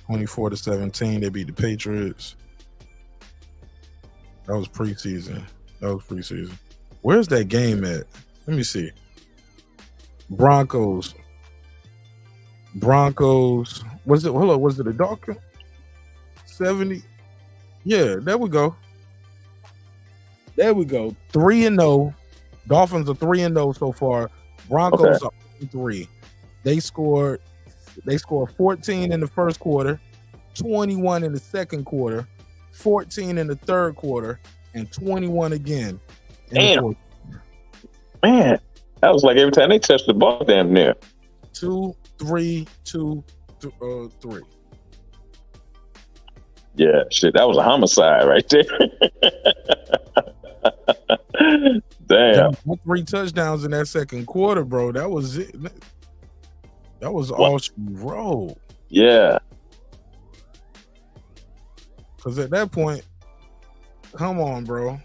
(24-17), they beat the Patriots. That was preseason. Where's that game at? Let me see. Broncos. Was it? Hold on. Was it a dark 70? Yeah, there we go. 3-0. Dolphins are 3-0 so far. Broncos are 3. They scored 14 in the first quarter, 21 in the second quarter, 14 in the third quarter, and 21 again. Damn. Man, that was like every time they touched the ball damn near. 2-3, 2-3. Yeah, shit, that was a homicide right there. Damn. 3 touchdowns in that second quarter, bro. That was it. That was all she wrote. Yeah. Because at that point, come on, bro.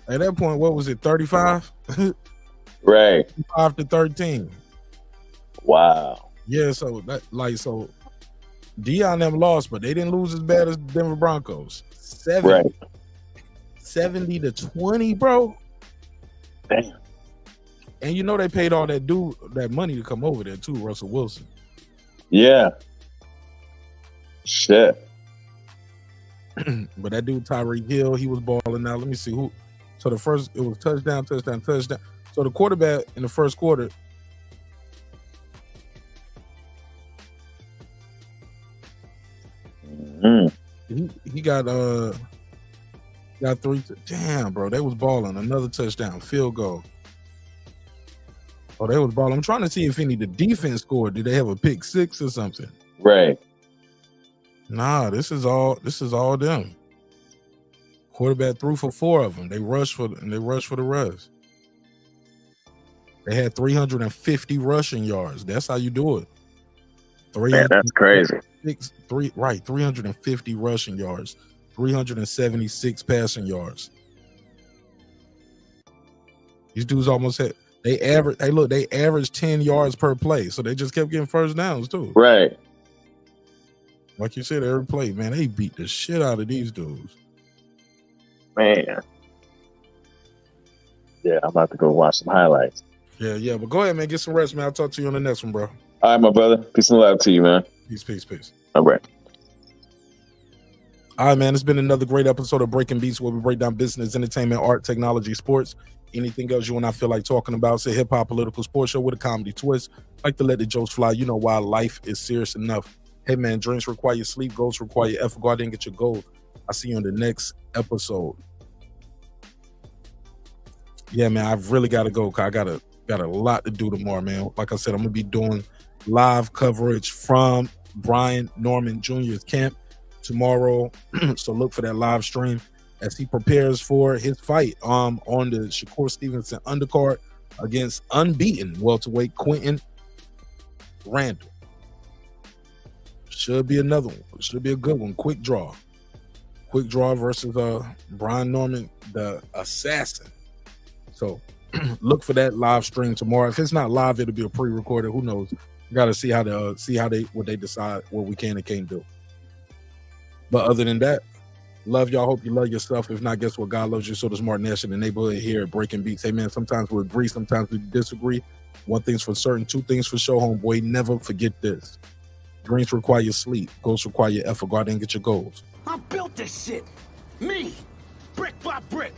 At that point, what was it, 35? Right. 5 to 13. Wow. Yeah, so Deion them lost, but they didn't lose as bad as Denver Broncos. 70 to 20, bro. Damn. And you know they paid all that money to come over there too, Russell Wilson. Yeah. Shit. But that dude Tyreek Hill, he was balling out. Let me see who. So the first, it was touchdown. So the quarterback in the first quarter. He got 3. Damn, bro, they was balling. Another touchdown, field goal. Oh, they was balling. I'm trying to see if any of the defense scored. Did they have a pick 6 or something? Right. Nah, this is all them. Quarterback threw for 4 of them. They rushed for the rest. They had 350 rushing yards. That's how you do it. Man, that's crazy. 350 rushing yards, 376 passing yards. These dudes almost had they averaged 10 yards per play, so they just kept getting first downs too. Right. Like you said, every play, man, they beat the shit out of these dudes. Man. Yeah, I'm about to go watch some highlights. Yeah, but go ahead, man. Get some rest, man. I'll talk to you on the next one, bro. All right, my brother. Peace and love to you, man. Peace. All right. All right, man. It's been another great episode of Breaking Beats, where we break down business, entertainment, art, technology, sports, anything else you and I feel like talking about. It's a hip-hop political sports show with a comedy twist. Like to let the jokes fly. You know why life is serious enough. Hey, man, dreams require sleep. Goals require effort. Go out there and get your goals. I'll see you on the next episode. Yeah, man, I've really got to go, because I got a lot to do tomorrow, man. Like I said, I'm going to be doing live coverage from Brian Norman Jr.'s camp tomorrow. So look for that live stream as he prepares for his fight on the Shakur Stevenson undercard against unbeaten welterweight Quentin Randall. Should be another one. Should be a good one. Quick draw versus Brian Norman, the assassin. So look for that live stream tomorrow. If it's not live, it'll be a pre-recorded. Who knows? We got to see what they decide, what we can and can't do. But other than that, love y'all. Hope you love yourself. If not, guess what? God loves you. So does Martin Nash in the neighborhood here at Breaking Beats. Hey, man, sometimes we agree, sometimes we disagree. One thing's for certain, 2 things for sure, homeboy. Never forget this. Dreams require sleep. Goals require effort. Go out there and get your goals. I built this shit. Me. Brick by brick.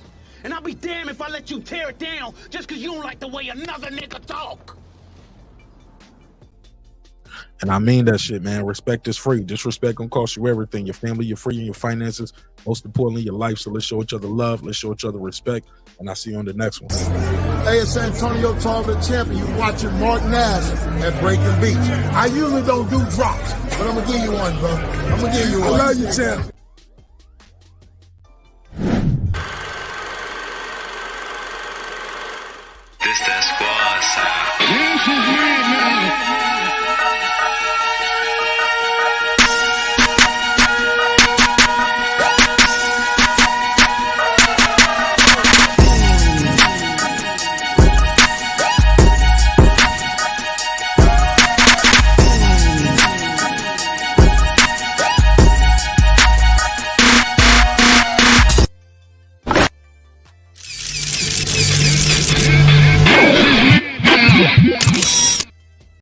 And I'll be damned if I let you tear it down just because you don't like the way another nigga talk. And I mean that shit, man. Respect is free. Disrespect gonna cost you everything. Your family, your free, and your finances. Most importantly, your life. So let's show each other love. Let's show each other respect. And I'll see you on the next one. Hey, it's Antonio Tarver, champion. You watching Mark Nash at Breaking Beats. I usually don't do drops, but I'm gonna give you one, bro. I'm gonna give you one. I love you, champ. This that squad side. This is me now.